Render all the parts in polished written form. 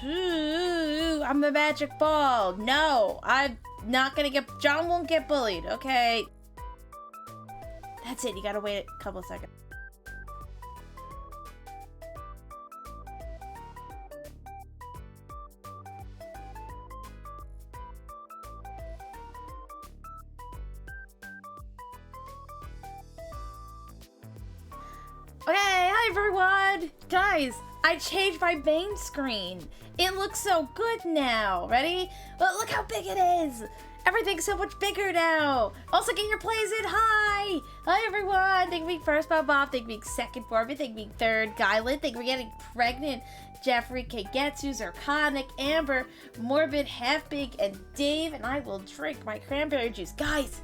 Ooh, I'm the magic ball. No, I'm not gonna get, John won't get bullied, okay? That's it, you gotta wait a couple of seconds. Okay, hi everyone! Guys, I changed my main screen. It looks so good now. Ready? Well, look how big it is. Everything's so much bigger now. Also, get your plays in. Hi! Hi everyone! Thank you for being first, Bob. Thank you for being second, Barbie. Thank you for being third, Guyland. Thank you for getting pregnant, Jeffrey, Kagetsu, Zirconic, Amber, Morbid, Half Big, and Dave. And I will drink my cranberry juice. Guys,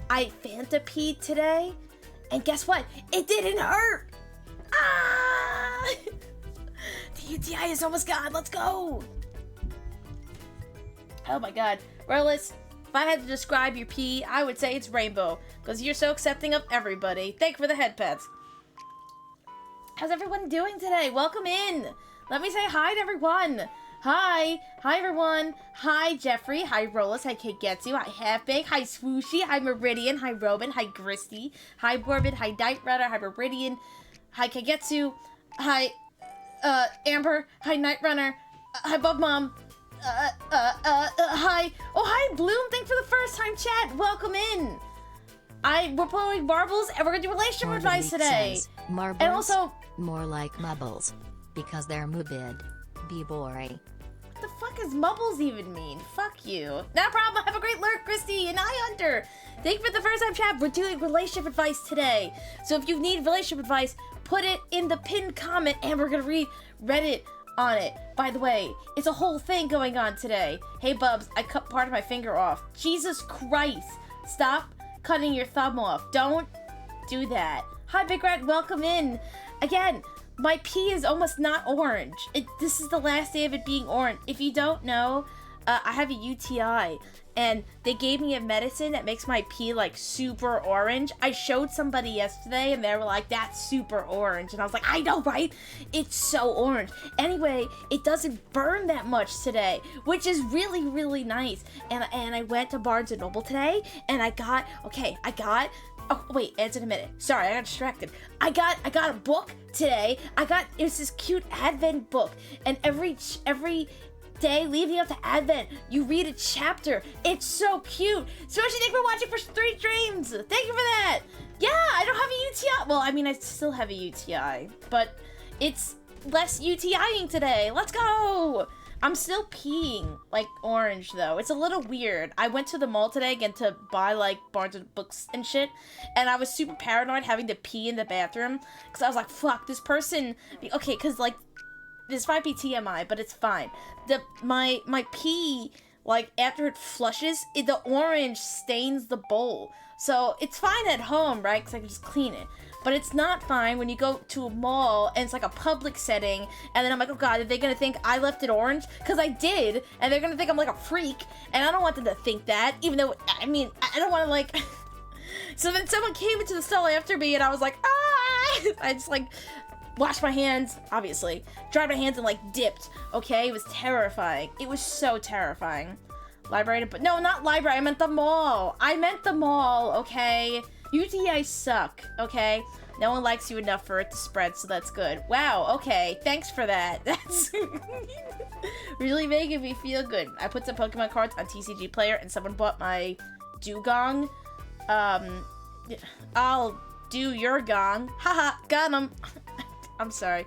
I Fanta peed today. And guess what? It didn't hurt! Ah! The UTI is almost gone. Let's go! Oh my god. Regardless, if I had to describe your pee, I would say it's rainbow. Because you're so accepting of everybody. Thank you for the head pets. How's everyone doing today? Welcome in. Let me say hi to everyone. Hi. Hi, everyone. Hi, Jeffrey. Hi, Rollis. Hi, Kagetsu. Hi, Halfbake. Hi, Swooshy. Hi, Meridian. Hi, Robin. Hi, Gristy. Hi, Morbid. Hi, Night Runner. Hi, Meridian. Hi, Kagetsu. Hi, Amber. Hi, Night Runner. Hi, Bub Mom. Hi. Oh, hi, Bloom. Thanks for the first time chat. Welcome in. We're playing marbles, and we're gonna do relationship advice today. Marbles, and also, more like mubbles, because they're moobid. Be boring. What the fuck does mubbles even mean? Fuck you. No problem. Have a great lurk, Christy and I Hunter. Thank you for the first time chat. We're doing relationship advice today. So if you need relationship advice, put it in the pinned comment and we're gonna read Reddit on it. By the way, it's a whole thing going on today. Hey Bubs, I cut part of my finger off. Jesus Christ. Stop cutting your thumb off. Don't do that. Hi Big Red, welcome in. Again, my pee is almost not orange. This is the last day of it being orange. If you don't know, I have a UTI, and they gave me a medicine that makes my pee, like, super orange. I showed somebody yesterday, and they were like, that's super orange. And I was like, I know, right? It's so orange. Anyway, it doesn't burn that much today, which is really, really nice. And I went to Barnes & Noble today, and I got, oh, wait, it's in a minute. Sorry, I got distracted. I got a book today. It's this cute Advent book. And every day leading up to Advent, you read a chapter. It's so cute. Especially thank you for watching for 3 streams. Thank you for that. Yeah, I don't have a UTI. Well, I mean, I still have a UTI, but it's less UTIing today. Let's go. I'm still peeing like orange though. It's a little weird. I went to the mall today again to buy like Barnes and books and shit, and I was super paranoid having to pee in the bathroom because I was like, fuck, this person. Okay, because like this might be TMI, but it's fine. My pee, like after it flushes, the orange stains the bowl. So it's fine at home, right? Because I can just clean it. But it's not fine when you go to a mall and it's like a public setting, and then I'm like, oh god, are they gonna think I left it orange? Because I did, and they're gonna think I'm like a freak, and I don't want them to think that, even though, I mean, I don't want to like... So then someone came into the stall after me, and I was like, ah! I just like washed my hands, obviously, dried my hands and like dipped, okay? It was terrifying. It was so terrifying. Library, but no, not library, I meant the mall. I meant the mall, okay? UTIs suck, okay? No one likes you enough for it to spread, so that's good. Wow, okay, thanks for that. That's really making me feel good. I put some Pokemon cards on TCG Player, and someone bought my Dugong. I'll do your gong. Haha, got him. I'm sorry.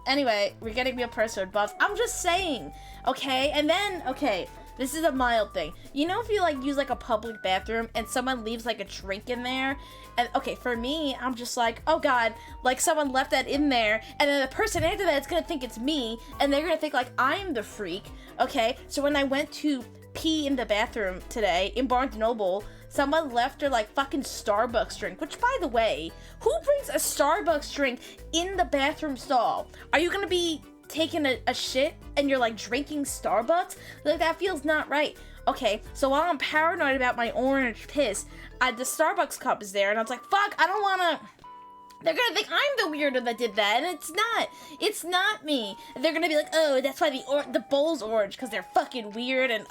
Anyway, we're getting real personal buffs. I'm just saying, okay? And then, okay, this is a mild thing. You know if you, like, use, like, a public bathroom and someone leaves, like, a drink in there? And, okay, for me, I'm just like, oh, God, like, someone left that in there, and then the person after that is gonna think it's me, and they're gonna think, like, I'm the freak, okay? So when I went to pee in the bathroom today in Barnes & Noble, someone left their, like, fucking Starbucks drink, which, by the way, who brings a Starbucks drink in the bathroom stall? Are you gonna be taking a shit and you're like drinking Starbucks? Like, that feels not right. Okay, so while I'm paranoid about my orange piss, the Starbucks cup is there, and I was like, fuck, I don't wanna They're gonna think I'm the weirdo that did that, and it's not. It's not me. They're gonna be like, oh, that's why the bowl's orange, because they're fucking weird, and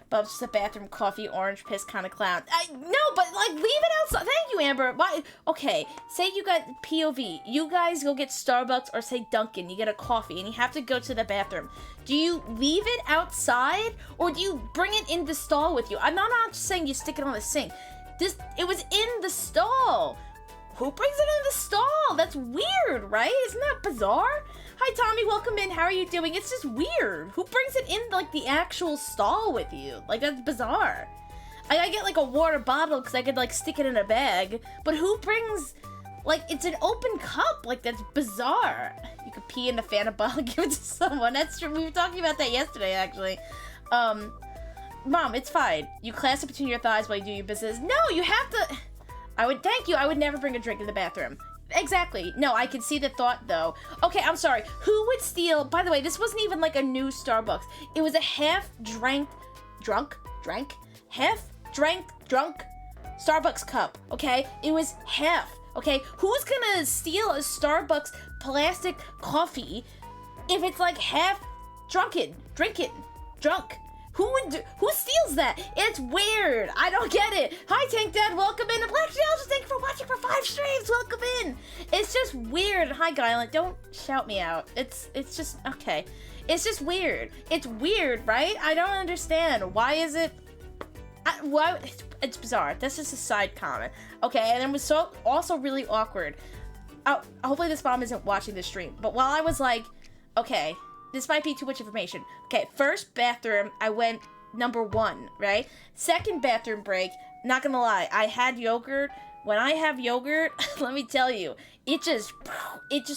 Bub's just a bathroom coffee orange piss kind of clown. No, but like, leave it outside. Thank you, Amber. Why? Okay, say you got POV. You guys go get Starbucks or say Dunkin'. You get a coffee, and you have to go to the bathroom. Do you leave it outside, or do you bring it in the stall with you? I'm not just saying you stick it on the sink. It was in the stall. Who brings it in the stall? That's weird, right? Isn't that bizarre? Hi, Tommy. Welcome in. How are you doing? It's just weird. Who brings it in, like, the actual stall with you? Like, that's bizarre. I get, like, a water bottle because I could, like, stick it in a bag. But who brings, like, it's an open cup. Like, that's bizarre. You could pee in a Fanta bottle and give it to someone. That's true. We were talking about that yesterday, actually. Mom, it's fine. You clasp it between your thighs while you do your business. No, you have to... Thank you. I would never bring a drink in the bathroom. Exactly. No, I can see the thought, though. Okay, I'm sorry. Who would steal... By the way, this wasn't even like a new Starbucks. It was a half-drank Starbucks cup, okay? It was half, okay? Who's gonna steal a Starbucks plastic coffee if it's like half drunk? Who steals that? It's weird. I don't get it. Hi, Tank Dad. Welcome in. And Black Geologist, thank you for watching for 5 streams. Welcome in. It's just weird. Hi, Guyland. Don't shout me out. It's just, okay. It's just weird. It's weird, right? I don't understand. Why is it... It's bizarre. That's just a side comment. Okay, and it was also really awkward. Hopefully this mom isn't watching the stream. But while I was like, okay... This might be too much information. Okay, first bathroom, I went number 1, right? Second bathroom break, not gonna lie, I had yogurt. When I have yogurt, let me tell you, it just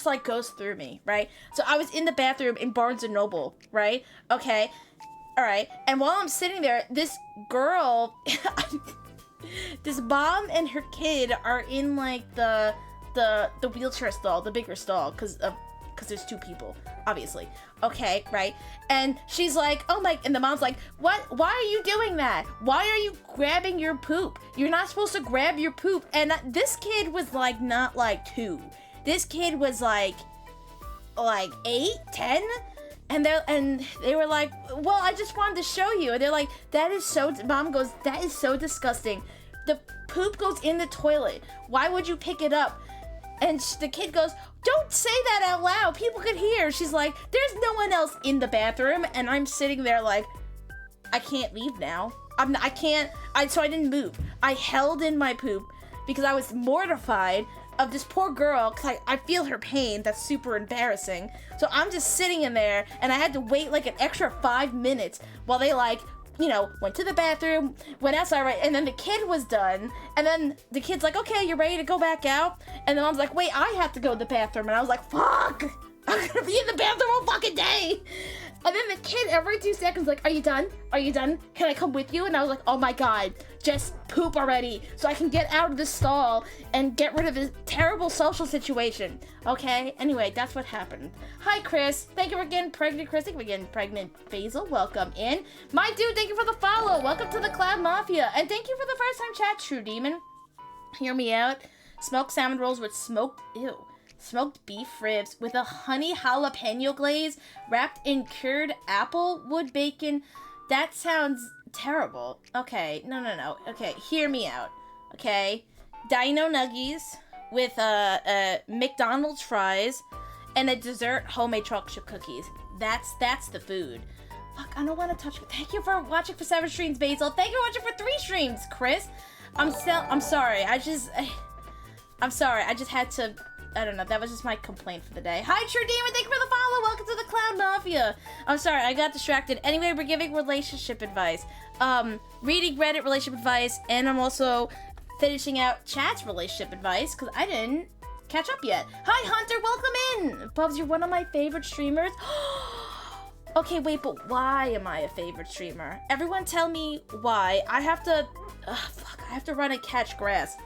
like goes through me, right? So I was in the bathroom in Barnes & Noble, right? Okay, all right. And while I'm sitting there, this girl, this mom and her kid are in like the wheelchair stall, the bigger stall, because there's 2 people, obviously. Okay, right? And she's like, oh my, and the mom's like, what? Why are you doing that? Why are you grabbing your poop? You're not supposed to grab your poop. And this kid was like, not like 2. This kid was like 8, 10. And they were like, well, I just wanted to show you. And they're like, mom goes, that is so disgusting. The poop goes in the toilet. Why would you pick it up? And the kid goes, don't say that out loud. People could hear. She's like, there's no one else in the bathroom. And I'm sitting there like, I can't leave now. So I didn't move. I held in my poop because I was mortified of this poor girl because I feel her pain. That's super embarrassing. So I'm just sitting in there and I had to wait like an extra 5 minutes while they like, went to the bathroom, went outside, right? And then the kid was done. And then the kid's like, okay, you're ready to go back out? And the mom's like, wait, I have to go to the bathroom. And I was like, fuck! I'm gonna be in the bathroom all fucking day! And then the kid, every 2 seconds, like, are you done? Are you done? Can I come with you? And I was like, oh my god, just poop already so I can get out of the stall and get rid of this terrible social situation. Okay? Anyway, that's what happened. Hi, Chris. Thank you for getting pregnant, Chris. Thank you for getting pregnant, Basil. Welcome in. My dude, thank you for the follow. Welcome to the Cloud Mafia. And thank you for the first time chat, True Demon. Hear me out. Smoked salmon rolls with smoked beef ribs with a honey jalapeno glaze wrapped in cured apple wood bacon. That sounds terrible. Okay, no. Okay, hear me out. Okay, dino nuggies with McDonald's fries and a dessert homemade chocolate chip cookies. That's the food. Fuck, I don't want to touch it. Thank you for watching for 7 streams, Basil. Thank you for watching for 3 streams, Chris. I'm sorry. I'm sorry. I just had to. I don't know, that was just my complaint for the day. Hi, True Demon, thank you for the follow. Welcome to the Cloud Mafia. I'm sorry, I got distracted. Anyway, we're giving relationship advice. Reading Reddit relationship advice, and I'm also finishing out chat's relationship advice, because I didn't catch up yet. Hi, Hunter, welcome in. Bubs, you're one of my favorite streamers. Okay, wait, but why am I a favorite streamer? Everyone tell me why. I have to run and touch grass.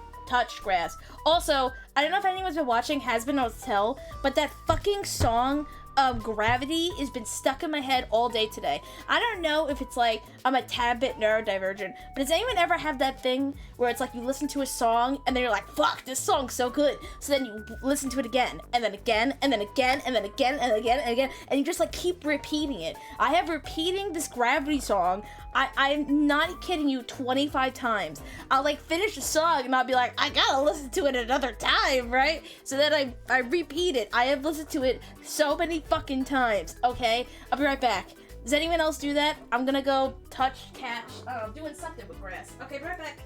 Also, I don't know if anyone's been watching Has Been No Tell, but that fucking song gravity has been stuck in my head all day today. I don't know if it's like I'm a tad bit neurodivergent, but does anyone ever have that thing where it's like you listen to a song and then you're like, fuck, this song's so good. So then you listen to it again, and then again, and then again, and then again, and again, and again, and you just like keep repeating it. I have repeating this Gravity song, I'm not kidding you, 25 times. I'll like finish the song and I'll be like, I gotta listen to it another time, right? So then I repeat it. I have listened to it so many fucking times, okay? I'll be right back. Does anyone else do that? I'm gonna go touch, catch, I'm doing something with grass. Okay, be right back.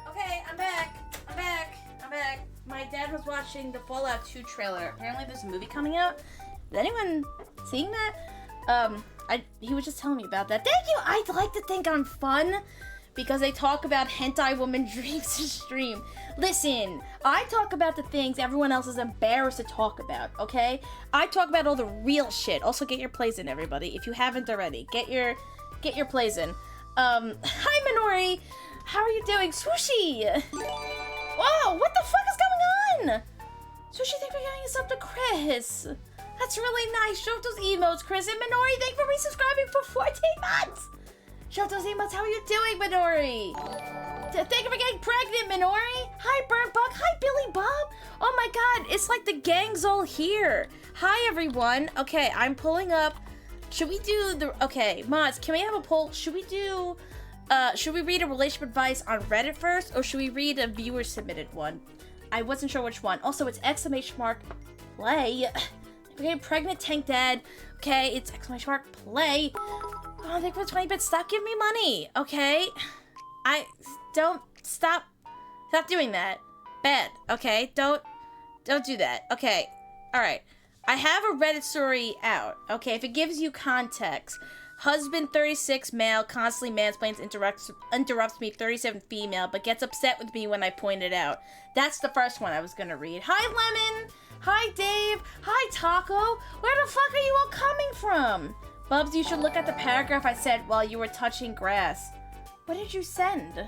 Okay, I'm back. My dad was watching the Fallout 2 trailer. Apparently there's a movie coming out. Is anyone seeing that? He was just telling me about that. Thank you! I'd like to think I'm fun because they talk about hentai woman dreams to stream. Listen, I talk about the things everyone else is embarrassed to talk about, okay? I talk about all the real shit. Also, get your plays in, everybody. If you haven't already, get your plays in. Hi, Minori! How are you doing? Swooshy! Whoa, what the fuck is going on? Swooshy, thank you for giving us up to Chris. That's really nice. Show up those emotes, Chris. And Minori, thank you for resubscribing for 14 months. Show up those emotes. How are you doing, Minori? Thank you for getting pregnant, Minori. Hi, Burnt Bug. Hi, Billy Bob. Oh my god, it's like the gang's all here. Hi, everyone. Okay, I'm pulling up. Should we do the... Okay, mods, can we have a poll? Should we read a relationship advice on Reddit first, or should we read a viewer-submitted one? I wasn't sure which one. Also, it's !play. Okay, pregnant tank dad. Okay, it's !play. Oh, thank you for 20 bits. Stop giving me money, okay? Stop doing that. Bad, okay? Don't do that. Okay, alright. I have a Reddit story out, okay? If it gives you context. Husband 36 male constantly mansplains, interrupts me 37 female, but gets upset with me when I point it out. That's the first one I was gonna read. Hi Lemon! Hi Dave! Hi Taco! Where the fuck are you all coming from? Bubs, you should look at the paragraph I said while you were touching grass. What did you send?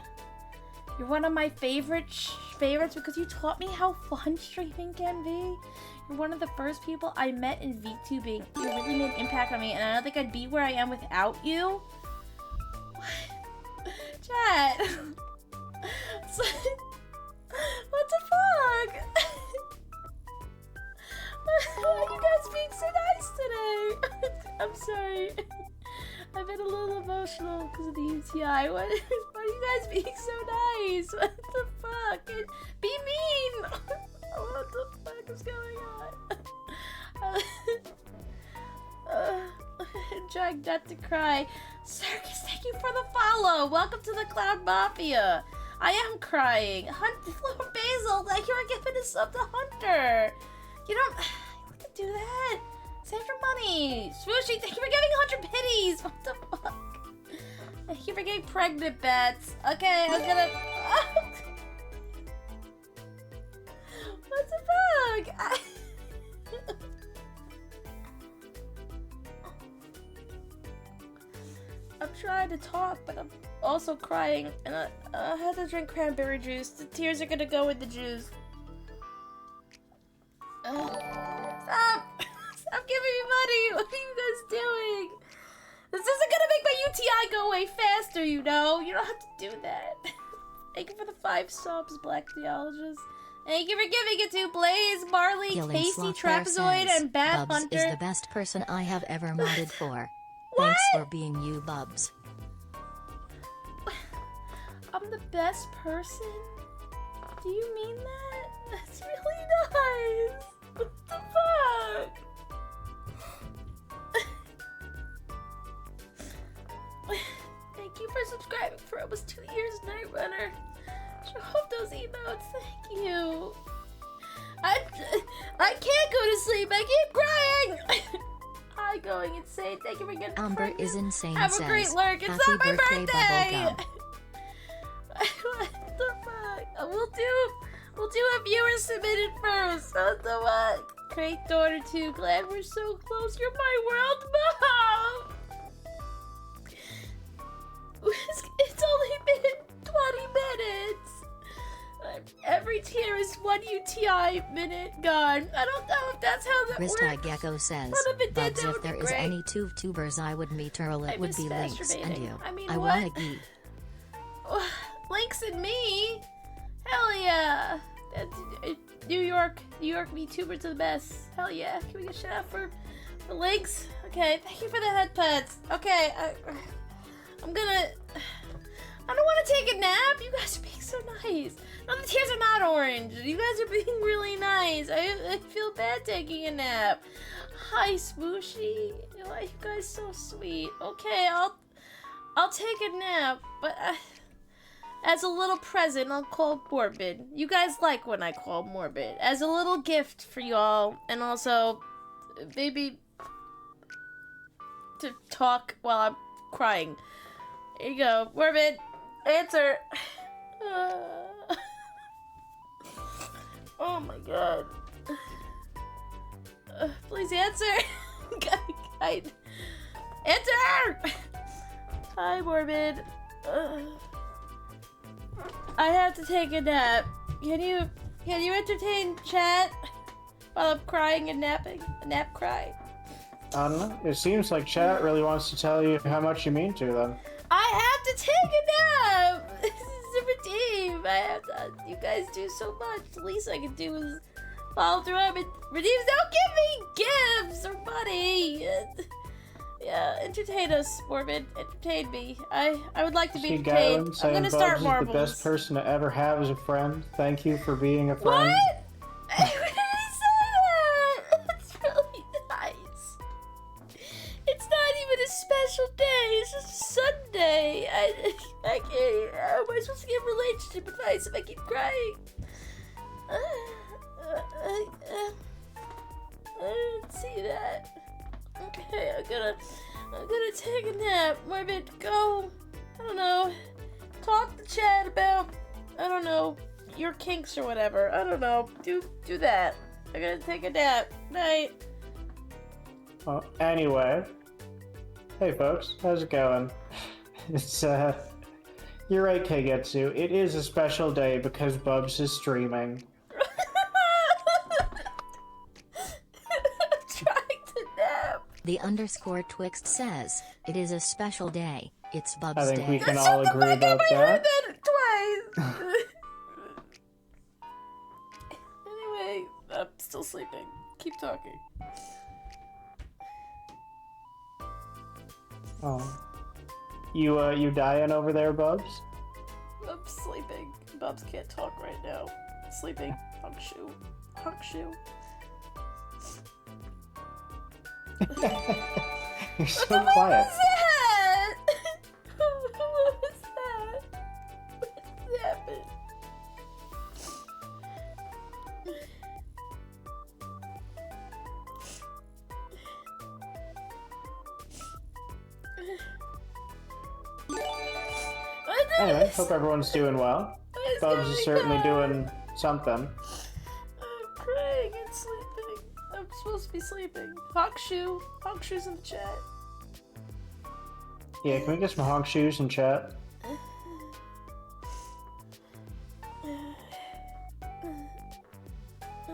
You're one of my favorites because you taught me how fun streaming can be. You're one of the first people I met in VTubing. You really made an impact on me, and I don't think I'd be where I am without you. What? Chat. What the fuck? Why are you guys being so nice today? I'm sorry. I've been a little emotional because of the UTI. Why are you guys being so nice? What the fuck? Be mean! What the fuck is going on? Trying not to cry. Circus, thank you for the follow. Welcome to the Cloud Mafia. I am crying. Lord Basil, thank you for giving us up to Hunter. You don't have to do that. Save your money. Swooshy, thank you for giving 100 pities. What the fuck? Thank you for getting pregnant, Bats. Okay, I'm gonna... What the fuck? I'm trying to talk, but I'm also crying, and I had to drink cranberry juice. The tears are gonna go with the juice. Stop! Stop giving me money! What are you guys doing? This isn't gonna make my UTI go away faster, you know? You don't have to do that. Thank you for the 5 subs, Black Theologist. Thank you for giving it to Blaze, Marley, Casey, Trapezoid, and Bat Bubs Hunter. is the best person I have ever modded for. What? Thanks for being you, Bubs. I'm the best person? Do you mean that? That's really nice. What the fuck? insane. Thank you for getting Amber is insane. Have says, a great lurk. It's Happy not my birthday, birthday. What the fuck? We'll do a viewer submitted first. What the fuck? Great daughter too. Glad we're so close. You're my world, Mom. It's only been 20 minutes. Every tier is 1 UTI minute gone. I don't know if that's how that Krista works. Gecko says, But if it did, Bugs, that if would be there is great. any Tubers I would meet Earl, it would miss be Lynx and masturbating. you. I mean, I what? want to geek. Lynx and me? Hell yeah. New York VTubers are the best. Hell yeah. Can we get a shout out for Lynx? Okay, thank you for the head pets. Okay, I'm gonna... I don't want to take a nap. You guys are being so nice. No, the tears are not orange. You guys are being really nice. I feel bad taking a nap. Hi, Smooshy. Why are you guys so sweet? Okay, I'll take a nap, but as a little present, I'll call Morbid. You guys like when I call Morbid. As a little gift for y'all, and also maybe to talk while I'm crying. Here you go, Morbid. Answer. Oh my god. Please answer. Answer! Hi, Morbid. I have to take a nap. Can you entertain chat while I'm crying and napping? A nap cry. I don't know. It seems like chat really wants to tell you how much you mean to them. I have to take a nap! This is a redeem. I have to. You guys do so much. The least I can do is follow through and redeems. Don't give me gifts or money. Yeah, entertain us, Morbid. Entertain me. I would like to be entertained. I'm gonna start Marbles. The best person to ever have as a friend. Thank you for being a friend. What? Why did he say that? That's really nice. It's not even a special day. It's just a Sunday. I can't. How am I supposed to give relationship advice if I keep crying? I didn't see that. Okay, I'm gonna take a nap. Morbid, go. I don't know. Talk to chat about, I don't know, your kinks or whatever. I don't know. Do that. I'm gonna take a nap. Night. Well, anyway. Hey folks, how's it going? It's you're right, Keigetsu. It is a special day because Bubs is streaming. Trying to nap. The _Twixt says, it is a special day. It's Bub's I think day. we can all agree about I heard that. that twice. Anyway, I'm still sleeping. Keep talking. Oh. You dying over there, Bubs? I'm sleeping. Bubs can't talk right now. Sleeping. Hunk shoe. Hunk shoe. You're so What quiet. was that? What was that? What happened? Anyway, hope everyone's doing well. Bubs is certainly doing something. I'm crying and sleeping. I'm supposed to be sleeping. Hawkshoe. Hawkshoe's in the chat. Yeah, can we get some honk shoes in chat?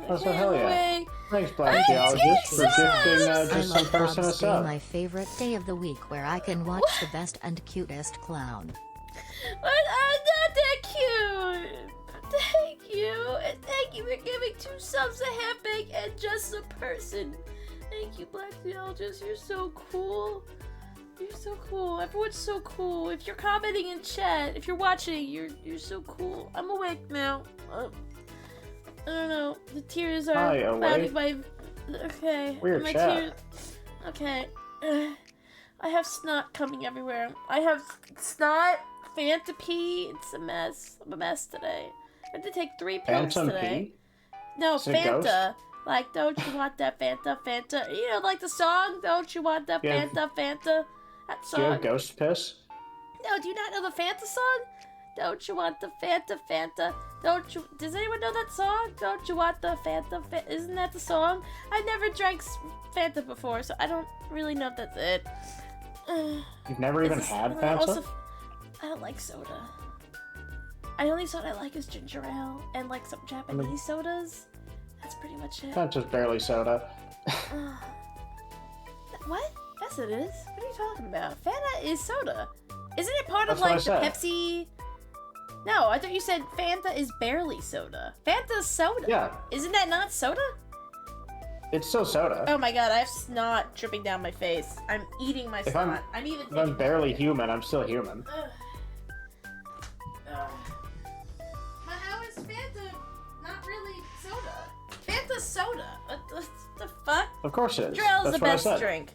Oh, so hell yeah. Anyway, Thanks, Black Geologist, for gifting I just some love person a Bob's Day, sub. my favorite day of the week where I can watch the best and cutest clown. I'm not that cute. Thank you. And thank you for giving 2 subs a Hempig and just a person. Thank you, Black Geologist. You're so cool. You're so cool. Everyone's so cool. If you're commenting in chat, if you're watching, you're so cool. I'm awake now. I don't know. The tears are Hi, clouding awake? my... Okay. Weird my chat. tears... Okay. I have snot coming everywhere. I have snot, Fanta pee. It's a mess. I'm a mess today. I have to take 3 pills Phantom today. P? No, Is it a Fanta. Like, don't you want that Fanta, Fanta? You know, like the song, don't you want that Fanta, Fanta? That song. Do you have ghost piss? No, do you not know the Fanta song? Don't you want the Fanta, Fanta? Don't you? Does anyone know that song? Don't you want the Fanta, Fanta? Isn't that the song? I've never drank Fanta before, so I don't really know if that's it. You've never even had Fanta? Also, I don't like soda. The only soda I like is ginger ale and like some Japanese sodas. That's pretty much it. Fanta's barely soda. What? Yes, it is. What are you talking about? Fanta is soda. Isn't it part of That's like what I the said. Pepsi? No, I thought you said Fanta is barely soda. Fanta's soda. Yeah. Isn't that not soda? It's still soda. Oh my god, I have snot dripping down my face. I'm eating my snot. I'm even. If I'm barely human, I'm still human. But how is Fanta not really soda? Fanta's soda. What the fuck? Of course it is. Ginger ale is That's the what I best said. drink.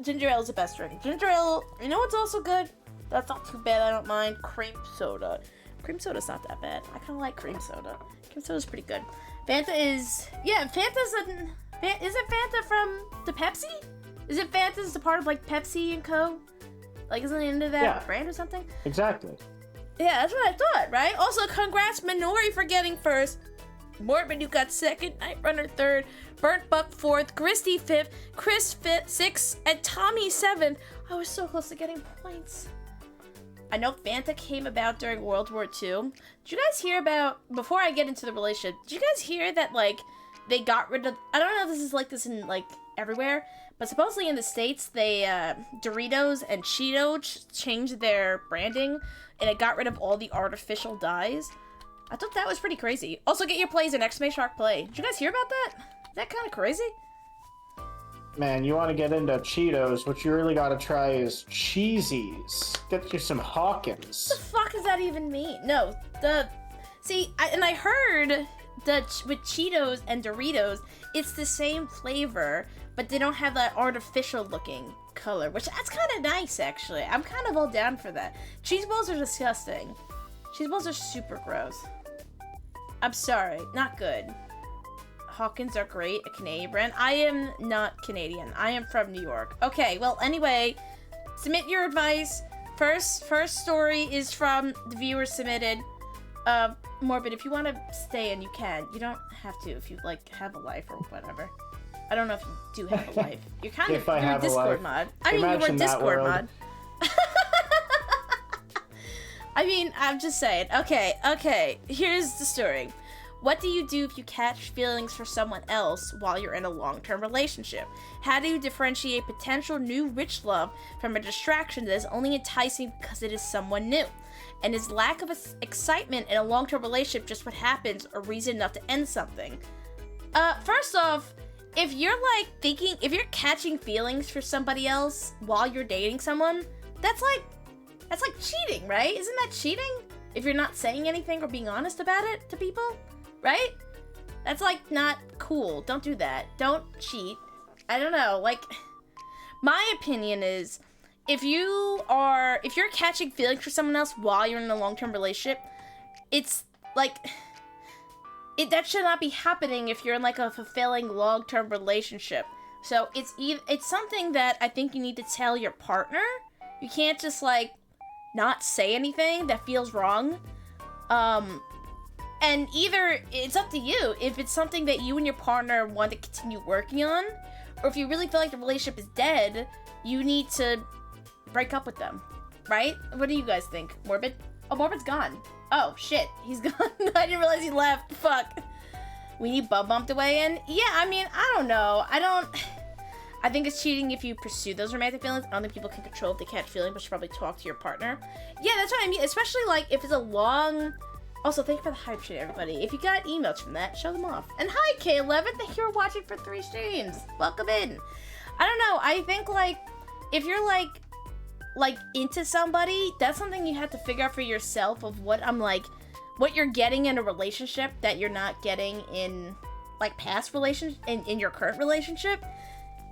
Ginger ale is the best drink. Ginger ale, you know what's also good? That's not too bad, I don't mind. Cream soda. Cream soda's not that bad. I kind of like cream soda. Cream soda's pretty good. Fanta is... Yeah, Fanta's isn't Fanta from the Pepsi? Isn't Fanta's a part of, like, Pepsi and Co? Like, isn't it into that brand or something? Exactly. Yeah, that's what I thought, right? Also, congrats, Minori, for getting first. Morbid, you got second. Night Runner third. Burnt Buck fourth. Christy fifth. Chris fifth, sixth. And Tommy seventh. I was so close to getting points. I know Fanta came about during World War II. Did you guys hear about, before I get into the relationship, did you guys hear that, like, they got rid of, I don't know if this is like this in, like, everywhere, but supposedly in the States, they, Doritos and Cheetos changed their branding, and it got rid of all the artificial dyes. I thought that was pretty crazy. Also, get your plays in !Play. Did you guys hear about that? Is that kind of crazy? Man, you want to get into Cheetos, what you really gotta try is Cheesies. Get you some Hawkins. What the fuck does that even mean? No, I heard that with Cheetos and Doritos, it's the same flavor, but they don't have that artificial looking color, which that's kind of nice, actually. I'm kind of all down for that. Cheese balls are disgusting. Cheese balls are super gross. I'm sorry, not good. Hawkins are great, a Canadian brand. I am not Canadian. I am from New York. Okay, well, anyway, submit your advice. First story is from the viewer submitted. Morbid, if you want to stay in, you can. You don't have to if you, like, have a life or whatever. I don't know if you do have a life. You're kind of, you're a Discord mod. I mean, you were a Discord mod. I mean, I'm just saying. Okay, here's the story. What do you do if you catch feelings for someone else while you're in a long-term relationship? How do you differentiate potential new rich love from a distraction that is only enticing because it is someone new? And is lack of excitement in a long-term relationship just what happens or reason enough to end something? First off, if you're catching feelings for somebody else while you're dating someone, that's like cheating, right? Isn't that cheating? If you're not saying anything or being honest about it to people? Right? That's, like, not cool. Don't do that. Don't cheat. I don't know. Like, my opinion is, if you're catching feelings for someone else while you're in a long-term relationship, it's, like, that should not be happening if you're in, like, a fulfilling long-term relationship. So, it's something that I think you need to tell your partner. You can't just, like, not say anything that feels wrong. And either, it's up to you, if it's something that you and your partner want to continue working on, or if you really feel like the relationship is dead, you need to break up with them, right? What do you guys think? Morbid? Oh, Morbid's gone. Oh, shit, he's gone. I didn't realize he left. Fuck. We need Bub Bumped away in? Yeah, I mean, I don't know. I think it's cheating if you pursue those romantic feelings. I don't think people can control if they catch feelings, but you should probably talk to your partner. Yeah, that's what I mean, especially, like, if it's a long... Also, thank you for the hype shit, everybody. If you got emails from that, show them off. And hi, K11. Thank you for watching for 3 streams. Welcome in. I don't know. I think, like, if you're, like into somebody, that's something you have to figure out for yourself of what you're getting in a relationship that you're not getting in, like, past relationship, in your current relationship.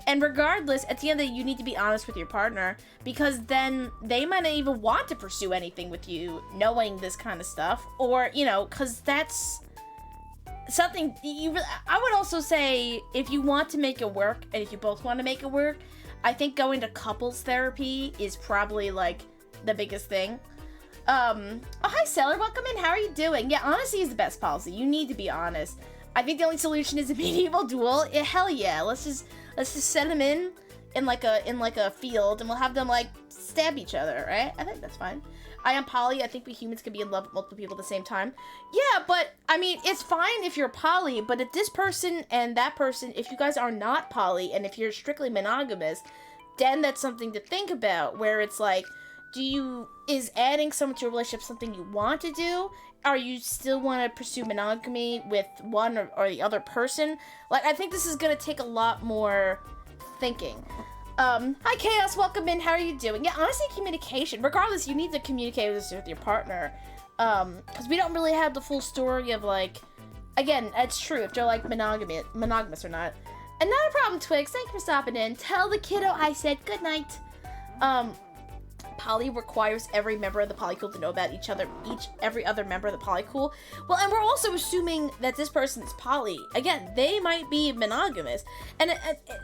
And regardless, at the end of the day, you need to be honest with your partner, because then they might not even want to pursue anything with you knowing this kind of stuff, or, you know, because that's something I would also say, if you want to make it work, and if you both want to make it work, I think going to couples therapy is probably like the biggest thing. Oh, hi Sailor, welcome in. How are you doing? Yeah, honesty is the best policy. You need to be honest. I think the only solution is a medieval duel. Yeah, hell yeah. Let's just send them in like a field, and we'll have them like stab each other, right? I think that's fine. I am poly. I think we humans can be in love with multiple people at the same time. Yeah, but I mean, it's fine if you're poly, but if this person and that person, if you guys are not poly, and if you're strictly monogamous, then that's something to think about, where it's like, is adding someone to a relationship something you want to do? Or you still want to pursue monogamy with one or the other person? Like, I think this is going to take a lot more thinking. Hi Chaos, welcome in. How are you doing? Yeah, honestly, communication. Regardless, you need to communicate with your partner. Because we don't really have the full story of, like, again, it's true if they're like monogamous or not. And not a problem, Twigs. Thank you for stopping in. Tell the kiddo I said good night. Poly requires every member of the polycule to know about every other member of the polycule. Well, and we're also assuming that this person is poly. Again, they might be monogamous. And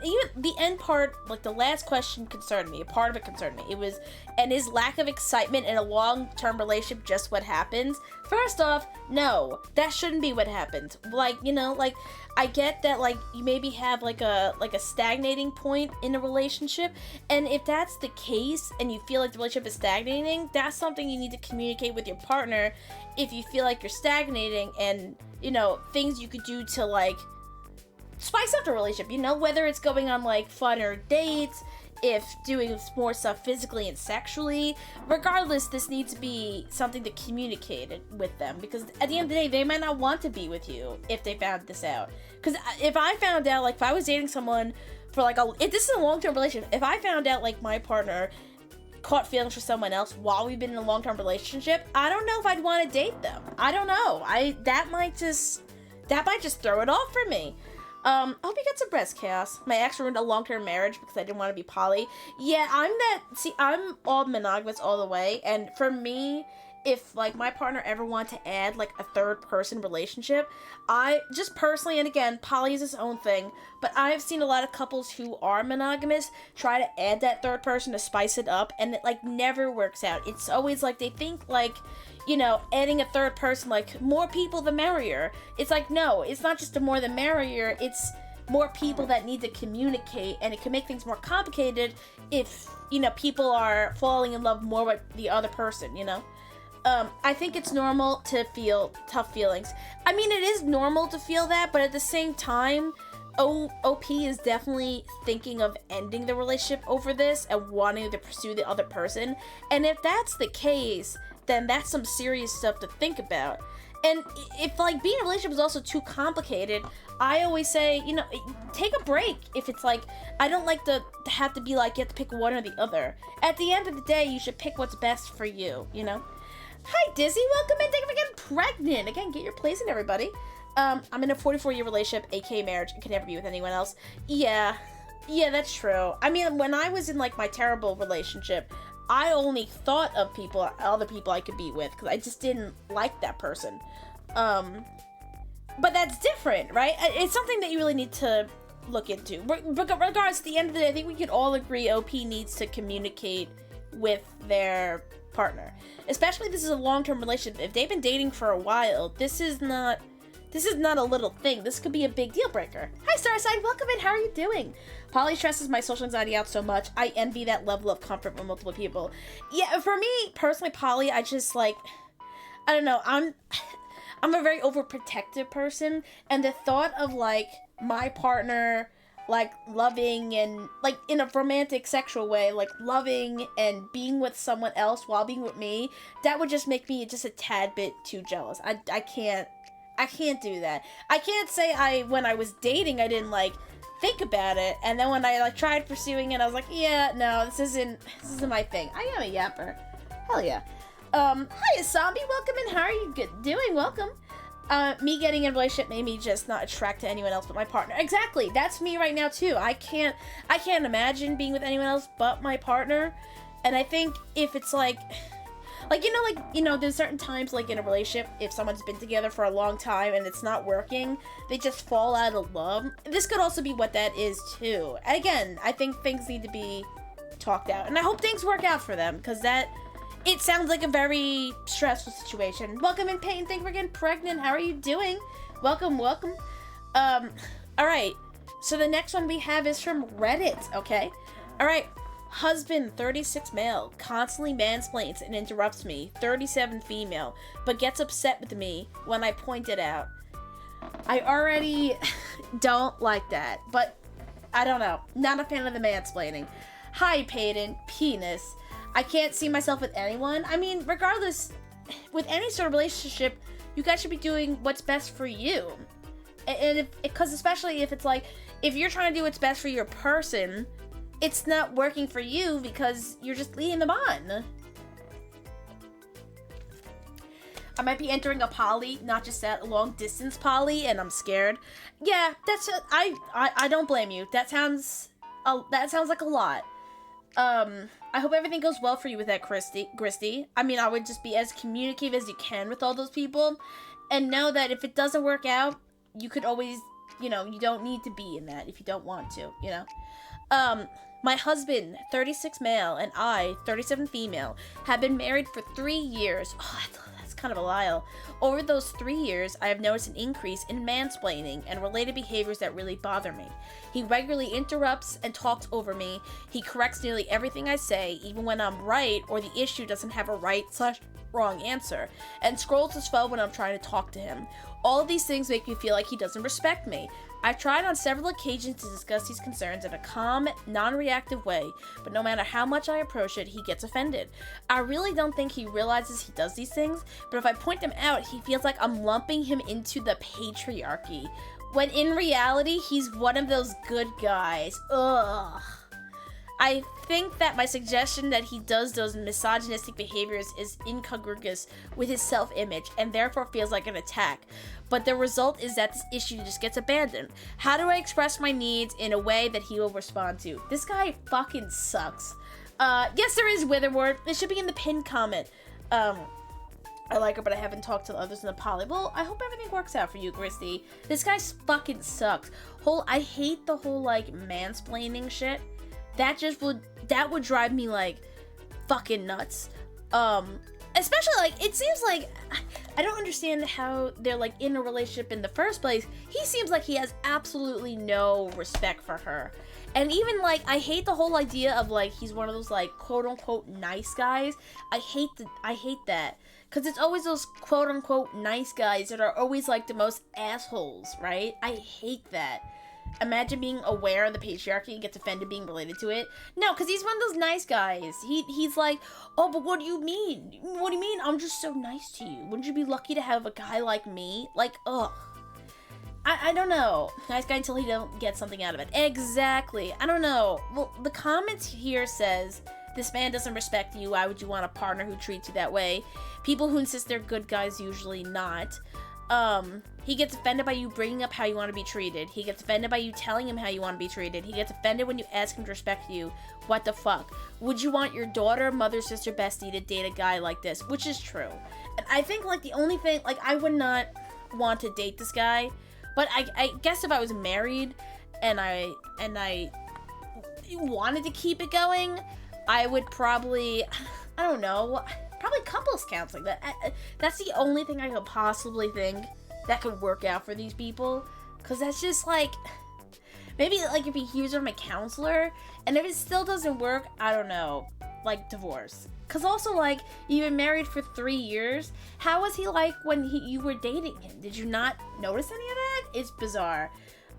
even the end part, like the last question concerned me. A part of it concerned me. It was, and is lack of excitement in a long-term relationship just what happens? First off, no, that shouldn't be what happens. Like, you know, like, I get that, like, you maybe have like a stagnating point in a relationship, and if that's the case and you feel like the relationship is stagnating, that's something you need to communicate with your partner. If you feel like you're stagnating, and, you know, things you could do to, like, spice up the relationship, you know, whether it's going on, like, funner dates, if doing more stuff physically and sexually. Regardless, this needs to be something to communicate with them, because at the end of the day, they might not want to be with you if they found this out. Because if I found out, like, if I was dating someone for, like, if this is a long-term relationship, if I found out, like, my partner caught feelings for someone else while we've been in a long-term relationship, I don't know if I'd want to date them. I don't know. That might just throw it off for me. I hope you get some rest, Chaos. My ex ruined a long-term marriage because I didn't want to be poly. Yeah, I'm all monogamous all the way, and for me, if, like, my partner ever wanted to add, like, a third-person relationship, I, just personally, and again, poly is its own thing, but I've seen a lot of couples who are monogamous try to add that third person to spice it up, and it, like, never works out. It's always, like, they think, like, you know, adding a third person, like, more people the merrier. It's like, no, it's not just the more the merrier, it's more people that need to communicate, and it can make things more complicated if, you know, people are falling in love more with the other person, you know? I think it's normal to feel tough feelings. I mean, it is normal to feel that, but at the same time, OP is definitely thinking of ending the relationship over this and wanting to pursue the other person. And if that's the case, then that's some serious stuff to think about. And if, like, being in a relationship is also too complicated, I always say, you know, take a break. If it's like, I don't like to have to be like, you have to pick one or the other. At the end of the day, you should pick what's best for you, you know? Hi, Dizzy. Welcome in. Thank you for getting pregnant. Again, get your place in, everybody. I'm in a 44-year relationship, aka marriage, and can never be with anyone else. Yeah, that's true. I mean, when I was in, like, my terrible relationship, I only thought of other people I could be with, because I just didn't like that person. But that's different, right? It's something that you really need to look into. Regardless, at the end of the day, I think we can all agree OP needs to communicate with their partner. Especially if this is a long-term relationship. If they've been dating for a while, this is not a little thing. This could be a big deal breaker. Hi, Starside. Welcome in. How are you doing? Poly stresses my social anxiety out so much. I envy that level of comfort with multiple people. Yeah, for me, personally, poly, I just, like, I don't know. I'm a very overprotective person, and the thought of, like, my partner, like, loving and, like, in a romantic sexual way, like, loving and being with someone else while being with me, that would just make me just a tad bit too jealous. I can't do that. I can't say when I was dating, I didn't, like, think about it, and then when I, like, tried pursuing it, I was like, yeah, no, this isn't my thing. I am a yapper. Hell yeah. Hi, Zombie, welcome in. How are you doing? Welcome. Me getting in a relationship made me just not attract to anyone else but my partner. Exactly, that's me right now too. I can't imagine being with anyone else but my partner. And I think if it's like, Like, there's certain times, like, in a relationship, if someone's been together for a long time and it's not working, they just fall out of love. This could also be what that is, too. Again, I think things need to be talked out. And I hope things work out for them, because it sounds like a very stressful situation. Welcome in, Peyton. Thank you for getting pregnant. How are you doing? Welcome. Alright. So the next one we have is from Reddit, okay? Alright. Husband, 36 male, constantly mansplains and interrupts me, 37 female, but gets upset with me when I point it out. I already don't like that, but I don't know. Not a fan of the mansplaining. Hi, Peyton. Penis. I can't see myself with anyone. I mean, regardless, with any sort of relationship, you guys should be doing what's best for you. And because especially if it's like, if you're trying to do what's best for your person, it's not working for you because you're just leading them on. I might be entering a poly, not just that long distance poly, and I'm scared. Yeah, I don't blame you. That sounds like a lot. I hope everything goes well for you with that, Christy. I mean, I would just be as communicative as you can with all those people, and know that if it doesn't work out, you could always, you don't need to be in that if you don't want to, My husband, 36 male, and I, 37 female, have been married for 3 years. Oh, that's kind of a while. Over those 3 years, I have noticed an increase in mansplaining and related behaviors that really bother me. He regularly interrupts and talks over me. He corrects nearly everything I say, even when I'm right or the issue doesn't have a right/wrong answer, and scrolls his phone when I'm trying to talk to him. All of these things make me feel like he doesn't respect me. I've tried on several occasions to discuss these concerns in a calm, non-reactive way, but no matter how much I approach it, he gets offended. I really don't think he realizes he does these things, but if I point them out, he feels like I'm lumping him into the patriarchy, when in reality, he's one of those good guys. Ugh. I think that my suggestion that he does those misogynistic behaviors is incongruous with his self-image and therefore feels like an attack. But the result is that this issue just gets abandoned. How do I express my needs in a way that he will respond to? This guy fucking sucks. Yes, there is Witherward. It should be in the pinned comment. I like her, but I haven't talked to the others in the poly. Well, I hope everything works out for you, Christy. This guy fucking sucks. I hate the whole, like, mansplaining shit. That would drive me, like, fucking nuts. Especially, like, it seems like, I don't understand how they're, like, in a relationship in the first place. He seems like he has absolutely no respect for her. And even, like, I hate the whole idea of, like, he's one of those, like, quote-unquote nice guys. I hate that. Because it's always those quote-unquote nice guys that are always, like, the most assholes, right? I hate that. Imagine being aware of the patriarchy and gets offended being related to it. No, because he's one of those nice guys. He's like, oh, but what do you mean? What do you mean? I'm just so nice to you. Wouldn't you be lucky to have a guy like me? Like, ugh. I don't know. Nice guy until he don't get something out of it. Exactly. I don't know. Well, the comments here says, this man doesn't respect you. Why would you want a partner who treats you that way? People who insist they're good guys usually not. He gets offended by you bringing up how you want to be treated. He gets offended by you telling him how you want to be treated. He gets offended when you ask him to respect you. What the fuck? Would you want your daughter, mother, sister, bestie to date a guy like this? Which is true. And I think, like, the only thing, like, I would not want to date this guy. But I guess if I was married and I wanted to keep it going, I would probably, I don't know, probably couples counseling. That's the only thing I could possibly think that could work out for these people. Because that's just like, maybe like if he was my counselor, and if it still doesn't work, I don't know, like divorce. Because also, like, you've been married for 3 years. How was he like when you were dating him? Did you not notice any of that? It's bizarre.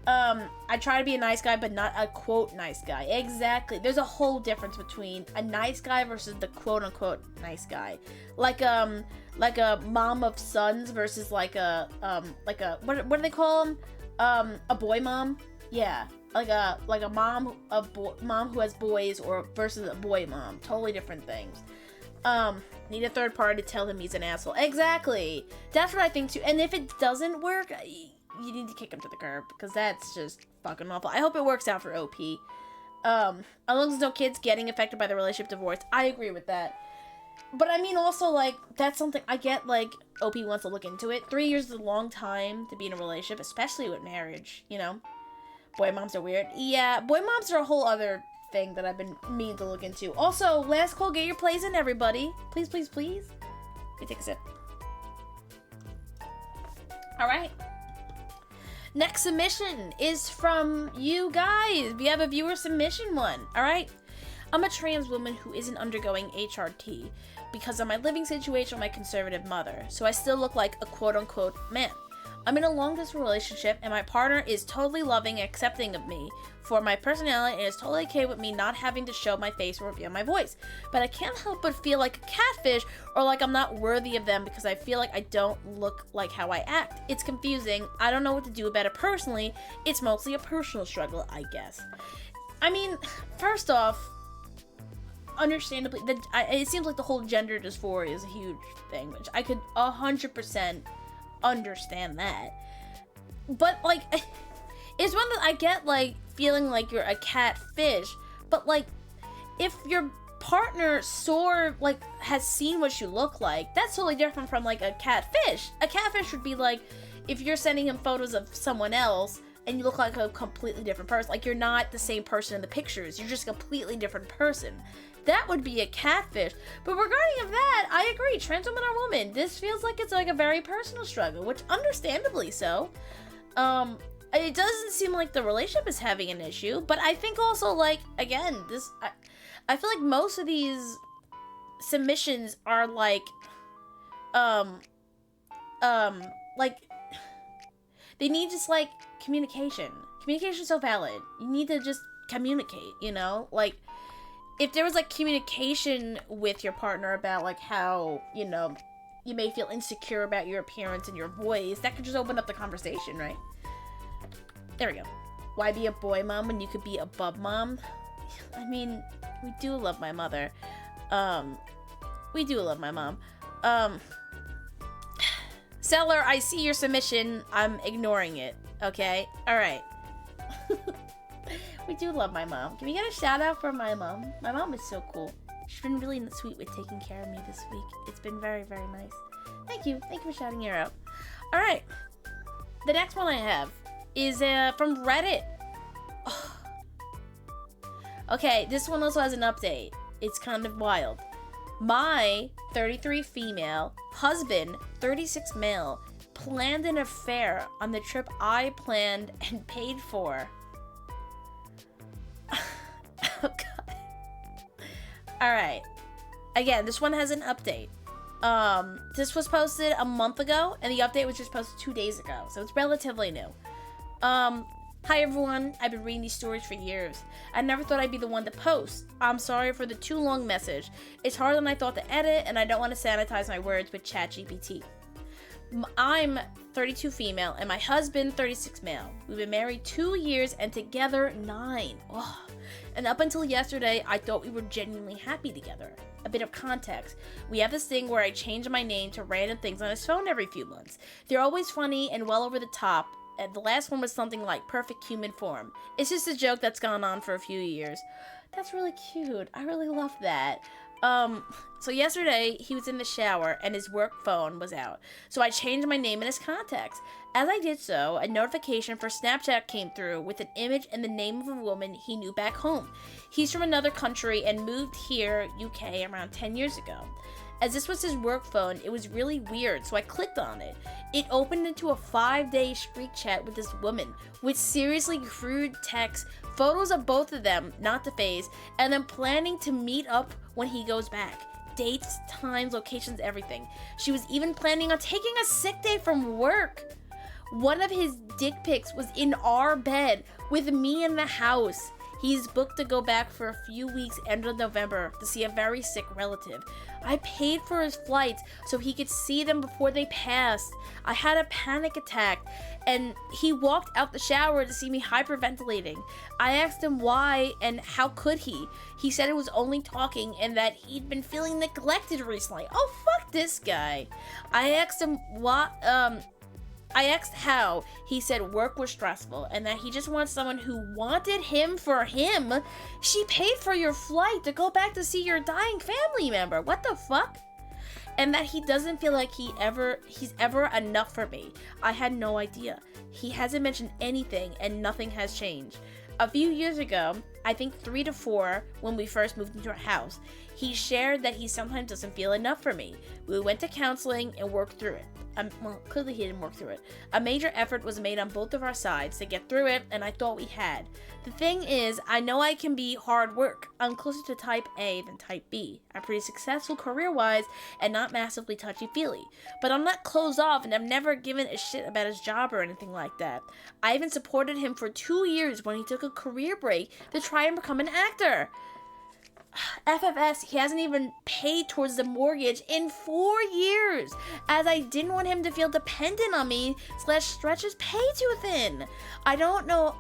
I try to be a nice guy, but not a quote nice guy. Exactly. There's a whole difference between a nice guy versus the quote unquote nice guy. Like a mom of sons versus like a what do they call them? A boy mom. Yeah. Like a mom who has boys or versus a boy mom. Totally different things. Need a third party to tell him he's an asshole. Exactly. That's what I think too. And if it doesn't work, you need to kick him to the curb, because that's just fucking awful. I hope it works out for OP. As long as there's no kids getting affected by the relationship divorce. I agree with that. But I mean, also, like, that's something I get, like, OP wants to look into it. 3 years is a long time to be in a relationship, especially with marriage, you know? Boy moms are weird. Yeah, boy moms are a whole other thing that I've been meaning to look into. Also, last call, get your plays in, everybody. Please, please, please. Let me take a sip. Alright. Next submission is from you guys. We have a viewer submission one. Alright. I'm a trans woman who isn't undergoing HRT because of my living situation with my conservative mother, so I still look like a quote-unquote man. I'm in a long-distance relationship, and my partner is totally loving and accepting of me for my personality and is totally okay with me not having to show my face or reveal my voice. But I can't help but feel like a catfish or like I'm not worthy of them because I feel like I don't look like how I act. It's confusing. I don't know what to do about it personally. It's mostly a personal struggle, I guess. I mean, first off, understandably, it seems like the whole gender dysphoria is a huge thing, which I could 100% understand that. But, like, it's one that I get, like, feeling like you're a catfish, but, like, if your partner has seen what you look like, that's totally different from, like, a catfish. A catfish would be, like, if you're sending him photos of someone else and you look like a completely different person, like, you're not the same person in the pictures, you're just a completely different person. That would be a catfish. But regarding of that, I agree. Trans women are women. This feels like it's like a very personal struggle, which understandably so. It doesn't seem like the relationship is having an issue, but I think also, like, again, I feel like most of these submissions are like they need just like communication. Communication is so valid. You need to just communicate, you know? Like, if there was, like, communication with your partner about, like, how, you know, you may feel insecure about your appearance and your voice, that could just open up the conversation, right? There we go. Why be a boy mom when you could be a bub mom? I mean, we do love my mother. We do love my mom. Seller, I see your submission. I'm ignoring it, okay? Alright. We do love my mom. Can we get a shout out for my mom? My mom is so cool. She's been really sweet with taking care of me this week. It's been very, very nice. Thank you. Thank you for shouting her out. Alright. The next one I have is from Reddit. Oh. Okay, this one also has an update. It's kind of wild. My 33 female husband, 36 male, planned an affair on the trip I planned and paid for. Oh god. Alright. Again, this one has an update. This was posted a month ago, and the update was just posted 2 days ago, so it's relatively new. Hi everyone, I've been reading these stories for years. I never thought I'd be the one to post. I'm sorry for the too long message. It's harder than I thought to edit, and I don't want to sanitize my words with ChatGPT. I'm 32 female, and my husband 36 male. We've been married 2 years and together 9. Oh. And up until yesterday, I thought we were genuinely happy together. A bit of context. We have this thing where I change my name to random things on his phone every few months. They're always funny and well over the top, and the last one was something like perfect human form. It's just a joke that's gone on for a few years. That's really cute. I really love that. So yesterday, he was in the shower and his work phone was out. So I changed my name in his contacts. As I did so, a notification for Snapchat came through with an image and the name of a woman he knew back home. He's from another country and moved here, UK, around 10 years ago. As this was his work phone, it was really weird, so I clicked on it. It opened into a 5-day streak chat with this woman, with seriously crude texts, photos of both of them, not to phase, and then planning to meet up when he goes back. Dates, times, locations, everything. She was even planning on taking a sick day from work. One of his dick pics was in our bed with me in the house. He's booked to go back for a few weeks end of November to see a very sick relative. I paid for his flights so he could see them before they passed. I had a panic attack and he walked out the shower to see me hyperventilating. I asked him why and how could he. He said it was only talking and that he'd been feeling neglected recently. Oh, fuck this guy. I asked him what, I asked how. He said work was stressful and that he just wants someone who wanted him for him. She paid for your flight to go back to see your dying family member. What the fuck? And that he doesn't feel like he's ever enough for me. I had no idea. He hasn't mentioned anything and nothing has changed. A few years ago, I think 3 to 4, when we first moved into our house, he shared that he sometimes doesn't feel enough for me. We went to counseling and worked through it. Well, clearly he didn't work through it. A major effort was made on both of our sides to get through it, and I thought we had. The thing is, I know I can be hard work. I'm closer to type A than type B. I'm pretty successful career-wise and not massively touchy-feely. But I'm not closed off, and I've never given a shit about his job or anything like that. I even supported him for 2 years when he took a career break to try and become an actor. FFS, he hasn't even paid towards the mortgage in 4 years, as I didn't want him to feel dependent on me / stretch his pay too thin. I don't know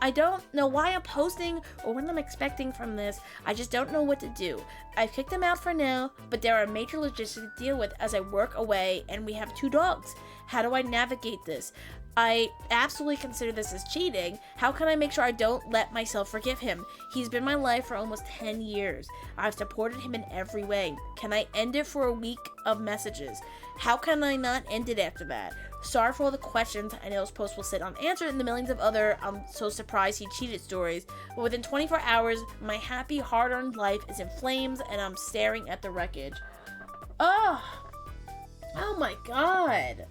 why I'm posting or what I'm expecting from this. I just don't know what to do. I've kicked him out for now, but there are major logistics to deal with as I work away and we have 2 dogs. How do I navigate this? I absolutely consider this as cheating. How can I make sure I don't let myself forgive him? He's been my life for almost 10 years. I've supported him in every way. Can I end it for a week of messages? How can I not end it after that? Sorry for all the questions. I know this post will sit unanswered in the millions of other I'm so surprised he cheated stories. But within 24 hours, my happy, hard-earned life is in flames and I'm staring at the wreckage. Oh my god.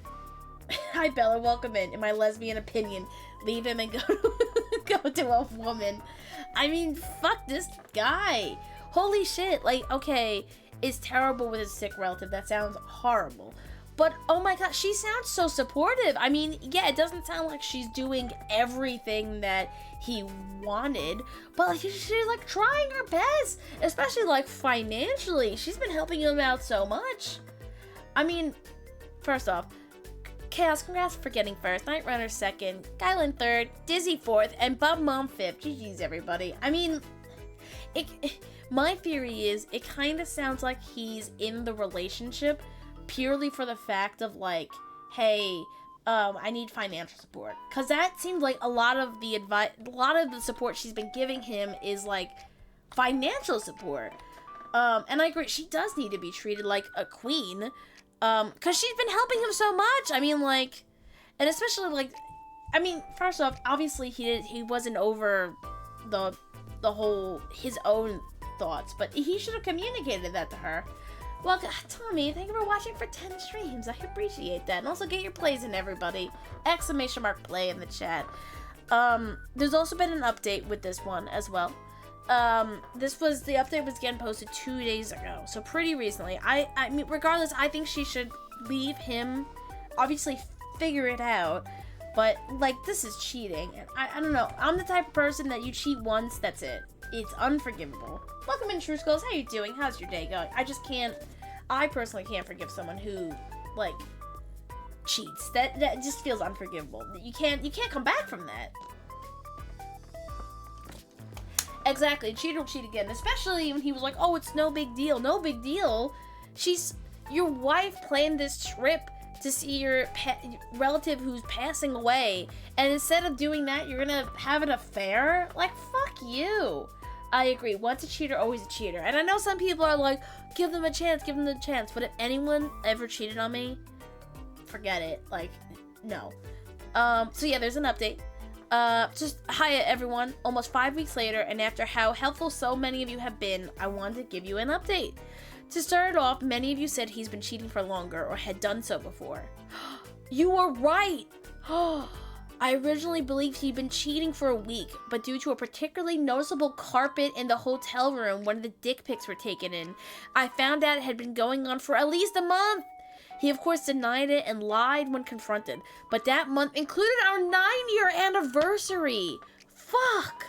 Hi Bella, welcome in my lesbian opinion. Leave him and go to a woman. I mean, fuck this guy. Holy shit, like, okay, it's terrible with his sick relative. That sounds horrible. But, oh my god, she sounds so supportive. I mean, yeah, it doesn't sound like she's doing everything that he wanted, but like, she's like trying her best, especially like financially. She's been helping him out so much. I mean, first off, Chaos, congrats for getting first, Night Runner second, Kylan third, Dizzy fourth, and Bub Mom fifth. GG's everybody. I mean, my theory is it kind of sounds like he's in the relationship purely for the fact of like, hey, I need financial support. Cause that seems like a lot of the support she's been giving him is like financial support. And I agree, she does need to be treated like a queen. Cause she's been helping him so much. I mean, like, and especially like, I mean, first off, obviously he wasn't over the whole his own thoughts, but he should have communicated that to her. Well, Tommy, thank you for watching for 10 streams. I appreciate that, and also get your plays in, everybody. !play in the chat. There's also been an update with this one as well. The update was again posted 2 days ago, so pretty recently. I mean, regardless, I think she should leave him, obviously figure it out, but like, this is cheating, and I don't know, I'm the type of person that you cheat once, that's it. It's unforgivable. Welcome in, True Skulls. How you doing? How's your day going? I personally can't forgive someone who, like, cheats. That just feels unforgivable. You can't come back from that. Exactly, cheater will cheat again, especially when he was like, oh, it's no big deal. No big deal. Your wife planned this trip to see your relative who's passing away, and instead of doing that, you're gonna have an affair? Like, fuck you. I agree, once a cheater, always a cheater. And I know some people are like, give them a chance, but if anyone ever cheated on me, forget it. Like, no. So yeah, there's an update. Just hi everyone, almost 5 weeks later, and after how helpful so many of you have been, I wanted to give you an update. To start it off, many of you said he's been cheating for longer or had done so before. You were right! I originally believed he'd been cheating for a week, but due to a particularly noticeable carpet in the hotel room one of the dick pics were taken in, I found out it had been going on for at least a month. He of course denied it and lied when confronted, but that month included our 9-year anniversary. Fuck!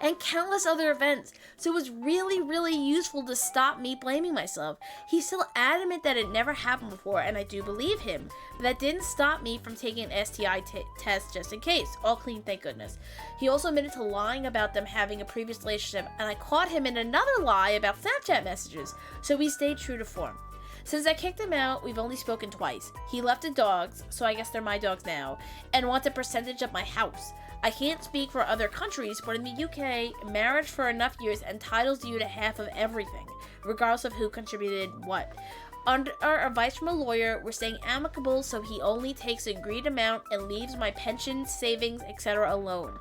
And countless other events, so it was really, really useful to stop me blaming myself. He's still adamant that it never happened before, and I do believe him, but that didn't stop me from taking an STI test just in case. All clean, thank goodness. He also admitted to lying about them having a previous relationship, and I caught him in another lie about Snapchat messages, so we stayed true to form. Since I kicked him out, we've only spoken twice. He left the dogs, so I guess they're my dogs now, and wants a percentage of my house. I can't speak for other countries, but in the UK, marriage for enough years entitles you to half of everything, regardless of who contributed what. Under advice from a lawyer, we're staying amicable so he only takes the agreed amount and leaves my pension, savings, etc. alone.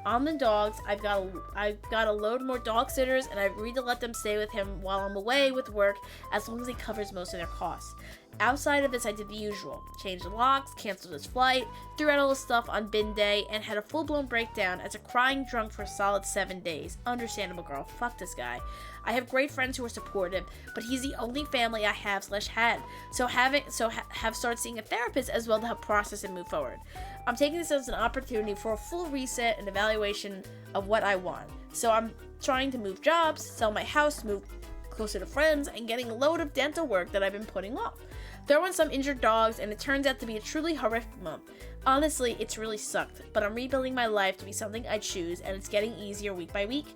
On the dogs, I've got a load more dog sitters, and I agreed to let them stay with him while I'm away with work, as long as he covers most of their costs. Outside of this, I did the usual. Changed the locks, canceled his flight, threw out all his stuff on bin day, and had a full-blown breakdown as a crying drunk for a solid 7 days. Understandable, girl. Fuck this guy. I have great friends who are supportive, but he's the only family I have/had. So have started seeing a therapist as well to help process and move forward. I'm taking this as an opportunity for a full reset and evaluation of what I want. So I'm trying to move jobs, sell my house, move closer to friends, and getting a load of dental work that I've been putting off. Throw in some injured dogs, and it turns out to be a truly horrific month. Honestly, it's really sucked, but I'm rebuilding my life to be something I choose, and it's getting easier week by week.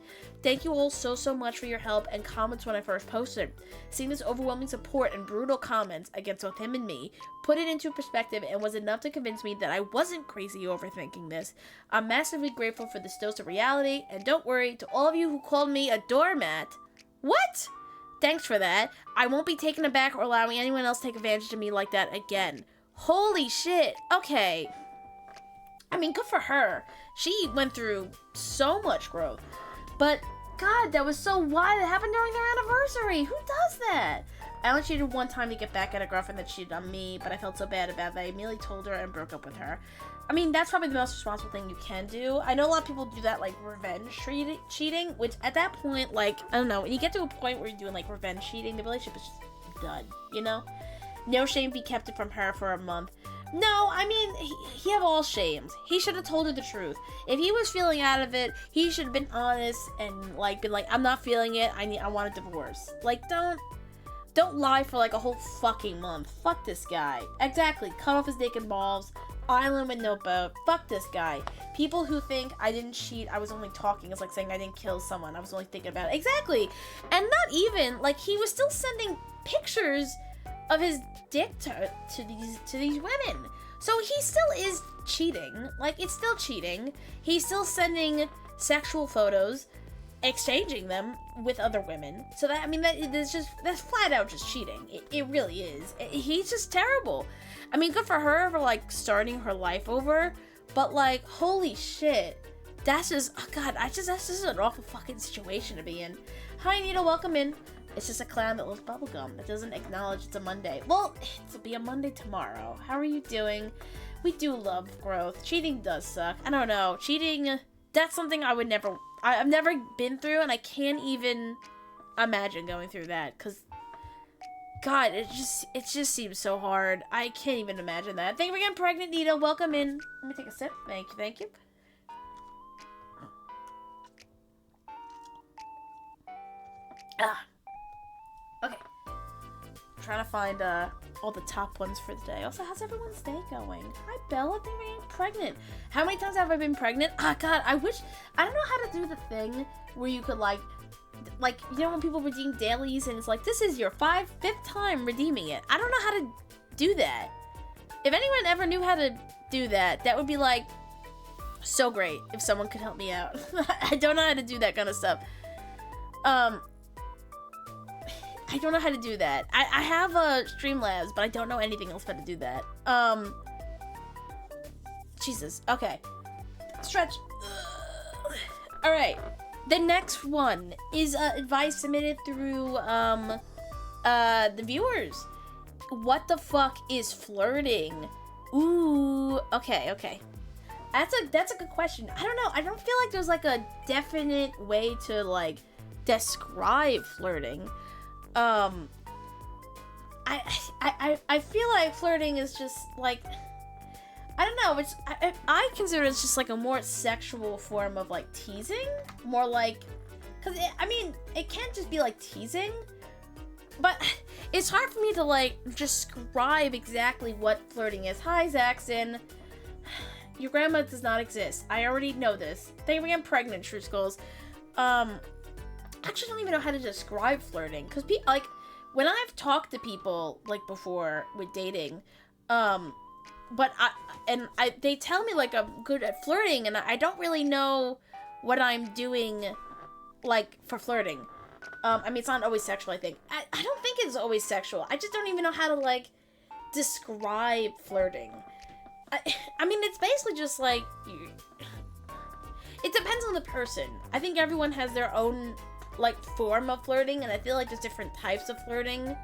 Thank you all so much for your help and comments when I first posted. Seeing this overwhelming support and brutal comments against both him and me put it into perspective and was enough to convince me that I wasn't crazy overthinking this. I'm massively grateful for this dose of reality, and don't worry, to all of you who called me a doormat. What? Thanks for that. I won't be taken aback or allowing anyone else to take advantage of me like that again. Holy shit. Okay. I mean, good for her. She went through so much growth. But, God, that was so wild. It happened during their anniversary. Who does that? I only cheated one time to get back at a girlfriend that cheated on me, but I felt so bad about that I immediately told her and broke up with her. I mean, that's probably the most responsible thing you can do. I know a lot of people do that, like, revenge cheating, which at that point, like, I don't know, when you get to a point where you're doing, like, revenge cheating, the relationship is just done, you know? No shame if he kept it from her for a month. No, I mean, he have all shames. He should have told her the truth. If he was feeling out of it, he should have been honest and, like, been like, I'm not feeling it, I want a divorce. Like, don't lie for, like, a whole fucking month. Fuck this guy. Exactly, cut off his dick and balls. Island with no boat. Fuck this guy. People who think I didn't cheat, I was only talking, is like saying I didn't kill someone. I was only thinking about it. Exactly. And not even, like, he was still sending pictures of his dick to these women. So he still is cheating. Like, it's still cheating. He's still sending sexual photos, exchanging them with other women. So that, I mean, that's flat out just cheating. It really is. He's just terrible. I mean, good for her for, like, starting her life over, but, like, holy shit. That's just, oh God, that's just an awful fucking situation to be in. Hi, Nita, welcome in. It's just a clown that loves bubblegum. It doesn't acknowledge it's a Monday. Well, it'll be a Monday tomorrow. How are you doing? We do love growth. Cheating does suck. I don't know. Cheating, that's something I've never been through, and I can't even imagine going through that, because God, it just seems so hard. I can't even imagine that. Thank you for getting pregnant, Nita. Welcome in. Let me take a sip. Thank you. Okay. I'm trying to find all the top ones for the day. Also, how's everyone's day going? Hi, Bella. Thank you for getting pregnant. How many times have I been pregnant? Ah, God, I don't know how to do the thing where you could, like, you know when people redeem dailies and it's like, this is your fifth time redeeming it. I don't know how to do that. If anyone ever knew how to do that, that would be, like, so great if someone could help me out. I don't know how to do that kind of stuff. I don't know how to do that. I have Streamlabs, but I don't know anything else how to do that. Jesus. Okay. Stretch. Alright. The next one is advice submitted through the viewers. What the fuck is flirting? Ooh, okay. That's a good question. I don't know. I don't feel like there's, like, a definite way to, like, describe flirting. I feel like flirting is just, like, I don't know, I consider it's just, like, a more sexual form of, like, teasing, more like, because, it can't just be, like, teasing, but it's hard for me to, like, describe exactly what flirting is. Hi, Zaxton. Your grandma does not exist. I already know this. Thank you for getting pregnant, True Skulls. I actually don't even know how to describe flirting, because, like, when I've talked to people, like, before with dating, but they tell me, like, I'm good at flirting, and I don't really know what I'm doing, like, for flirting. I mean, it's not always sexual, I think. I don't think it's always sexual. I just don't even know how to, like, describe flirting. I mean, it's basically just, like, it depends on the person. I think everyone has their own, like, form of flirting, and I feel like there's different types of flirting.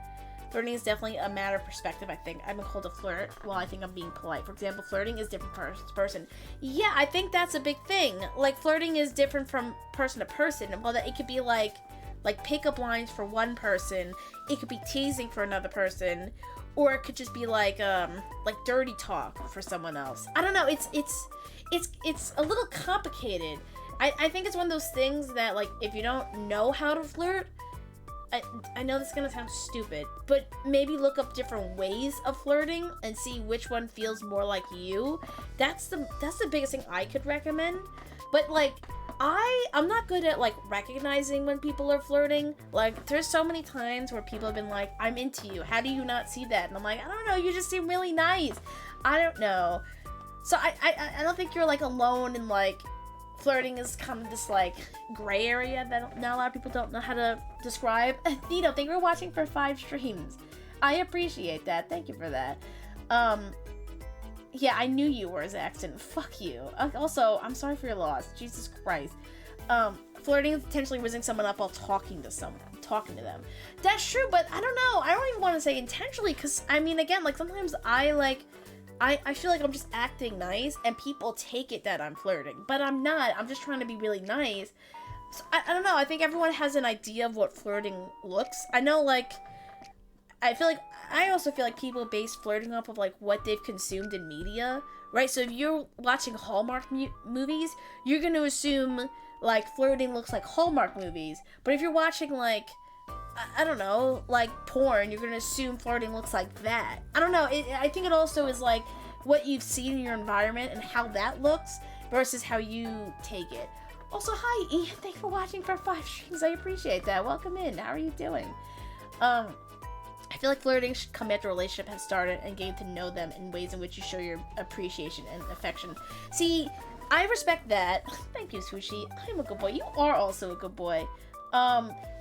Flirting is definitely a matter of perspective, I think. I've been called a flirt while I think I'm being polite. For example, flirting is different person. Yeah, I think that's a big thing. Like, flirting is different from person to person. Well, that it could be like pickup lines for one person. It could be teasing for another person, or it could just be like dirty talk for someone else. I don't know. It's a little complicated. I think it's one of those things that, like, if you don't know how to flirt, I know this is gonna sound stupid, but maybe look up different ways of flirting and see which one feels more like you. That's the biggest thing I could recommend. But, like, I'm not good at, like, recognizing when people are flirting. Like, there's so many times where people have been like, I'm into you. How do you not see that? And I'm like, I don't know. You just seem really nice. I don't know. So I don't think you're, like, alone in, like, flirting is kind of this, like, gray area that not a lot of people don't know how to describe. Nito, thank you for watching for 5 streams. I appreciate that. Thank you for that. Yeah, I knew you were his accent. Fuck you. Also, I'm sorry for your loss. Jesus Christ. Flirting is potentially raising someone up while talking to them. That's true, but I don't know. I don't even want to say intentionally, because, I mean, again, like, sometimes I feel like I'm just acting nice, and people take it that I'm flirting. But I'm not. I'm just trying to be really nice. So, I don't know. I think everyone has an idea of what flirting looks. I know, like, I also feel like people base flirting off of, like, what they've consumed in media, right? So if you're watching Hallmark movies, you're going to assume, like, flirting looks like Hallmark movies. But if you're watching, like, I don't know, like, porn, you're going to assume flirting looks like that. I don't know. I think it also is, like, what you've seen in your environment and how that looks versus how you take it. Also, hi, Ian. Thanks for watching for 5 streams. I appreciate that. Welcome in. How are you doing? I feel like flirting should come after a relationship has started and getting to know them in ways in which you show your appreciation and affection. See, I respect that. Thank you, Sushi. I'm a good boy. You are also a good boy.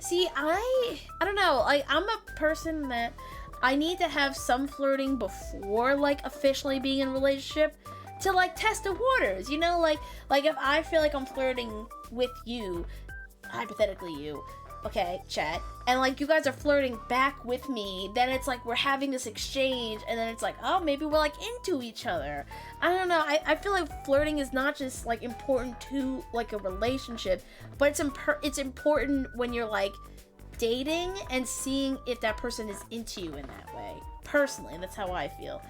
See, I don't know. I'm a person that I need to have some flirting before, like, officially being in a relationship to, like, test the waters, you know? Like if I feel like I'm flirting with you, hypothetically you, okay, chat, and, like, you guys are flirting back with me, then it's like we're having this exchange, and then it's like, oh, maybe we're, like, into each other. I don't know. I feel like flirting is not just, like, important to, like, a relationship, but it's important when you're, like, dating and seeing if that person is into you in that way. Personally, that's how I feel.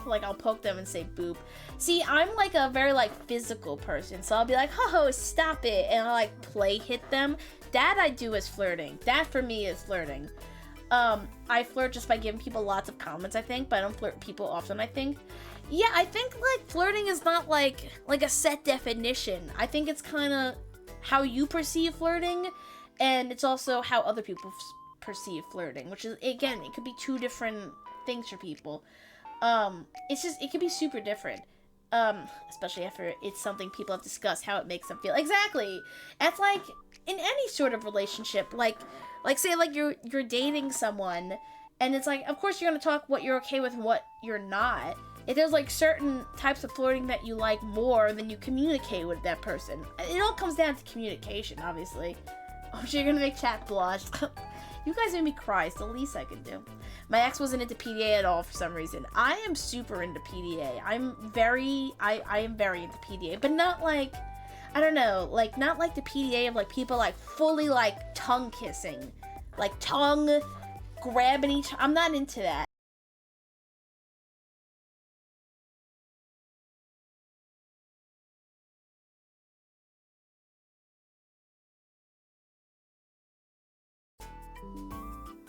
Like, I'll poke them and say boop. See, I'm, like, a very, like, physical person, so I'll be like, ho, stop it, and I'll, like, play hit them. That I do as flirting. That, for me, is flirting. I flirt just by giving people lots of comments, I think, but I don't flirt people often, I think. Yeah, I think, like, flirting is not, like a set definition. I think it's kind of how you perceive flirting, and it's also how other people perceive flirting, which is, again, it could be 2 different things for people. It can be super different. Especially after it's something people have discussed, how it makes them feel. Exactly. It's like, in any sort of relationship, like say, like, you're dating someone, and it's like, of course you're gonna talk what you're okay with and what you're not. If there's, like, certain types of flirting that you like more, then you communicate with that person. It all comes down to communication, obviously. Oh, you're gonna make chat blush. You guys made me cry. It's the least I could do. My ex wasn't into PDA at all for some reason. I am super into PDA. I am very into PDA, but not, like, I don't know, like, not like the PDA of, like, people, like, fully, like, tongue kissing, like, tongue grabbing each. I'm not into that.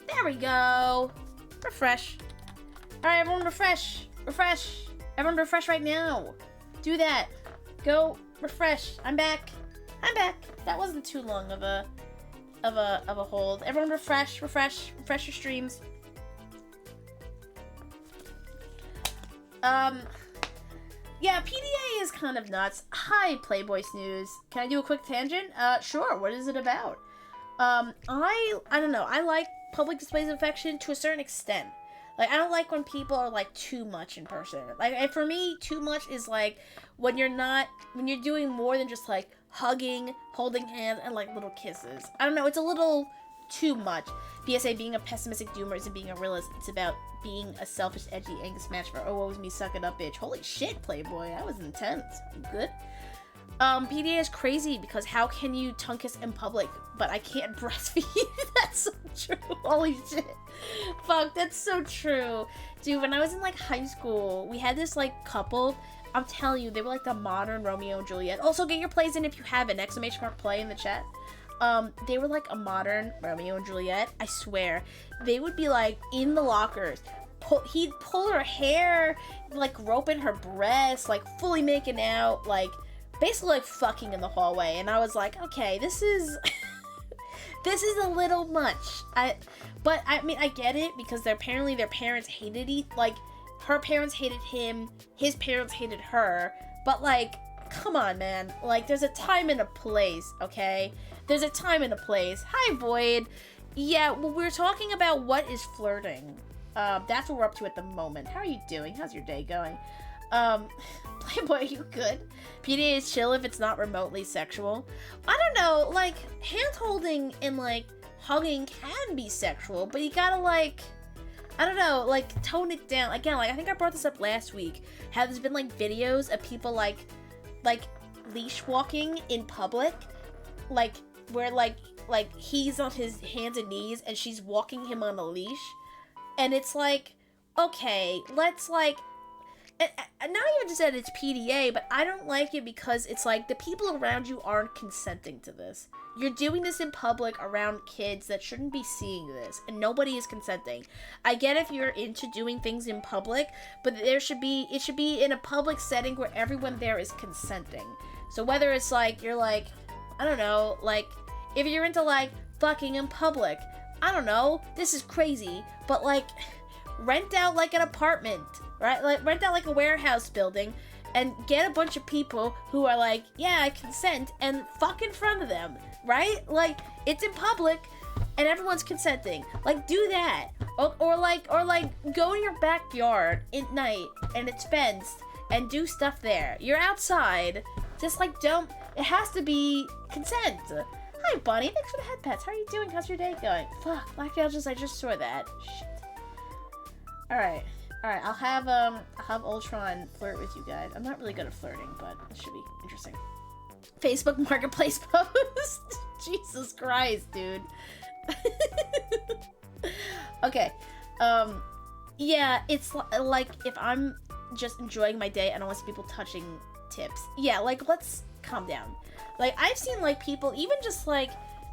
There we go. Refresh. Alright, everyone refresh. Refresh. Everyone refresh right now. Do that. Go refresh. I'm back. That wasn't too long of a of a hold. Everyone refresh your streams. Yeah, PDA is kind of nuts. Hi, Playboy Snooze. Can I do a quick tangent? Sure. What is it about? I don't know. I like public displays of affection to a certain extent. Like, I don't like when people are, like, too much in person. Like, for me, too much is, like, when you're doing more than just, like, hugging, holding hands, and, like, little kisses. I don't know, it's a little too much. PSA, being a pessimistic doomer isn't being a realist. It's about being a selfish, edgy Angus match for, oh, what was me, suck it up, bitch. Holy shit, Playboy, that was intense. You good? PDA is crazy because how can you tongue kiss in public, but I can't breastfeed? That's so true. Holy shit. Fuck, that's so true. Dude, when I was in, like, high school, we had this, like, couple. I'm telling you, they were, like, the modern Romeo and Juliet. Also, get your plays in if you haven't. !play in the chat. They were, like, a modern Romeo and Juliet. I swear. They would be, like, in the lockers. He'd pull her hair, like, roping her breasts, like, fully making out, like, basically, like, fucking in the hallway. And I was like, okay, this is... this is a little much. But I mean, I get it, because apparently their parents hated her parents hated him, his parents hated her, but, like, come on, man. Like, there's a time and a place, okay? There's a time and a place. Hi, Void. Yeah, well, we're talking about what is flirting. That's what we're up to at the moment. How are you doing? How's your day going? Playboy, you good? PDA is chill if it's not remotely sexual. I don't know, like, hand-holding and, like, hugging can be sexual, but you gotta, like, I don't know, like, tone it down. Again, like, I think I brought this up last week. How there's been, like, videos of people, like, leash walking in public, like, where, like, he's on his hands and knees, and she's walking him on a leash, and it's like, okay, let's, like, not even just that it's PDA, but I don't like it because it's like the people around you aren't consenting to this. You're doing this in public around kids that shouldn't be seeing this, and nobody is consenting. I get if you're into doing things in public, but it should be in a public setting where everyone there is consenting. So whether it's like, you're like, I don't know, like, if you're into, like, fucking in public, I don't know, this is crazy, but, like, rent out, like, an apartment, right? Like, rent out, like, a warehouse building, and get a bunch of people who are like, yeah, I consent, and fuck in front of them, right? Like, it's in public, and everyone's consenting. Like, do that. Or like, go to your backyard at night, and it's fenced, and do stuff there. You're outside. Just, like, don't... It has to be consent. Hi, Bunny. Thanks for the head pets. How are you doing? How's your day going? Fuck. Actually, I just saw that. Shit. Alright. I'll have Ultron flirt with you guys. I'm not really good at flirting, but it should be interesting. Facebook Marketplace post. Jesus Christ, dude. Okay. Yeah, it's like if I'm just enjoying my day, I don't want to see people touching tips. Yeah, like, let's calm down. Like, I've seen, like, people even just, like,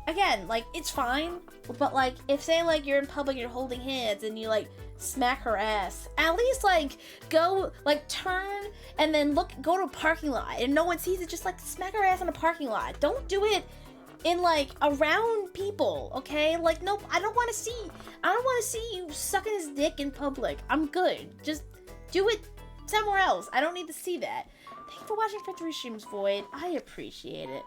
again, like, it's fine, but, like, if, say, like, you're in public, you're holding hands, and you, like, smack her ass, at least, like, go, like, turn, and then go to a parking lot, and no one sees it, just, like, smack her ass in a parking lot. Don't do it in, like, around people, okay? Like, no, I don't want to see you sucking his dick in public. I'm good. Just do it somewhere else. I don't need to see that. Thank you for watching for 3 streams, Void. I appreciate it.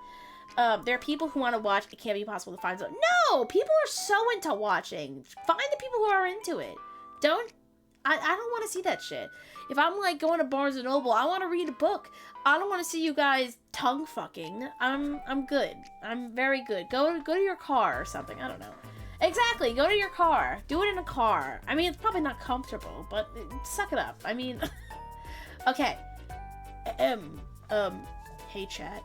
There are people who want to watch. It can't be possible to find. No! People are so into watching. Find the people who are into it. I don't want to see that shit. If I'm, like, going to Barnes & Noble, I want to read a book. I don't want to see you guys tongue fucking. I'm good. I'm very good. Go to your car or something. I don't know. Exactly. Go to your car. Do it in a car. I mean, it's probably not comfortable, but suck it up. I mean, okay. Hey, chat.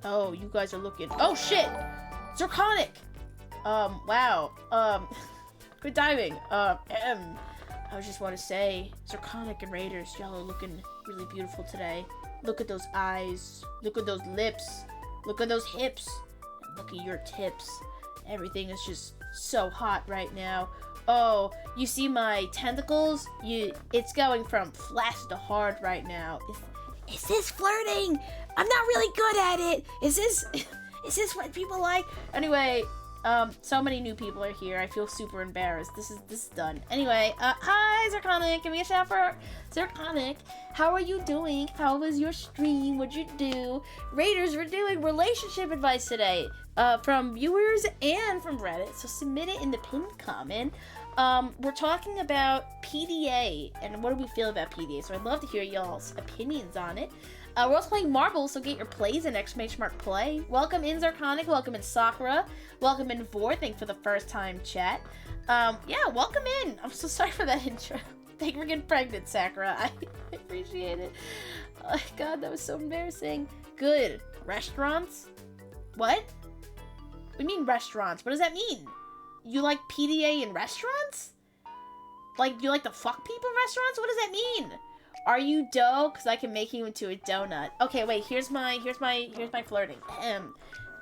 Oh, you guys are looking. Oh, shit! Zirconic! Wow. Good diving. I just want to say, Zirconic and Raiders, y'all are looking really beautiful today. Look at those eyes. Look at those lips. Look at those hips. And look at your tips. Everything is just so hot right now. Oh, you see my tentacles? It's going from flash to hard right now. Is this flirting? I'm not really good at it. Is this what people like? Anyway, So many new people are here. I feel super embarrassed. This is done. Anyway, hi, Zirconic. Give me a shout for Zirconic. How are you doing? How was your stream? What'd you do? Raiders, we're doing relationship advice today, from viewers and from Reddit. So submit it in the pinned comment. We're talking about PDA and what do we feel about PDA. So I'd love to hear y'all's opinions on it. We're also playing marbles, so get your plays in !play. Welcome in Zirconic, welcome in Sakura, welcome in Vor, thanks for the first time chat. Yeah, welcome in. I'm so sorry for that intro. Thank you for getting pregnant, Sakura. I appreciate it. Oh god, that was so embarrassing. Good. Restaurants? What? What do you mean restaurants? What does that mean? You like PDA in restaurants? Like, you like to fuck people in restaurants? What does that mean? Are you dough? Cause I can make you into a donut. Okay, wait. Here's my flirting.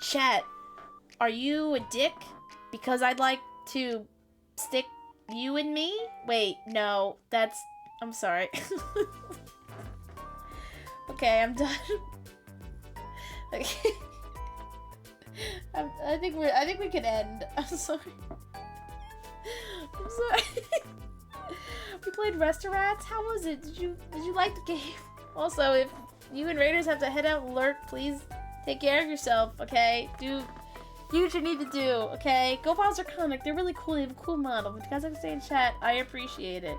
Chat. Are you a dick? Because I'd like to stick you in me. Wait, no. I'm sorry. Okay, I'm done. Okay. I think we can end. I'm sorry. I'm sorry. We played Restaurants. How was it? Did you like the game? Also, if you and Raiders have to head out and lurk, please take care of yourself, okay? Do what you need to do, okay? Go follow Zirconic. They're really cool. They have a cool model. If you guys have to stay in chat, I appreciate it.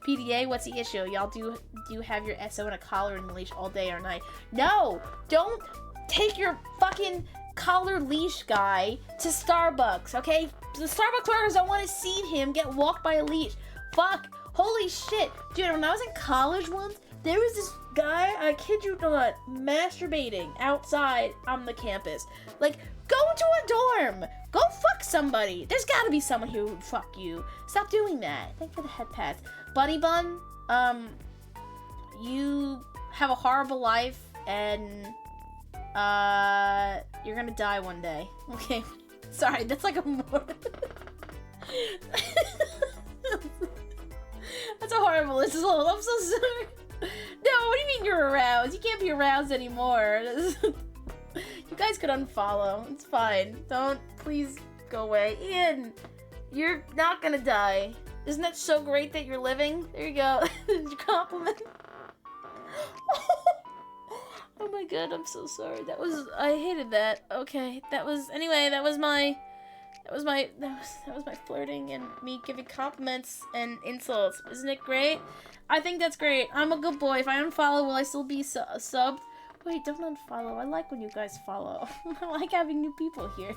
PDA, what's the issue? Y'all do you have your SO in a collar and leash all day or night? No! Don't take your fucking collar leash guy to Starbucks, okay? The Starbucks workers don't want to see him get walked by a leash. Fuck. Holy shit. Dude, when I was in college once, there was this guy, I kid you not, masturbating outside on the campus. Like, go to a dorm. Go fuck somebody. There's gotta be someone here who would fuck you. Stop doing that. Thank you for the head pats. Bunny Bun, you have a horrible life, and, you're gonna die one day. Okay. Sorry, that's like a more... That's a horrible insult. I'm so sorry. No, what do you mean you're aroused? You can't be aroused anymore. You guys could unfollow. It's fine. Don't, please go away. Ian, you're not gonna die. Isn't that so great that you're living? There you go. Your compliment. Oh my god, I'm so sorry. I hated that. Okay, that was my flirting and me giving compliments and insults. Isn't it great? I think that's great. I'm a good boy. If I unfollow, will I still be subbed? Wait, don't unfollow. I like when you guys follow. I like having new people here.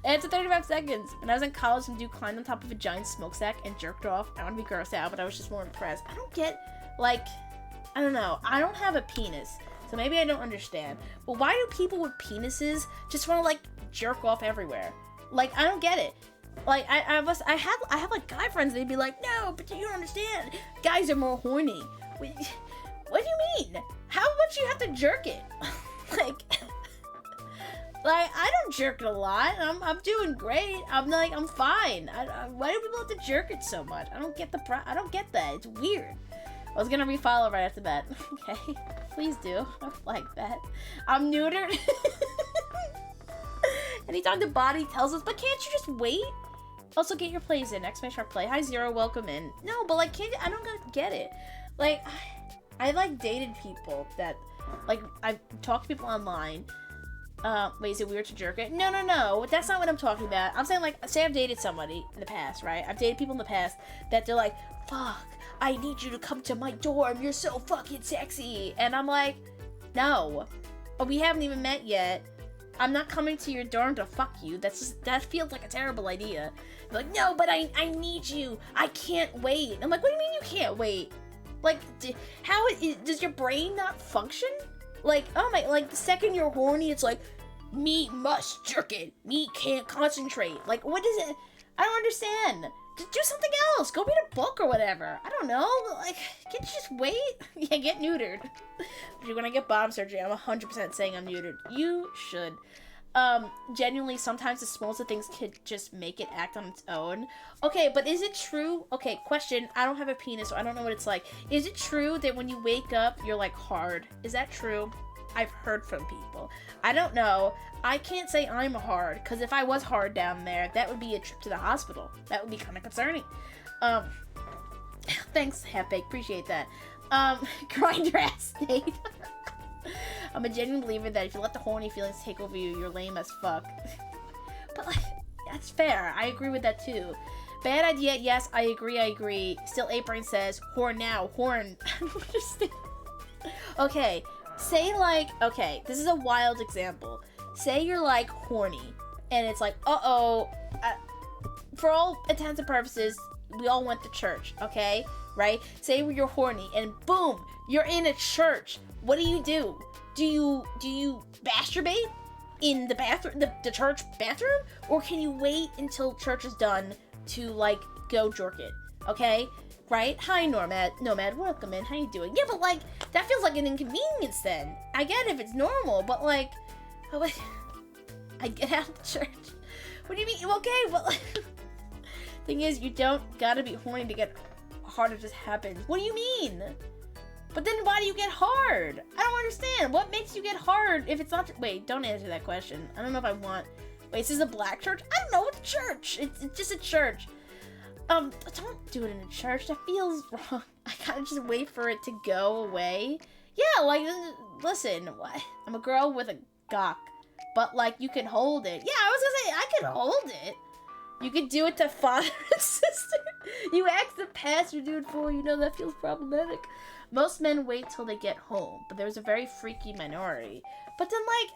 And it's 35 seconds. When I was in college, some dude climbed on top of a giant smokestack and jerked off. I want to be grossed out, but I was just more impressed. I don't get, like, I don't know. I don't have a penis, so maybe I don't understand. But why do people with penises just want to, like, jerk off everywhere? Like, I don't get it. Like, I have like guy friends. They'd be like, no, but you don't understand. Guys are more horny. What do you mean? How much you have to jerk it? like I don't jerk it a lot. I'm doing great. I'm fine. Why do people have to jerk it so much? I don't get that. It's weird. I was gonna refollow right after that. Okay, please do. I like that. I'm neutered. Anytime the body tells us, but can't you just wait? Also, get your plays in. !play. Hi, Zero. Welcome in. No, but like, I don't get it. Like, I like dated people that, like, I've talked to people online. Wait, is it weird to jerk it? No. That's not what I'm talking about. I'm saying, like, say I've dated somebody in the past, right? I've dated people in the past that they're like, fuck, I need you to come to my dorm. You're so fucking sexy. And I'm like, no. But we haven't even met yet. I'm not coming to your dorm to fuck you. That feels like a terrible idea. They're like, no, but I need you. I can't wait. I'm like, what do you mean you can't wait? Like, does your brain not function? Like, oh my, like, the second you're horny, it's like, me must jerk it. Me can't concentrate. Like, what is it? I don't understand. Just do something else. Go read a book or whatever. I don't know. Like, can't you just wait? Yeah, get neutered. When I get bottom surgery, I'm 100% saying I'm neutered. You should. Genuinely, sometimes the smallest of things could just make it act on its own. Okay, but is it true? Okay, question. I don't have a penis, so I don't know what it's like. Is it true that when you wake up, you're, like, hard? Is that true? I've heard from people. I don't know. I can't say I'm hard, because if I was hard down there, that would be a trip to the hospital. That would be kind of concerning. Thanks, Half-Baked. Appreciate that. Grind your ass, Nate. I'm a genuine believer that if you let the horny feelings take over you, you're lame as fuck. But, like, that's fair. I agree with that, too. Bad idea, yes, I agree. Still, 8brain says, horn now, horn. I don't understand. Okay, say, like, okay, this is a wild example. Say you're, like, horny, and it's like, for all intents and purposes, we all went to church, okay? Right? Say you're horny, and boom, you're in a church. What do? Do you masturbate in the bathroom, the church bathroom? Or can you wait until church is done to, like, go jerk it? Okay? Right? Hi, Nomad, welcome in. How you doing? Yeah, but, like, that feels like an inconvenience then. I get it if it's normal, but, like, I get out of the church. What do you mean? Okay, but, like, thing is, you don't gotta be horny to get hard. It just happens. What do you mean? But then why do you get hard? I don't understand. What makes you get hard if it's not... Wait, don't answer that question. I don't know if I want... Wait, is this a black church? I don't know. It's a church. It's just a church. Don't do it in a church. That feels wrong. I gotta just wait for it to go away. Yeah, like, listen. I'm a girl with a gawk. But, like, you can hold it. Yeah, I was gonna say, I can hold it. You could do it to father and sister. You ask the pastor, do it for you. Know that feels problematic. Most men wait till they get home, but there's a very freaky minority. But then, like,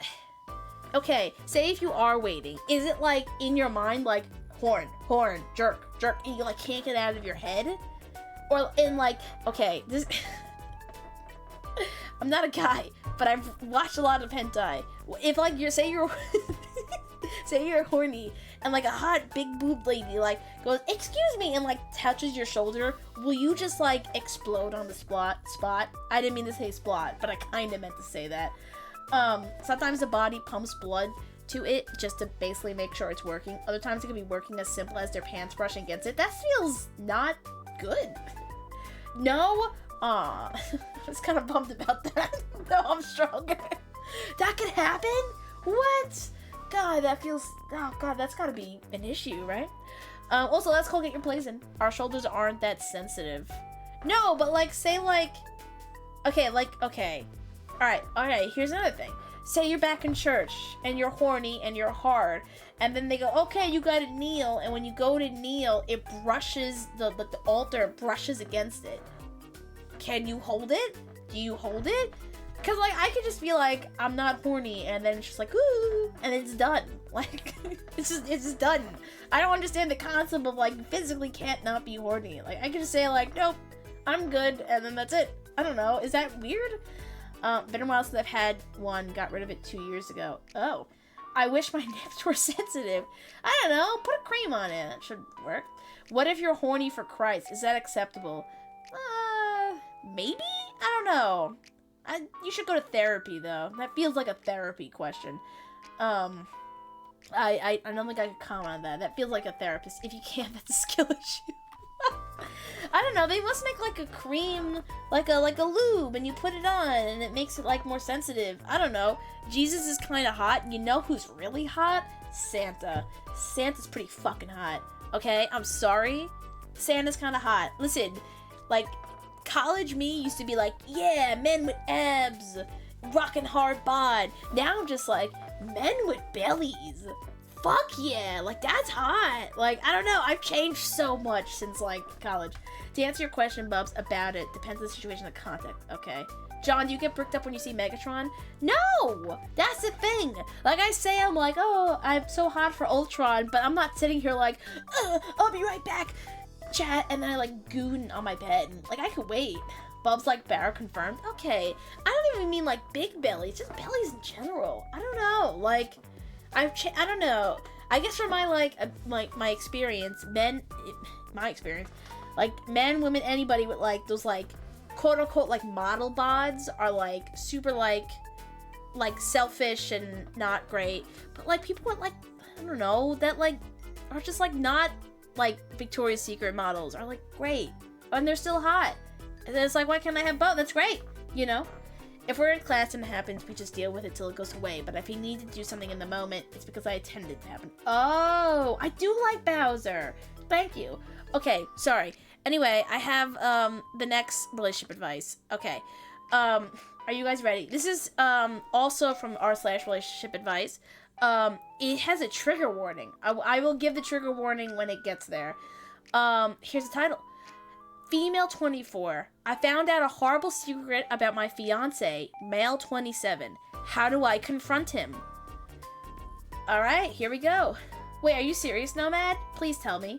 okay, say if you are waiting, is it, like, in your mind, like, horn, jerk, and you, like, can't get out of your head? Or in, like, okay, this... I'm not a guy, but I've watched a lot of hentai. If, like, say you're horny, and, like, a hot, big boob lady, like, goes, excuse me, and, like, touches your shoulder, will you just, like, explode on the spot? I didn't mean to say splot, but I kind of meant to say that. Sometimes the body pumps blood to it just to basically make sure it's working. Other times it can be working as simple as their pants brushing against it. That feels not good. No? Aw. I was kind of bummed about that. No, I'm stronger. That could happen? What? God, that feels... Oh, God, that's gotta be an issue, right? Also, let's go get your place in. Our shoulders aren't that sensitive. No, but, like, say, like... Okay, Alright, here's another thing. Say you're back in church, and you're horny, and you're hard, and then they go, okay, you gotta kneel, and when you go to kneel, it brushes, the altar brushes against it. Can you hold it? Do you hold it? Because, like, I could just be like, I'm not horny, and then it's just like, ooh, and it's done. Like, it's just done. I don't understand the concept of, like, physically can't not be horny. Like, I could just say, like, nope, I'm good, and then that's it. I don't know. Is that weird? Been a while since I've had one. Got rid of it 2 years ago. Oh. I wish my nips were sensitive. I don't know. Put a cream on it. That should work. What if you're horny for Christ? Is that acceptable? Maybe? I don't know. You should go to therapy, though. That feels like a therapy question. I don't think I could comment on that. That feels like a therapist. If you can't, that's a skill issue. I don't know. They must make, like, a cream, like a lube, and you put it on, and it makes it, like, more sensitive. I don't know. Jesus is kind of hot. You know who's really hot? Santa. Santa's pretty fucking hot. Okay? I'm sorry. Santa's kind of hot. Listen, like... College me used to be like, yeah, men with abs, rockin' hard bod. Now I'm just like, men with bellies. Fuck yeah, like, that's hot. Like, I don't know, I've changed so much since, like, college. To answer your question, Bubs, about it, depends on the situation and the context, okay? John, do you get bricked up when you see Megatron? No! That's the thing! Like I say, I'm like, oh, I'm so hot for Ultron, but I'm not sitting here like, I'll be right back. Chat, and then I, like, goon on my bed. Like, I could wait. Bub's like, Barra confirmed. Okay. I don't even mean, like, big bellies. Just bellies in general. I don't know. Like, I don't know. I guess from my, like, my experience, my experience, like, men, women, anybody with, like, those, like, quote-unquote, like, model bods are, like, super, like, selfish and not great. But, like, people with, like, I don't know, that, like, are just, like, not... like, Victoria's Secret models are, like, great. And they're still hot. And it's like, why can't I have both? That's great, you know? If we're in class and it happens, we just deal with it till it goes away. But if we need to do something in the moment, it's because I intended it to happen. Oh, I do like Bowser. Thank you. Okay, sorry. Anyway, I have the next relationship advice. Okay. Are you guys ready? This is also from r/relationship advice. It has a trigger warning. I will give the trigger warning when it gets there. Here's the title. Female 24. I found out a horrible secret about my fiance, male 27. How do I confront him? Alright, here we go. Wait, are you serious, Nomad? Please tell me.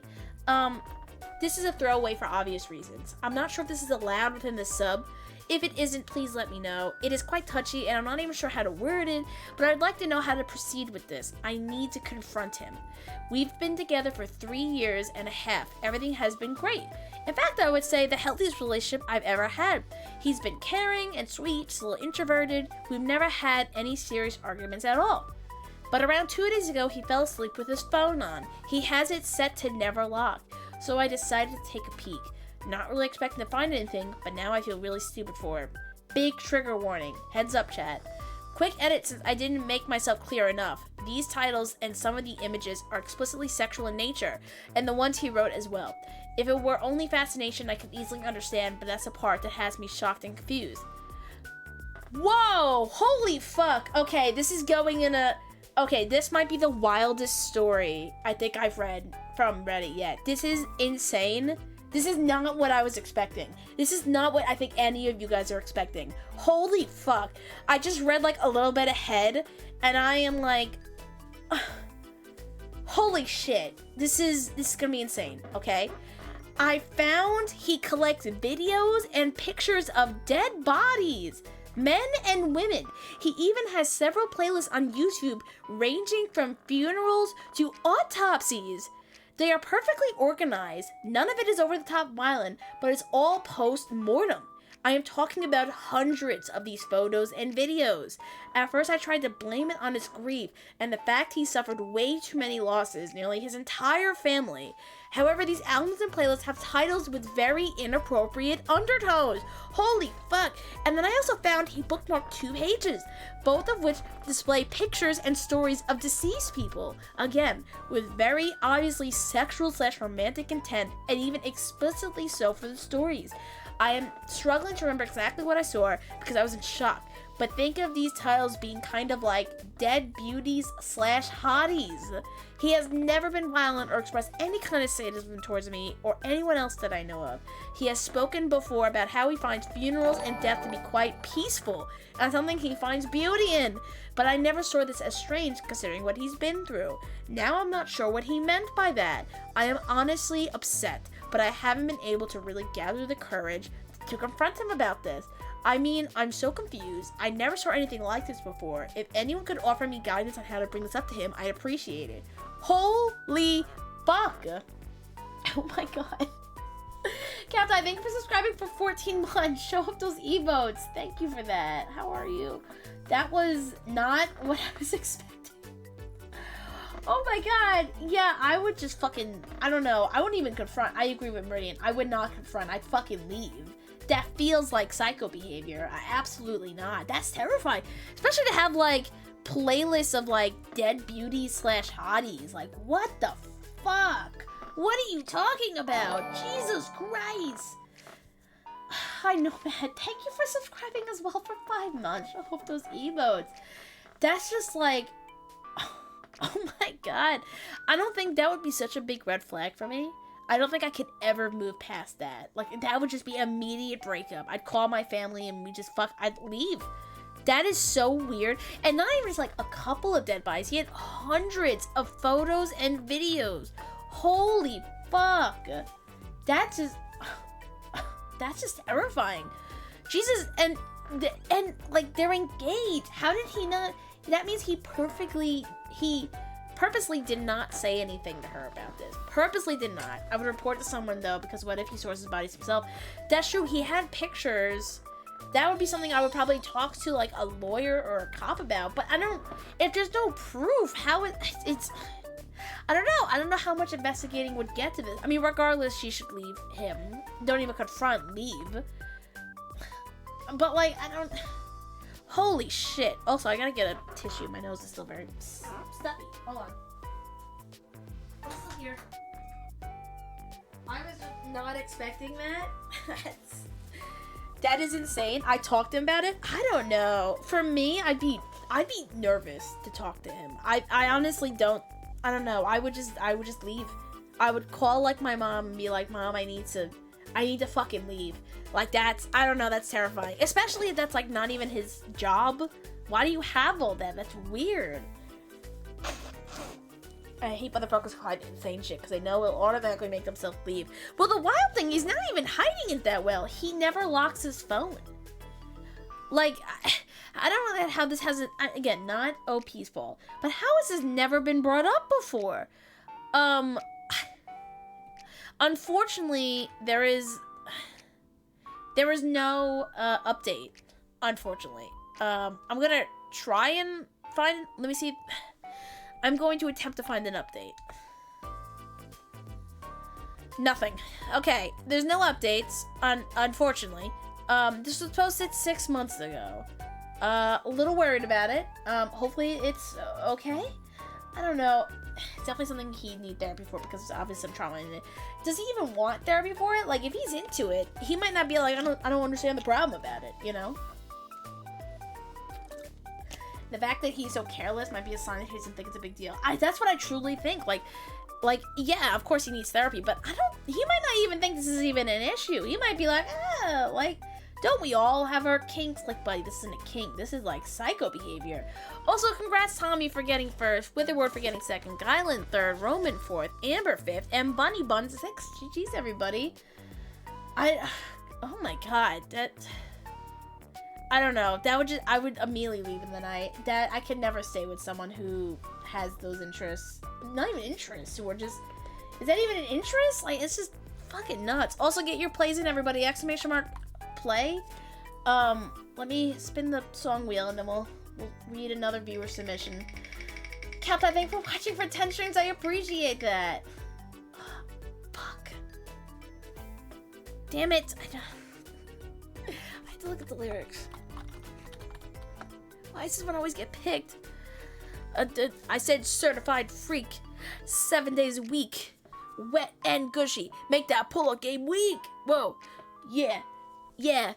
This is a throwaway for obvious reasons. I'm not sure if this is allowed within the sub. If it isn't, please let me know. It is quite touchy, and I'm not even sure how to word it, but I'd like to know how to proceed with this. I need to confront him. We've been together for 3 years and a half. Everything has been great. In fact, I would say the healthiest relationship I've ever had. He's been caring and sweet, just a little introverted. We've never had any serious arguments at all. But around 2 days ago, he fell asleep with his phone on. He has it set to never lock, so I decided to take a peek. Not really expecting to find anything, but now I feel really stupid for it. Big trigger warning. Heads up, chat. Quick edit since I didn't make myself clear enough. These titles and some of the images are explicitly sexual in nature, and the ones he wrote as well. If it were only fascination, I could easily understand, but that's the part that has me shocked and confused. Whoa! Holy fuck! Okay, this is going in a... Okay, this might be the wildest story I think I've read from Reddit yet. This is insane. This is not what I was expecting. This is not what I think any of you guys are expecting. Holy fuck. I just read like a little bit ahead, and I am like... Holy shit. This is gonna be insane, okay? I found he collects videos and pictures of dead bodies. Men and women. He even has several playlists on YouTube ranging from funerals to autopsies. They are perfectly organized. None of it is over the top violent, but it's all post-mortem. I am talking about hundreds of these photos and videos. At first I tried to blame it on his grief and the fact he suffered way too many losses, nearly his entire family. However, these albums and playlists have titles with very inappropriate undertones. Holy fuck. And then I also found he bookmarked 2 pages, both of which display pictures and stories of deceased people. Again, with very obviously sexual/romantic intent, and even explicitly so for the stories. I am struggling to remember exactly what I saw because I was in shock. But think of these titles being kind of like dead beauties/hotties. He has never been violent or expressed any kind of sadism towards me or anyone else that I know of. He has spoken before about how he finds funerals and death to be quite peaceful and something he finds beauty in. But I never saw this as strange considering what he's been through. Now I'm not sure what he meant by that. I am honestly upset, but I haven't been able to really gather the courage to confront him about this. I mean, I'm so confused. I never saw anything like this before. If anyone could offer me guidance on how to bring this up to him, I'd appreciate it. Holy fuck. Oh my god. Captain, thank you for subscribing for 14 months. Show up those emotes. Thank you for that. How are you? That was not what I was expecting. Oh my god. Yeah, I would just fucking... I don't know. I wouldn't even confront. I agree with Meridian. I would not confront. I'd fucking leave. That feels like psycho behavior. Absolutely not. That's terrifying. Especially to have, like, playlists of, like, dead beauties/hotties. Like, what the fuck? What are you talking about? Jesus Christ. I know, man. Thank you for subscribing as well for 5 months. I hope those emotes. That's just, like... Oh my god. I don't think that would be such a big red flag for me. I don't think I could ever move past that. Like, that would just be immediate breakup. I'd call my family and I'd leave. That is so weird. And not even just like a couple of dead bodies. He had hundreds of photos and videos. Holy fuck. That's just terrifying. Jesus, and like they're engaged. How did he not? That means he purposely did not say anything to her about this. Purposely did not. I would report to someone though, because what if he sources bodies himself? That's true, he had pictures. That would be something I would probably talk to like a lawyer or a cop about, but if there's no proof, it's, I don't know how much investigating would get to this. I mean, regardless, she should leave him. Don't even confront, leave. But like, Holy shit. Also, I gotta get a tissue. My nose is still very stuffy. Hold on. I'm still here. I was just not expecting that. That is insane. I talked to him about it. I don't know. For me, I'd be nervous to talk to him. I honestly don't. I don't know. I would just leave. I would call like my mom and be like, Mom, I need to fucking leave. Like I don't know, that's terrifying. Especially if that's like not even his job. Why do you have all that? That's weird. I hate motherfuckers who hide insane shit because they know it'll automatically make themselves leave. Well, the wild thing, he's not even hiding it that well. He never locks his phone. Like, I don't know how this hasn't, again, not OP's fault, but how has this never been brought up before? Unfortunately, there is no update, unfortunately. I'm gonna try and find, let me see. I'm going to attempt to find an update. Nothing. Okay, there's no updates, unfortunately. This was posted 6 months ago. A little worried about it. Hopefully it's okay. I don't know. It's definitely something he'd need therapy for because there's obviously some trauma in it. Does he even want therapy for it? Like, if he's into it, he might not be like, I don't understand the problem about it, you know? The fact that he's so careless might be a sign that he doesn't think it's a big deal. That's what I truly think. Like, yeah, of course he needs therapy, but he might not even think this is even an issue. He might be like, like, don't we all have our kinks? Like, buddy, this isn't a kink. This is, like, psycho behavior. Also, congrats, Tommy, for getting first, Witherward for getting second, Gylan third, Roman fourth, Amber fifth, and Bunny Bun sixth. GG's, everybody. Oh my god, I don't know. I would immediately leave in the night. I could never stay with someone who has those interests. Not even interests, who are just, is that even an interest? Like, it's just fucking nuts. Also, get your plays in, everybody. !play. Let me spin the song wheel and then we'll read another viewer submission. Cap, I thank you for watching for 10 streams. I appreciate that. Fuck. Damn it. I have to look at the lyrics. Why does this one always get picked? I said certified freak. 7 days a week. Wet and gushy. Make that pull-up game weak. Whoa. Yeah. Yeah.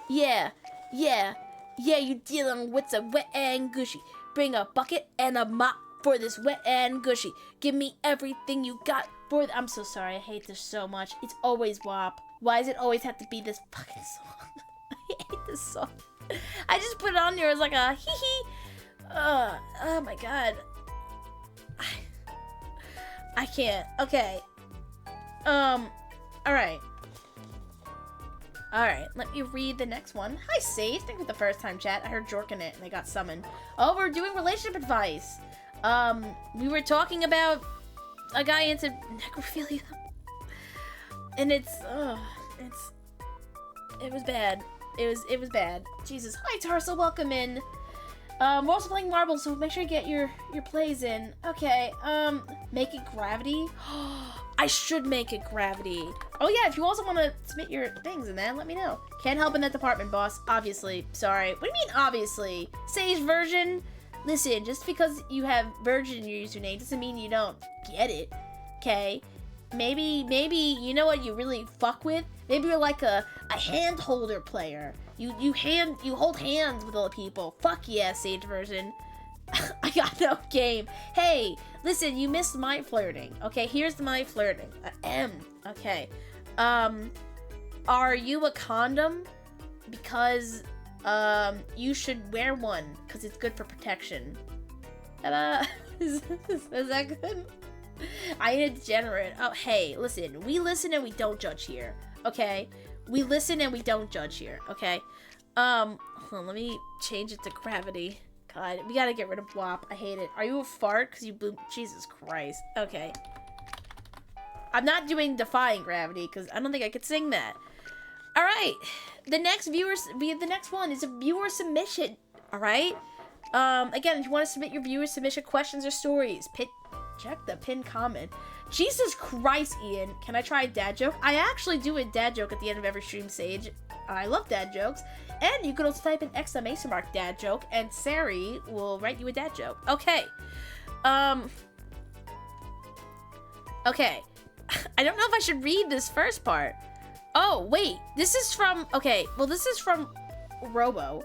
Yeah. Yeah. Yeah, you dealing with some wet and gushy. Bring a bucket and a mop for this wet and gushy. Give me everything you got for I'm so sorry. I hate this so much. It's always WAP. Why does it always have to be this fucking song? I hate this song. I just put it on there as like a hee-hee. Oh my god. I can't. Okay. Alright. Alright, let me read the next one. Hi, Sage. Thank you for the first time chat. I heard Jork in it and I got summoned. Oh, we're doing relationship advice. We were talking about a guy into necrophilia. And it was bad. It was bad. Jesus. Hi, Tarsa. Welcome in. We're also playing marbles, so make sure you get your plays in. Okay, make it gravity. I should make it gravity. Oh yeah, if you also want to submit your things in that, let me know. Can't help in that department, boss. Obviously. Sorry. What do you mean, obviously? Sage version? Listen, just because you have virgin in your username doesn't mean you don't get it. Okay? Maybe, you know what you really fuck with? Maybe you're like a hand holder player. You hold hands with other people. Fuck yeah, Sage version. I got no game. Hey, listen, you missed my flirting. Okay, here's my flirting. Okay. Are you a condom? Because, you should wear one, because it's good for protection. Is that good? I ain't a degenerate. Oh, hey, listen. We listen and we don't judge here. Okay? We listen and we don't judge here. Okay? Hold on, let me change it to gravity. God, we gotta get rid of WAP. I hate it. Are you a fart? Because you blew... Jesus Christ. Okay. I'm not doing defying gravity, because I don't think I could sing that. Alright. The next one is a viewer submission. Alright? Again, if you want to submit your viewer submission questions or stories, check the pinned comment. Jesus Christ, Ian. Can I try a dad joke? I actually do a dad joke at the end of every stream, Sage. I love dad jokes. And you can also type in exclamation mark dad joke, and Sari will write you a dad joke. Okay. Okay. I don't know if I should read this first part. Oh, wait. This is from... Okay, well, this is from Robo.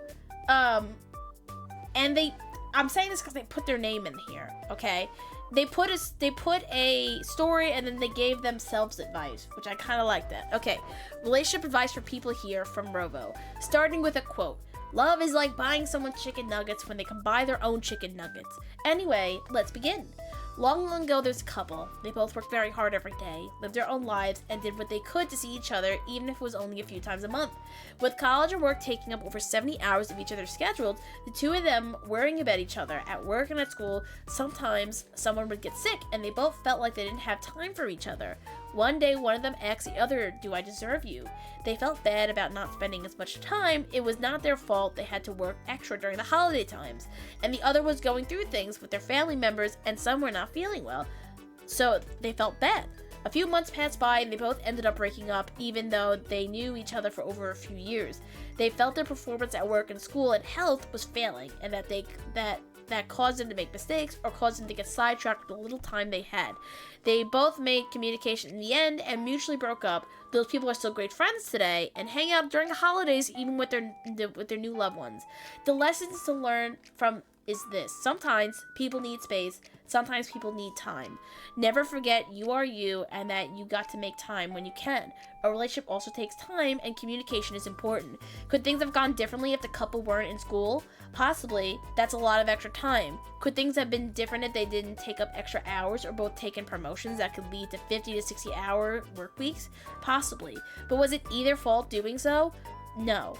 And I'm saying this because they put their name in here, okay? They put a story, and then they gave themselves advice, which I kind of like that. Okay, relationship advice for people here from Robo. Starting with a quote. Love is like buying someone chicken nuggets when they can buy their own chicken nuggets. Anyway, let's begin. Long, long ago, there's a couple. They both worked very hard every day, lived their own lives, and did what they could to see each other, even if it was only a few times a month. With college and work taking up over 70 hours of each other's schedules, the two of them worrying about each other at work and at school, sometimes someone would get sick, and they both felt like they didn't have time for each other. One day, one of them asked the other, "Do I deserve you?" They felt bad about not spending as much time. It was not their fault. They had to work extra during the holiday times. And the other was going through things with their family members, and some were not feeling well. So they felt bad. A few months passed by, and they both ended up breaking up, even though they knew each other for over a few years. They felt their performance at work and school and health was failing, and that caused them to make mistakes or caused them to get sidetracked with the little time they had. They both made communication in the end and mutually broke up. Those people are still great friends today and hang out during the holidays, even with their new loved ones. The lessons to learn from is this: sometimes people need space, sometimes people need time. Never forget you are you and that you got to make time when you can. A relationship also takes time, and communication is important. Could things have gone differently if the couple weren't in school? Possibly. That's a lot of extra time. Could things have been different if they didn't take up extra hours or both taken promotions that could lead to 50 to 60 hour work weeks? Possibly. But was it either fault doing so? No.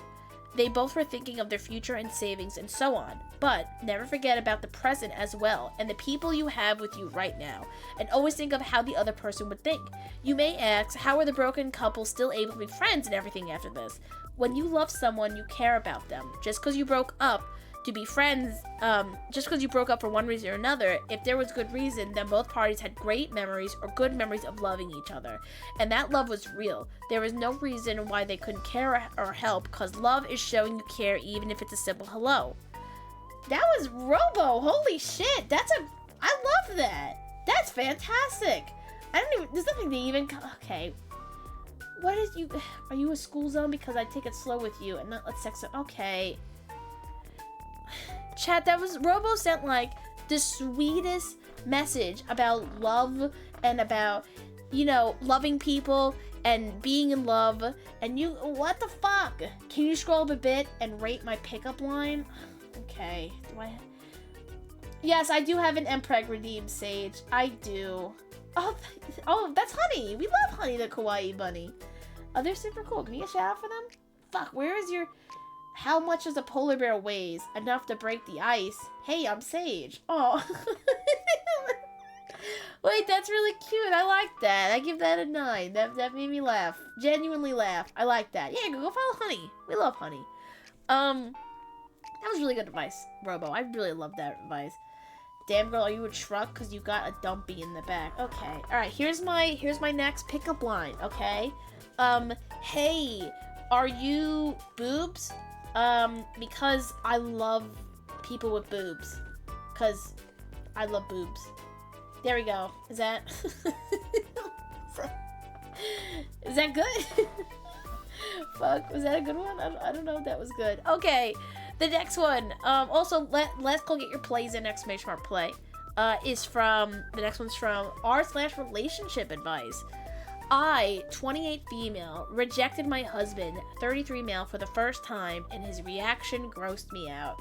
They both were thinking of their future and savings and so on. But never forget about the present as well and the people you have with you right now. And always think of how the other person would think. You may ask, how are the broken couples still able to be friends and everything after this? When you love someone, you care about them. Just because you broke up to be friends, just because you broke up for one reason or another, if there was good reason, then both parties had great memories or good memories of loving each other. And that love was real. There was no reason why they couldn't care or help, because love is showing you care even if it's a simple hello. That was Robo. Holy shit. I love that. That's fantastic. There's nothing to even, okay. Are you a school zone because I take it slow with you and not let sex, okay. Chat, that was, Robo sent like the sweetest message about love and about, loving people and being in love. And what the fuck? Can you scroll up a bit and rate my pickup line? Okay, yes, I do have an Mpreg redeemed, Sage. I do. Oh, that's Honey. We love Honey the kawaii bunny. Oh, they're super cool. Can you get a shout out for them? Fuck, where is your... How much does a polar bear weighs? Enough to break the ice. Hey, I'm Sage. Oh. Wait, that's really cute. I like that. I give that a 9. That made me laugh. Genuinely laugh. I like that. Yeah, go follow Honey. We love Honey. That was really good advice, Robo. I really love that advice. Damn girl, are you a truck? Cause you got a dumpy in the back. Okay. Alright, here's my next pickup line, okay? Hey, are you boobs? Because I love people with boobs. Cause I love boobs. There we go. Is that is that good? Fuck, was that a good one? I don't know if that was good. Okay, the next one. Also, let's go get your plays in exclamation mark play. The next one's from r/relationship advice. I, 28 female, rejected my husband, 33 male, for the first time, and his reaction grossed me out.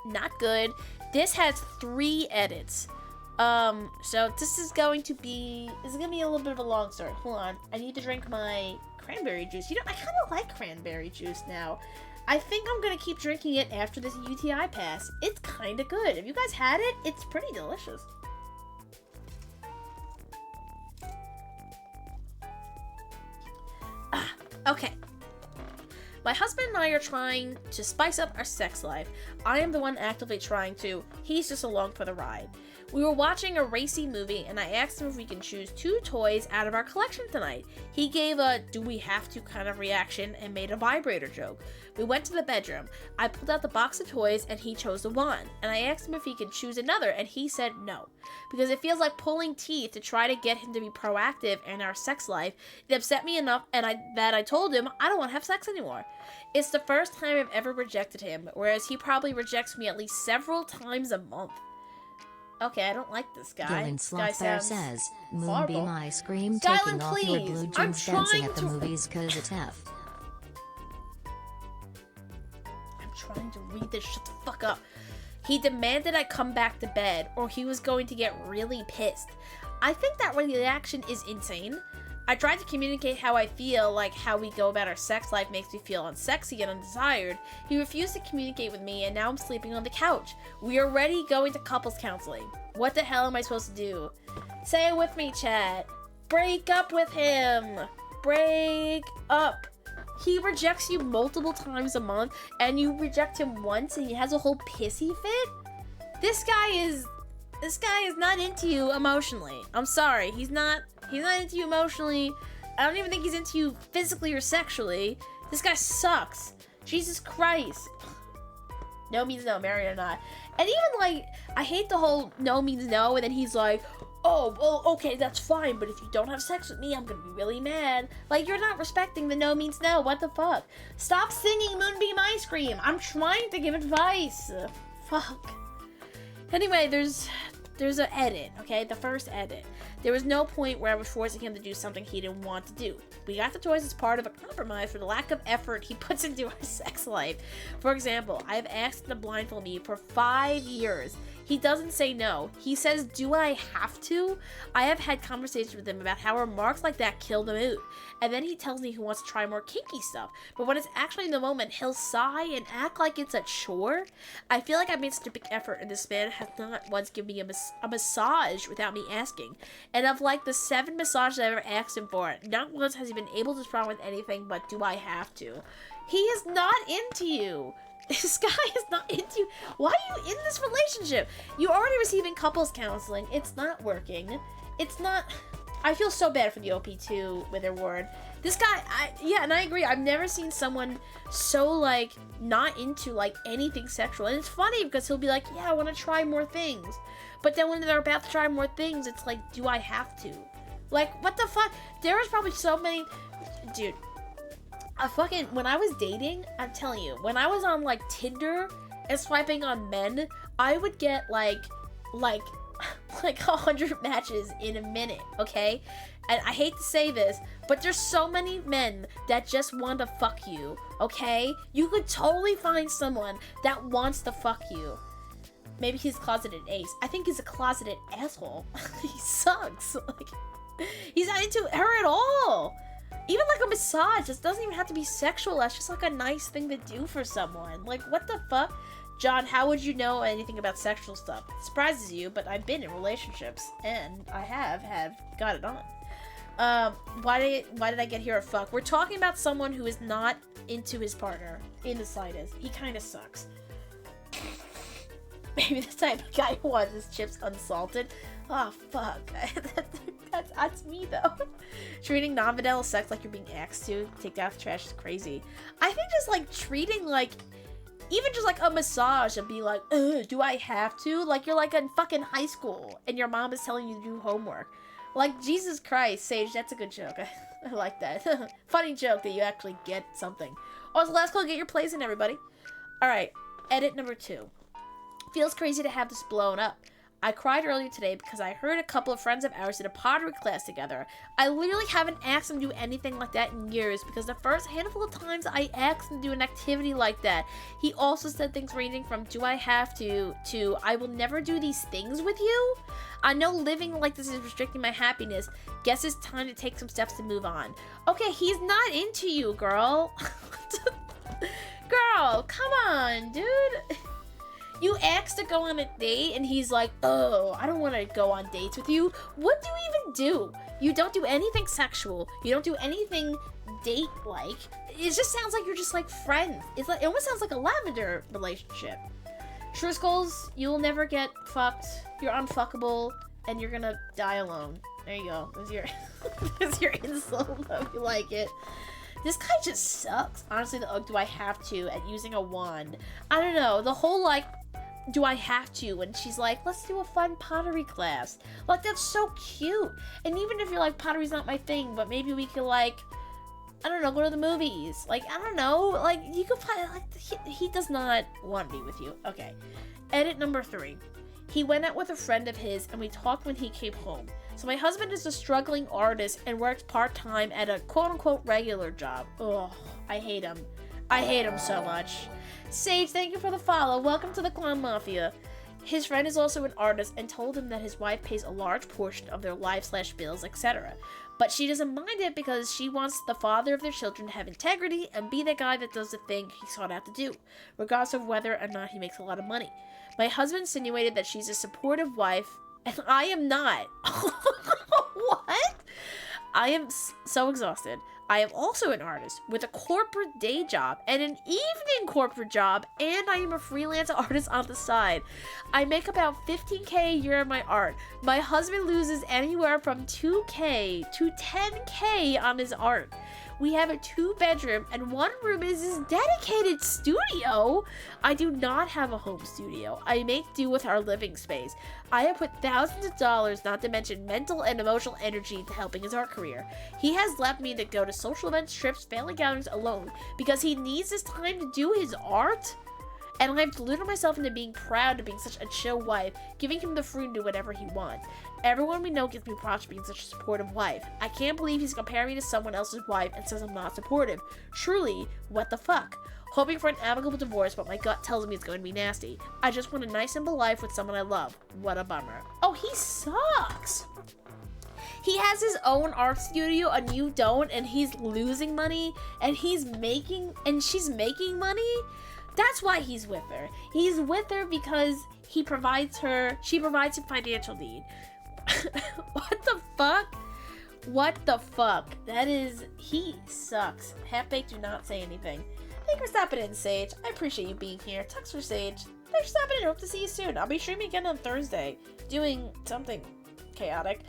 Not good. This has 3 edits. So this is going to be a little bit of a long story. Hold on. I need to drink my cranberry juice. I kind of like cranberry juice now. I think I'm going to keep drinking it after this UTI pass. It's kind of good. Have you guys had it? It's pretty delicious. Okay. My husband and I are trying to spice up our sex life. I am the one actively trying to. He's just along for the ride. We were watching a racy movie, and I asked him if we can choose 2 toys out of our collection tonight. He gave a "do we have to" kind of reaction and made a vibrator joke. We went to the bedroom. I pulled out the box of toys, and he chose the wand. And I asked him if he could choose another, and he said no. Because it feels like pulling teeth to try to get him to be proactive in our sex life. It upset me enough that I told him I don't want to have sex anymore. It's the first time I've ever rejected him, whereas he probably rejects me at least several times a month. Okay, I don't like this guy. Dylan This guy Slothbear sounds says, horrible. Moonbeam ice cream Dylan, taking off your please. blue I'm jeans dancing trying at the to- movies cause it's F. I'm trying to read this. Shut the fuck up. He demanded I come back to bed, or he was going to get really pissed. I think that reaction is insane. I tried to communicate how I feel, like how we go about our sex life makes me feel unsexy and undesired. He refused to communicate with me, and now I'm sleeping on the couch. We are already going to couples counseling. What the hell am I supposed to do? Say it with me, chat. Break up with him. Break up. He rejects you multiple times a month, and you reject him once, and he has a whole pissy fit? This guy is not into you emotionally. I'm sorry, he's not into you emotionally. I don't even think he's into you physically or sexually. This guy sucks. Jesus Christ. No means no, marry or not. And even like, I hate the whole no means no, and then he's like, oh, well, okay, that's fine, but if you don't have sex with me, I'm gonna be really mad. Like, you're not respecting the no means no. What the fuck? Stop singing Moonbeam Ice Cream. I'm trying to give advice. Fuck. Anyway, there's an edit, okay? The first edit. There was no point where I was forcing him to do something he didn't want to do. We got the toys as part of a compromise for the lack of effort he puts into our sex life. For example, I have asked him to blindfold me for 5 years. He doesn't say no. He says, do I have to? I have had conversations with him about how remarks like that kill the mood. And then he tells me he wants to try more kinky stuff. But when it's actually in the moment, he'll sigh and act like it's a chore. I feel like I made such a big effort, and this man has not once given me a massage without me asking. And of like the 7 massages I ever asked him for, not once has he been able to respond with anything but do I have to. He is not into you. This guy is not into you. Why are you in this relationship? You're already receiving couples counseling. It's not working. It's not... I feel so bad for the OP2 with their word. This guy, yeah, and I agree. I've never seen someone so, like, not into, like, anything sexual. And it's funny because he'll be like, yeah, I want to try more things. But then when they're about to try more things, it's like, do I have to? Like, what the fuck? There was probably so many... Dude... when I was dating, I'm telling you, when I was on, like, Tinder and swiping on men, I would get, like 100 matches in a minute, okay? And I hate to say this, but there's so many men that just want to fuck you, okay? You could totally find someone that wants to fuck you. Maybe he's closeted ace. I think he's a closeted asshole. He sucks. Like, he's not into her at all. Even like a massage, this doesn't even have to be sexual. That's just like a nice thing to do for someone. Like, what the fuck? John, how would you know anything about sexual stuff? It surprises you, but I've been in relationships, and I have got it on. Why did I get here a fuck? We're talking about someone who is not into his partner in the slightest. He kind of sucks. Maybe the type of guy who wants his chips unsalted. Oh, fuck. That's me, though. Treating non-vanilla sex like you're being asked to take out the trash is crazy. I think just, like, treating, like, even just, like, a massage and be like, do I have to? Like, you're, like, in fucking high school, and your mom is telling you to do homework. Like, Jesus Christ, Sage, that's a good joke. I like that. Funny joke that you actually get something. Also, last call, get your plays in, everybody. Alright, edit number 2. Feels crazy to have this blown up. I cried earlier today because I heard a couple of friends of ours did a pottery class together. I literally haven't asked them to do anything like that in years because the first handful of times I asked him to do an activity like that, he also said things ranging from do I have to I will never do these things with you. I know living like this is restricting my happiness. Guess it's time to take some steps to move on. Okay, he's not into you, girl. Girl, come on, dude. You asked to go on a date and he's like, oh, I don't want to go on dates with you. What do you even do? You don't do anything sexual. You don't do anything date-like. It just sounds like you're just like friends. It's like, it almost sounds like a lavender relationship. True Skulls, you'll never get fucked. You're unfuckable, and you're gonna die alone. There you go. There's your insult. Hope you like it. This guy just sucks. Honestly, the do I have to at using a wand. I don't know. The whole, like, do I have to? And she's like, let's do a fun pottery class. Like, that's so cute. And even if you're like, pottery's not my thing, but maybe we could, like, I don't know, go to the movies. Like, I don't know. Like, you could probably, like, he does not want to be with you. Okay. Edit number 3. He went out with a friend of his, and we talked when he came home. So my husband is a struggling artist and works part-time at a quote-unquote regular job. Ugh, I hate him. I hate him so much. Sage, thank you for the follow. Welcome to the Clown Mafia. His friend is also an artist and told him that his wife pays a large portion of their life/bills, etc. But she doesn't mind it because she wants the father of their children to have integrity and be the guy that does the thing he sought out to do, regardless of whether or not he makes a lot of money. My husband insinuated that she's a supportive wife, and I am not. What? I am so exhausted. I am also an artist with a corporate day job and an evening corporate job, and I am a freelance artist on the side. I make about $15K a year in my art. My husband loses anywhere from $2K to $10K on his art. We have a 2-bedroom and 1 room is his dedicated studio. I do not have a home studio. I make do with our living space. I have put thousands of dollars, not to mention mental and emotional energy, into helping his art career. He has left me to go to social events, trips, family gatherings alone because he needs his time to do his art. And I've deluded myself into being proud of being such a chill wife, giving him the freedom to do whatever he wants. Everyone we know gives me props for being such a supportive wife. I can't believe he's comparing me to someone else's wife and says I'm not supportive. Truly, what the fuck? Hoping for an amicable divorce, but my gut tells me it's going to be nasty. I just want a nice simple life with someone I love. What a bummer. Oh, he sucks. He has his own art studio and you don't, and he's losing money, and she's making money. That's why he's with her. He's with her because she provides a financial need. What the fuck? What the fuck? He sucks. Half-baked, do not say anything. Thank you for stopping in, Sage. I appreciate you being here. Tux for Sage. Thanks for stopping in. Hope to see you soon. I'll be streaming again on Thursday, doing something chaotic.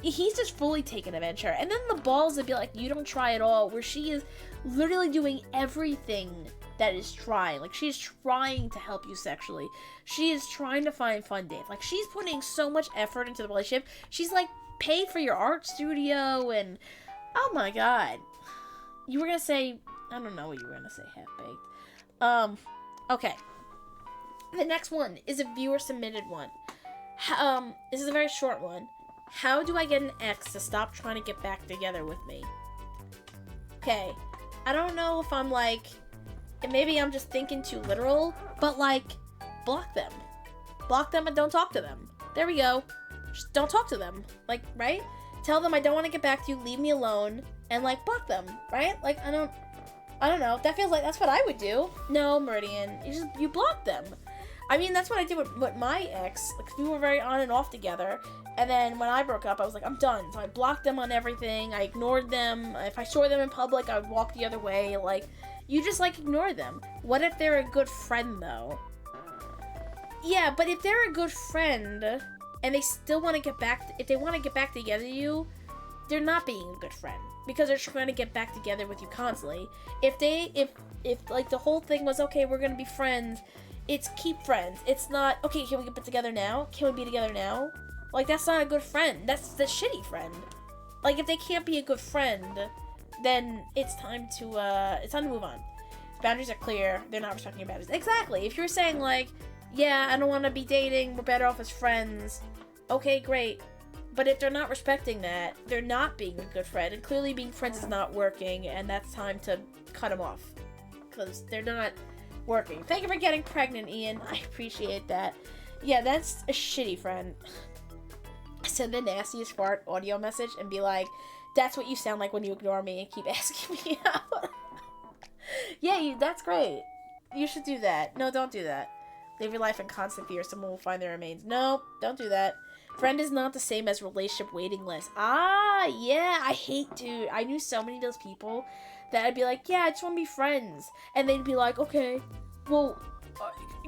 He's just fully taken a venture. And then the balls would be like, you don't try at all, where she is literally doing everything that is trying. Like, she's trying to help you sexually. She is trying to find fun dates. Like, she's putting so much effort into the relationship. She's, like, paid for your art studio and... Oh, my God. You were gonna say... I don't know what you were gonna say, half-baked. Okay. The next one is a viewer-submitted one. This is a very short one. How do I get an ex to stop trying to get back together with me? Okay. I don't know if I'm, like... And maybe I'm just thinking too literal, but, like, block them. Block them and don't talk to them. There we go. Just don't talk to them. Like, right? Tell them I don't want to get back to you, leave me alone, and, like, block them, right? Like, I don't know. That feels like that's what I would do. No, Meridian. You block them. I mean, that's what I did with my ex. Like, we were very on and off together. And then when I broke up, I was like, I'm done. So I blocked them on everything. I ignored them. If I saw them in public, I would walk the other way. Like, you just, like, ignore them. What if they're a good friend, though? Yeah, but if they're a good friend and they still want to get back, if they want to get back together with you, they're not being a good friend because they're trying to get back together with you constantly. If like the whole thing was, okay, we're going to be friends, it's keep friends. It's not, okay, can we get together now? Can we be together now? Like, that's not a good friend. That's the shitty friend. Like, if they can't be a good friend, then it's time to move on. Boundaries are clear. They're not respecting your boundaries. Exactly. If you're saying, like, yeah, I don't want to be dating, we're better off as friends, okay, great. But if they're not respecting that, they're not being a good friend, and clearly being friends is not working, and that's time to cut them off. Because they're not working. Thank you for getting pregnant, Ian. I appreciate that. Yeah, that's a shitty friend. Send the nastiest fart audio message and be like, that's what you sound like when you ignore me and keep asking me out. Yeah, that's great. You should do that. No, don't do that. Live your life in constant fear someone will find their remains. No, don't do that. Friend is not the same as relationship waiting list. Ah, yeah, dude, I knew so many of those people that I'd be like, yeah, I just want to be friends. And they'd be like, okay, well,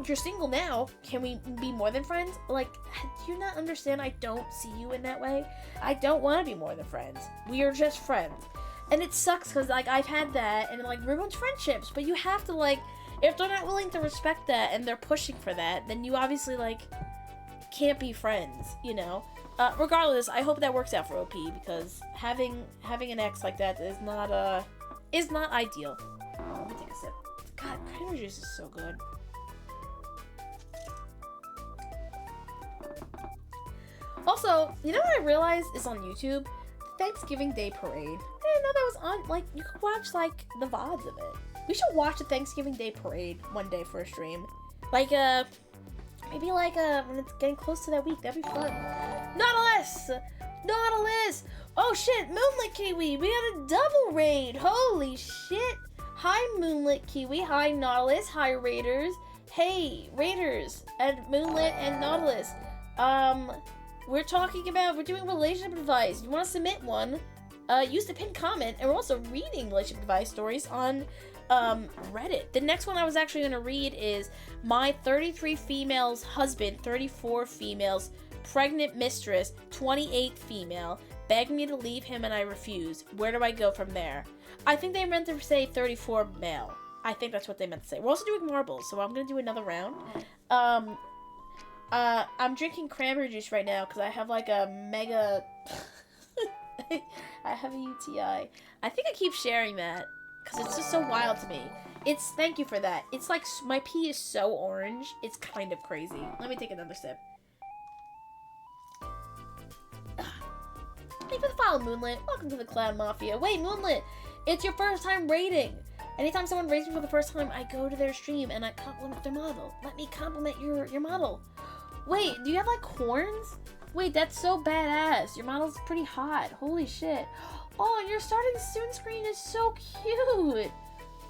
you're single now. Can we be more than friends? Like, do you not understand? I don't see you in that way. I don't want to be more than friends. We are just friends. And it sucks because, like, I've had that and it, like, ruins friendships. But you have to, like, if they're not willing to respect that and they're pushing for that, then you obviously, like, can't be friends, you know? Regardless, I hope that works out for OP because having an ex like that is not ideal. Let me take a sip. God, cranberry juice is so good. Also, you know what I realized is on YouTube? The Thanksgiving Day Parade. I didn't know that was on, like, you could watch, like, the VODs of it. We should watch the Thanksgiving Day Parade one day for a stream. Like, maybe, like, when it's getting close to that week. That'd be fun. Nautilus! Oh, shit, Moonlit Kiwi! We had a double raid! Holy shit! Hi, Moonlit Kiwi. Hi, Nautilus. Hi, Raiders. Hey, Raiders, and Moonlit and Nautilus. We're doing relationship advice. You want to submit one? Use the pinned comment, and we're also reading relationship advice stories on Reddit. The next one I was actually going to read is my 33 females husband, 34 females, pregnant mistress, 28 female, begged me to leave him and I refused. Where do I go from there? I think they meant to say 34 male. I think that's what they meant to say. We're also doing marbles, so I'm going to do another round. I'm drinking cranberry juice right now because I have like a mega... I have a UTI. I think I keep sharing that because it's just so wild to me. Thank you for that. It's like, my pee is so orange, it's kind of crazy. Let me take another sip. Thank you for the follow, Moonlit. Welcome to the Cloud Mafia. Wait, Moonlit, it's your first time raiding. Anytime someone raids me for the first time, I go to their stream and I compliment their model. Let me compliment your model. Wait, do you have like horns? Wait, that's so badass. Your model's pretty hot. Holy shit. Oh, your starting soon screen is so cute.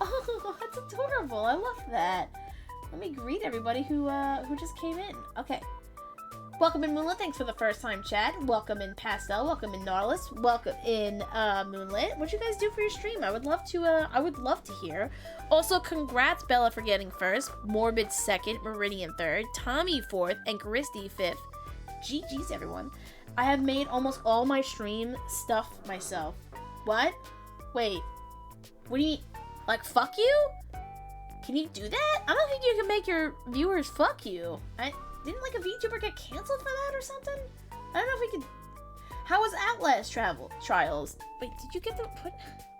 Oh, that's adorable. I love that. Let me greet everybody who just came in. Okay. Welcome in, Moonlit. Thanks for the first time, chat. Welcome in, Pastel. Welcome in, Nautilus. Welcome in, Moonlit. What'd you guys do for your stream? I would love to hear. Also, congrats, Bella, for getting first. Morbid second. Meridian third. Tommy fourth. And Christy fifth. GG's, everyone. I have made almost all my stream stuff myself. What? Wait. What do you mean? Like, fuck you? Can you do that? I don't think you can make your viewers fuck you. Didn't like a VTuber get canceled for that or something? I don't know if we could... How was Outlast Trials? Wait, did you get the...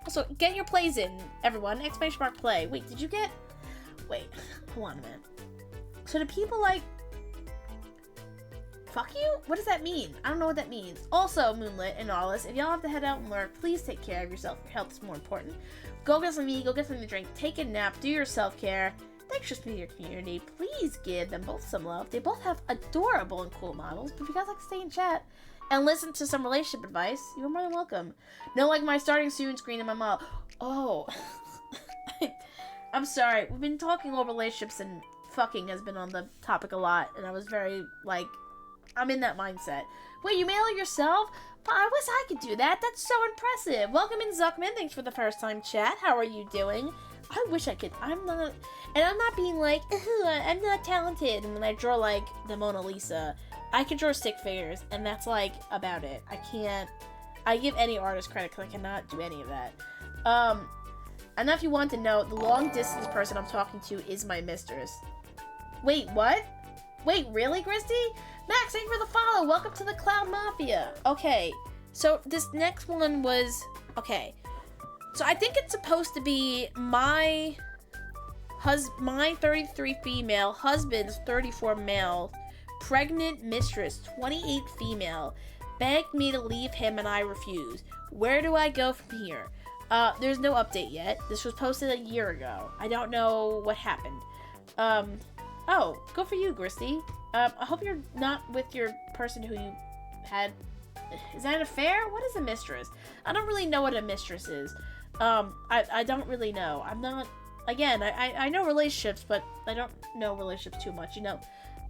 Also, get your plays in, everyone. ! Play. Wait, did you get... Wait, hold on a minute. So do people like... Fuck you? What does that mean? I don't know what that means. Also, Moonlit and Nautilus, if y'all have to head out and lurk, please take care of yourself. Your health is more important. Go get something to eat, go get something to drink, take a nap, do your self-care. Thanks for speaking to your community. Please give them both some love. They both have adorable and cool models, but if you guys like to stay in chat and listen to some relationship advice, you're more than welcome. No, like my starting soon screen in my model. Oh. I'm sorry. We've been talking about relationships and fucking has been on the topic a lot, and I was very, like, I'm in that mindset. Wait, you mail it yourself? I wish I could do that. That's so impressive. Welcome in, Zuckman. Thanks for the first time, chat. How are you doing? I wish I could. I'm not, and I'm not being like, I'm not talented. And when I draw, like, the Mona Lisa, I can draw stick figures, and that's, like, about it. I give any artist credit because I cannot do any of that. I don't know if you want to know, the long-distance person I'm talking to is my mistress. Wait, what? Wait, really, Christy? Max, thank you for the follow. Welcome to the Cloud Mafia. Okay, so this next one was... Okay. So I think it's supposed to be my 33 female, husband's 34 male, pregnant mistress, 28 female, begged me to leave him and I refused. Where do I go from here? There's no update yet. This was posted a year ago. I don't know what happened. Oh, go for you, Gristy. I hope you're not with your person who you had... Is that an affair? What is a mistress? I don't really know what a mistress is. I don't really know. I'm not... Again, I know relationships, but I don't know relationships too much, you know.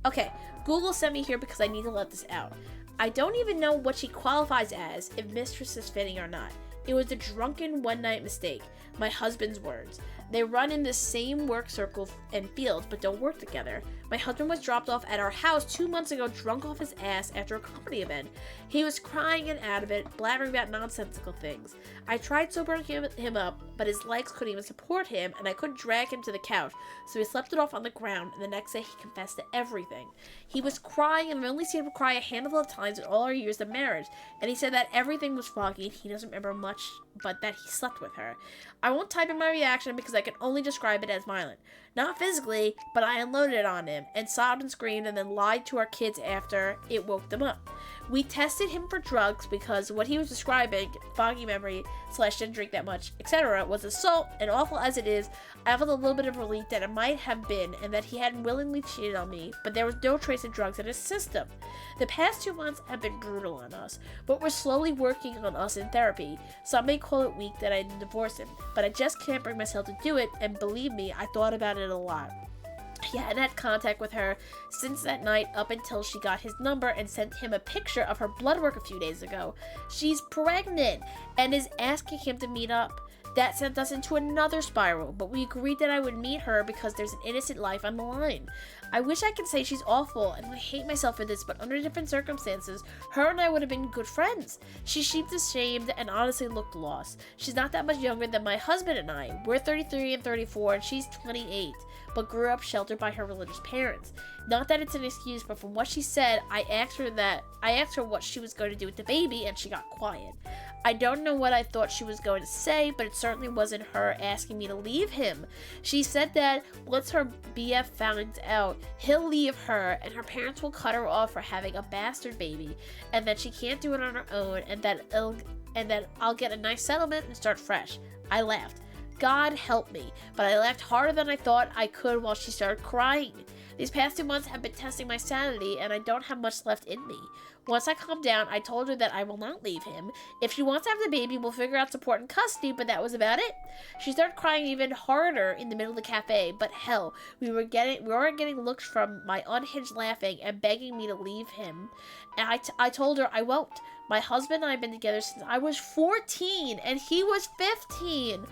Okay, Google sent me here because I need to let this out. I don't even know what she qualifies as, if mistress is fitting or not. It was a drunken one-night mistake. My husband's words. They run in the same work circle and field, but don't work together. My husband was dropped off at our house 2 months ago, drunk off his ass after a comedy event. He was crying and out of it, blabbering about nonsensical things. I tried sobering him up, but his legs couldn't even support him, and I couldn't drag him to the couch, so we slept it off on the ground, and the next day he confessed to everything. He was crying, and I've only seen him cry a handful of times in all our years of marriage, and he said that everything was foggy, and he doesn't remember much, but that he slept with her. I won't type in my reaction because I can only describe it as violent. Not physically, but I unloaded it on him, and sobbed and screamed, and then lied to our kids after it woke them up. We tested him for drugs because what he was describing, foggy memory, / didn't drink that much, etc., was assault, and awful as it is, I felt a little bit of relief that it might have been, and that he hadn't willingly cheated on me, but there was no trace of drugs in his system. The past 2 months have been brutal on us, but we're slowly working on us in therapy. Some may call it weak that I didn't divorce him, but I just can't bring myself to do it, and believe me, I thought about it a lot. He hadn't had contact with her since that night up until she got his number and sent him a picture of her blood work a few days ago. She's pregnant and is asking him to meet up. That sent us into another spiral, but we agreed that I would meet her because there's an innocent life on the line. I wish I could say she's awful, and I hate myself for this, but under different circumstances, her and I would have been good friends. She seemed ashamed and honestly looked lost. She's not that much younger than my husband and I. We're 33 and 34, and she's 28, but grew up sheltered by her religious parents. Not that it's an excuse, but from what she said, I asked her what she was going to do with the baby, and she got quiet. I don't know what I thought she was going to say, but it certainly wasn't her asking me to leave him. She said that once her BF finds out, he'll leave her, and her parents will cut her off for having a bastard baby, and that she can't do it on her own, and that I'll get a nice settlement and start fresh. I laughed. God help me, but I laughed harder than I thought I could while she started crying. These past 2 months have been testing my sanity, and I don't have much left in me. Once I calmed down, I told her that I will not leave him. If she wants to have the baby, we'll figure out support and custody, but that was about it. She started crying even harder in the middle of the cafe, but hell, we weren't getting looks from my unhinged laughing and begging me to leave him. And I told her I won't. My husband and I have been together since I was 14, and he was 15.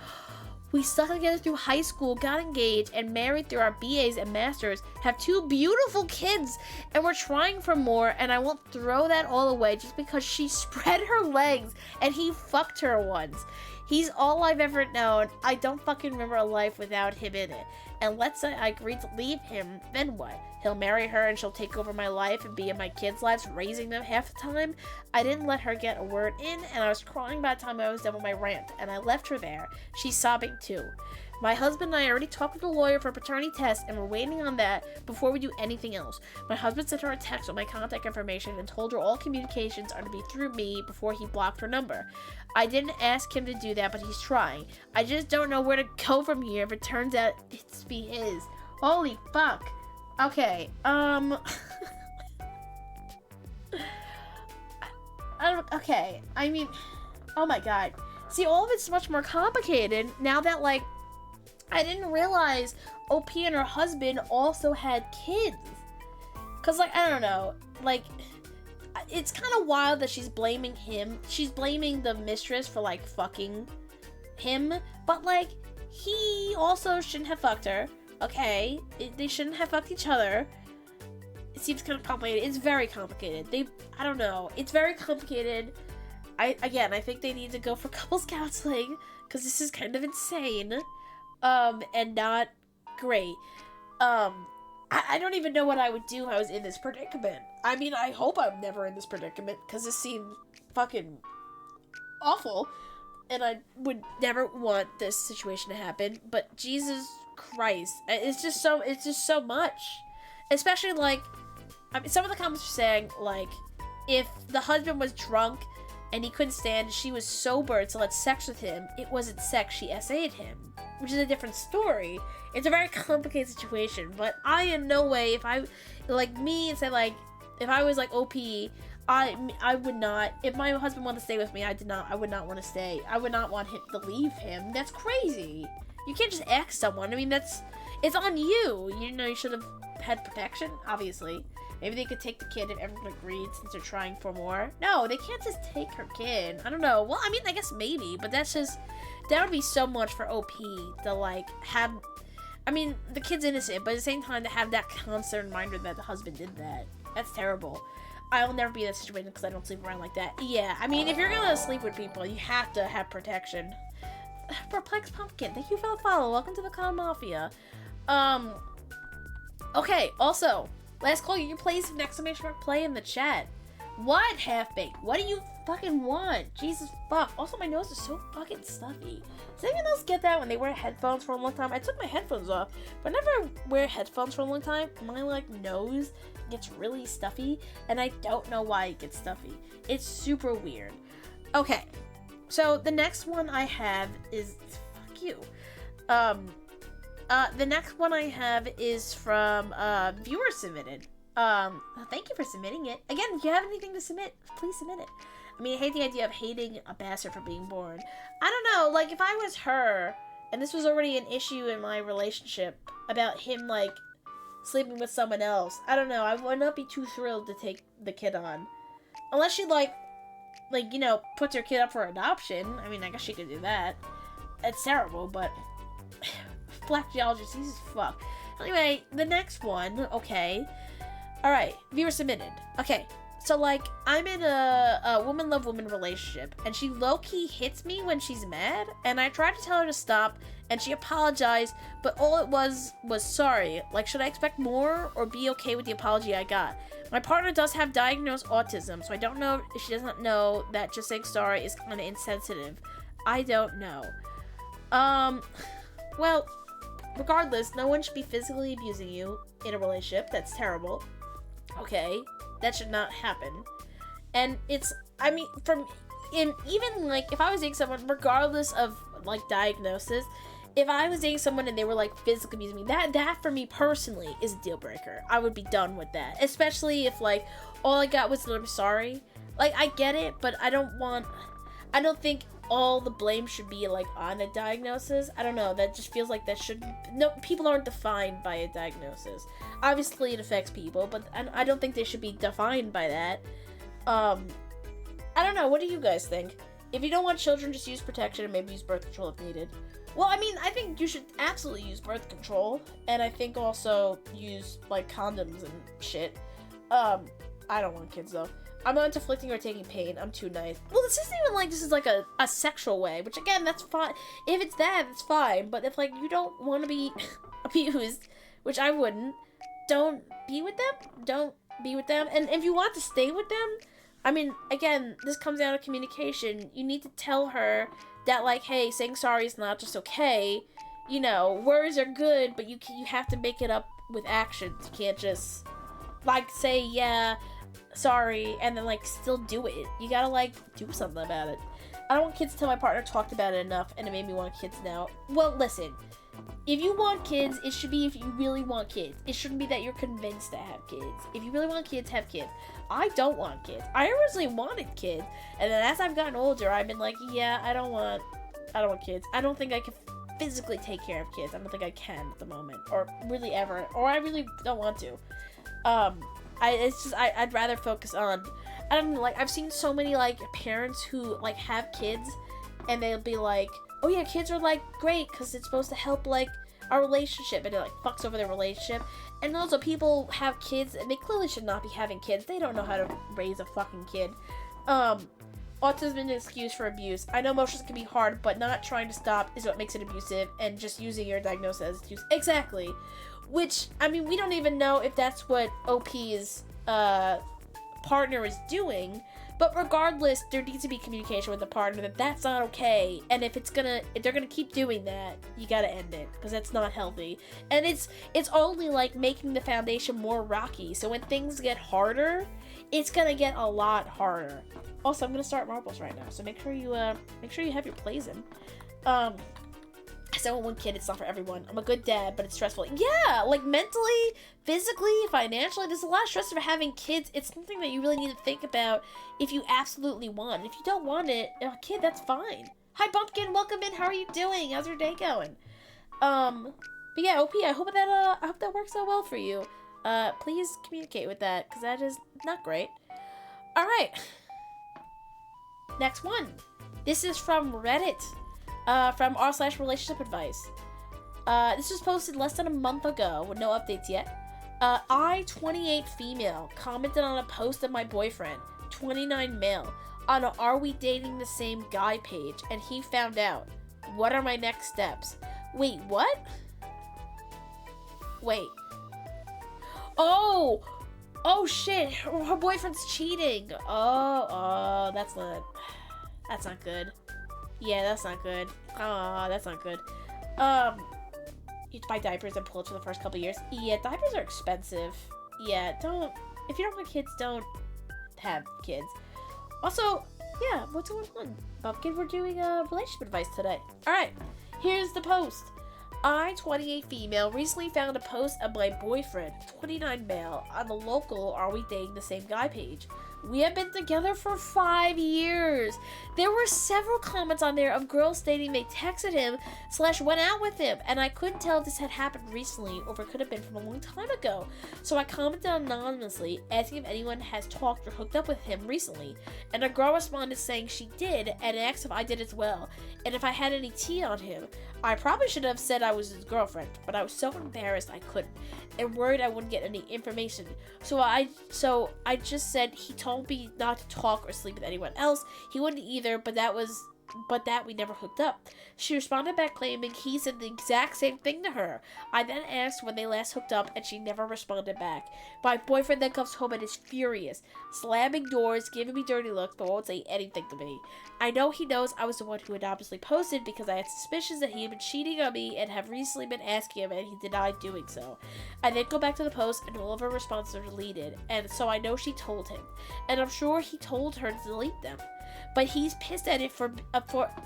We stuck together through high school, got engaged, and married through our BAs and masters, have 2 beautiful kids, and we're trying for more, and I won't throw that all away just because she spread her legs and he fucked her once. He's all I've ever known. I don't fucking remember a life without him in it. And let's say I agreed to leave him, then what? He'll marry her and she'll take over my life and be in my kids' lives, raising them half the time? I didn't let her get a word in, and I was crying by the time I was done with my rant, and I left her there. She's sobbing too. My husband and I already talked with a lawyer for a paternity test, and we're waiting on that before we do anything else. My husband sent her a text with my contact information and told her all communications are to be through me before he blocked her number. I didn't ask him to do that, but he's trying. I just don't know where to go from here if it turns out it's be his. Holy fuck. Okay, okay, I mean, oh my god. See, all of it's much more complicated now that, like, I didn't realize OP and her husband also had kids. Cause, like, I don't know, like, it's kind of wild that she's blaming him. She's blaming the mistress for, like, fucking him, but, like, he also shouldn't have fucked her. Okay, they shouldn't have fucked each other. It seems kind of complicated. It's very complicated. I don't know. It's very complicated. I think they need to go for couples counseling, because this is kind of insane, and not great. I don't even know what I would do if I was in this predicament. I mean, I hope I'm never in this predicament, because this seems fucking awful, and I would never want this situation to happen, but Jesus Christ, it's just so much. Especially, like, I mean, some of the comments are saying, like, if the husband was drunk and he couldn't stand, she was sober to let sex with him, it wasn't sex, she SA'd him, which is a different story. It's a very complicated situation, but I in no way, if I, like, me, and say, like, if I was, like, OP, I would not, if my husband wanted to stay with me, I would not want to stay. I would not want him to leave him. That's crazy. You can't just ask someone. I mean, it's on you. You know, you should have head protection, obviously. Maybe they could take the kid if everyone agreed since they're trying for more. No, they can't just take her kid. I don't know. Well, I mean, I guess maybe, but that's just, that would be so much for OP to, like, have, I mean, the kid's innocent, but at the same time to have that constant reminder that the husband did that. That's terrible. I will never be in that situation because I don't sleep around like that. Yeah, I mean, if you're gonna sleep with people, you have to have protection. Perplexed Pumpkin, thank you for the follow. Welcome to the Con Mafia. Okay, also, last call, you plays an exclamation mark play in the chat. What, Half-Baked? What do you fucking want? Jesus fuck. Also, my nose is so fucking stuffy. Does anyone else get that when they wear headphones for a long time? I took my headphones off, but whenever I wear headphones for a long time, my, like, nose gets really stuffy, and I don't know why it gets stuffy. It's super weird. Okay, so the next one I have is, fuck you. The next one I have is from, viewer submitted. Thank you for submitting it. Again, if you have anything to submit, please submit it. I mean, I hate the idea of hating a bastard for being born. I don't know, like, if I was her, and this was already an issue in my relationship, about him, like, sleeping with someone else, I don't know, I would not be too thrilled to take the kid on. Unless she, like, you know, puts her kid up for adoption. I mean, I guess she could do that. It's terrible, but black geologist, he's as fuck. Anyway, the next one, okay. Alright, viewer submitted. Okay, so, like, I'm in a woman love woman relationship, and she low-key hits me when she's mad, and I tried to tell her to stop, and she apologized, but all it was sorry. Like, should I expect more, or be okay with the apology I got? My partner does have diagnosed autism, so I don't know if she doesn't know that just saying sorry is kind of insensitive. I don't know. Well, regardless, no one should be physically abusing you in a relationship. That's terrible. Okay, that should not happen. And it's, I mean, even, like, if I was dating someone, regardless of, like, diagnosis, if I was dating someone and they were, like, physically abusing me, that for me personally is a deal breaker. I would be done with that. Especially if, like, all I got was I'm sorry. Like, I get it, but I don't think all the blame should be, like, on a diagnosis. I don't know, that just feels like that shouldn't, no, people aren't defined by a diagnosis. Obviously it affects people, but I don't think they should be defined by that. I don't know, what do you guys think? If you don't want children, just use protection and maybe use birth control if needed. Well, I mean, I think you should absolutely use birth control, and I think also use, like, condoms and shit. I don't want kids, though. I'm not into inflicting or taking pain. I'm too nice. Well, this isn't even like this is like a sexual way, which again, that's fine. If it's that, that's fine. But if, like, you don't want to be abused, which I wouldn't, don't be with them. Don't be with them. And if you want to stay with them, I mean, again, this comes down to communication. You need to tell her that, like, hey, saying sorry is not just okay. You know, words are good, but you have to make it up with actions. You can't just, like, say, yeah, sorry, and then, like, still do it. You gotta, like, do something about it. I don't want kids until my partner talked about it enough, and it made me want kids now. Well, listen. If you want kids, it should be if you really want kids. It shouldn't be that you're convinced to have kids. If you really want kids, have kids. I don't want kids. I originally wanted kids, and then as I've gotten older, I've been like, yeah, I don't want kids. I don't think I can physically take care of kids. I don't think I can at the moment, or really ever, or I really don't want to. I'd rather focus on, I don't know, like, I've seen so many, like, parents who, like, have kids, and they'll be like, oh yeah, kids are, like, great, because it's supposed to help, like, our relationship, and it, like, fucks over their relationship. And also, people have kids, and they clearly should not be having kids. They don't know how to raise a fucking kid. Autism is an excuse for abuse. I know emotions can be hard, but not trying to stop is what makes it abusive, and just using your diagnosis as excuse. Exactly. Which, I mean, we don't even know if that's what OP's partner is doing, but regardless, there needs to be communication with the partner that that's not okay, and if they're gonna keep doing that, you gotta end it, because that's not healthy. And it's only, like, making the foundation more rocky, so when things get harder, it's gonna get a lot harder. Also, I'm gonna start marbles right now, so make sure you have your plays in. I said, I want one kid, it's not for everyone. I'm a good dad, but it's stressful. Yeah, like, mentally, physically, financially, there's a lot of stress for having kids. It's something that you really need to think about if you absolutely want. If you don't want it, a kid, that's fine. Hi, Bumpkin, welcome in. How are you doing? How's your day going? But yeah, OP, I hope that works out well for you. please communicate with that, because that is not great. Alright. Next one. This is from Reddit. From r/relationship advice. This was posted less than a month ago with no updates yet. I, 28 female, commented on a post of my boyfriend, 29 male, on a Are We Dating the Same Guy page, and he found out. What are my next steps? Wait, what? Wait. Oh! Oh shit, her boyfriend's cheating. Oh, that's not good. Yeah, that's not good. Oh, that's not good. You buy diapers and pull it for the first couple years. Yeah, diapers are expensive. Yeah, if you don't want kids, don't have kids. Also, yeah, what's going on? Bumpkin, we're doing relationship advice today. Alright, here's the post. I, 28 female, recently found a post of my boyfriend, 29 male, on the local Are We Dating the Same Guy page. We have been together for 5 years. There were several comments on there of girls stating they texted him / went out with him, and I couldn't tell if this had happened recently or if it could have been from a long time ago. So I commented anonymously, asking if anyone has talked or hooked up with him recently, and a girl responded saying she did and asked if I did as well, and if I had any tea on him. I probably should have said I was his girlfriend, but I was so embarrassed I couldn't, and worried I wouldn't get any information. So I just said he told me not to talk or sleep with anyone else. He wouldn't either, but that we never hooked up. She responded back claiming he said the exact same thing to her. I then asked when they last hooked up, and she never responded back. My boyfriend then comes home and is furious, slamming doors, giving me dirty looks, but won't say anything to me. I know he knows I was the one who had obviously posted because I had suspicions that he had been cheating on me and have recently been asking him, and he denied doing so. I then go back to the post, and all of her responses are deleted, and so I know she told him, and I'm sure he told her to delete them. But he's pissed at it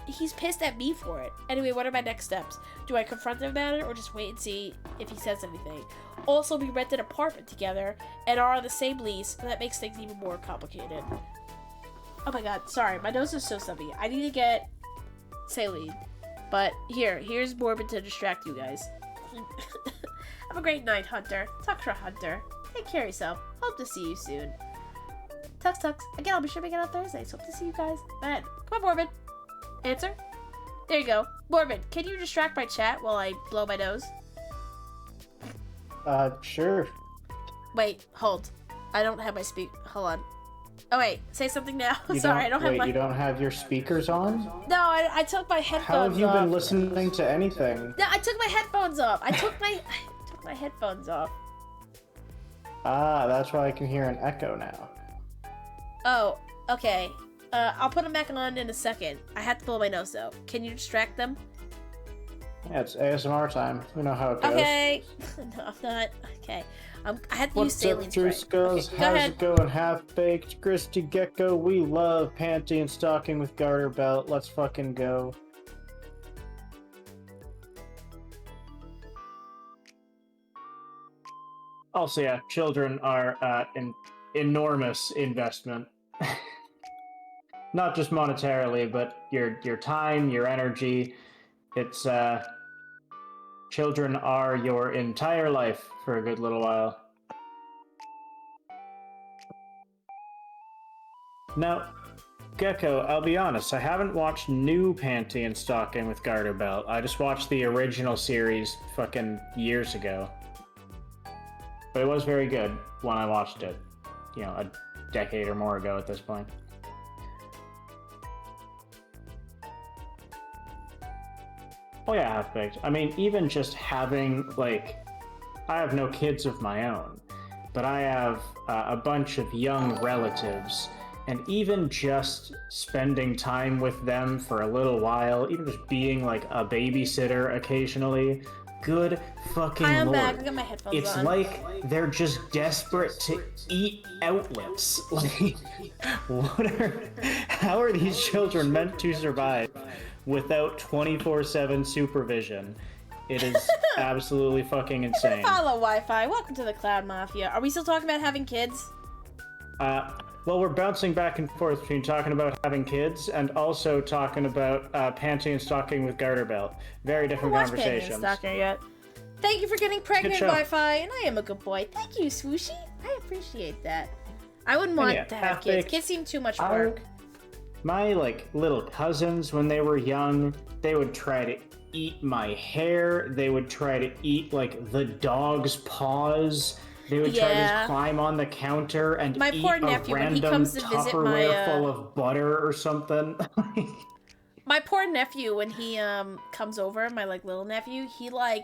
he's pissed at me for it. Anyway, what are my next steps? Do I confront him about it or just wait and see if he says anything? Also, we rent an apartment together and are on the same lease, and that makes things even more complicated. Oh my god, sorry, my nose is so stuffy. I need to get saline. But here's Morbid to distract you guys. Have a great night, Hunter. Talk to Hunter. Take care of yourself. Hope to see you soon. Tux. Again, I'll be shipping it on Thursday, so hope to see you guys then. Come on, Morbid. Answer? There you go. Morbid, can you distract my chat while I blow my nose? Sure. Wait, hold. I don't have my hold on. Oh wait, say something now. Sorry, I don't have my... you don't have your speakers on? No, I took my headphones off. How have you been listening to anything? No, I took my headphones off. I took my headphones off. Ah, that's why I can hear an echo now. Oh, okay. I'll put them back on in a second. I have to blow my nose though. Can you distract them? Yeah, it's ASMR time. You know how it goes. Okay. No, I'm not. Okay. I had to use saline spray. What's up, girls? Okay, how's it going? Half-baked, Christy Gecko. We love panty and stocking with garter belt. Let's fucking go. Also, yeah, children are an enormous investment. Not just monetarily, but your time, your energy. It's children are your entire life for a good little while. Now, Gecko, I'll be honest, I haven't watched new Panty and Stocking with Garter Belt. I just watched the original series fucking years ago. But it was very good when I watched it. You know, a decade or more ago at this point. Oh yeah, half-baked. I mean, even just having, like, I have no kids of my own, but I have a bunch of young relatives, and even just spending time with them for a little while, even just being, like, a babysitter occasionally, good fucking Hi, I'm lord. back. I got my headphones It's on. like they're just desperate to eat outlets. Like, how are these children meant to survive without 24/7 supervision? It is absolutely fucking insane. Follow Wi-Fi. Welcome to the Cloud Mafia. Are we still talking about having kids? Well, we're bouncing back and forth between talking about having kids and also talking about panty and stocking with garter belt. Very different I haven't watched conversations. Panty and Stocking yet. Thank you for getting pregnant, show. Wi-Fi, and I am a good boy. Thank you, Swooshy. I appreciate that. I wouldn't want to have kids. Half-baked. Kids seem too much work. My, like, little cousins, when they were young, they would try to eat my hair. They would try to eat, like, the dog's paws. They would try to climb on the counter and my eat poor a nephew, when he random comes to visit Tupperware full of butter or something. My poor nephew, when he comes over, my like little nephew, he like,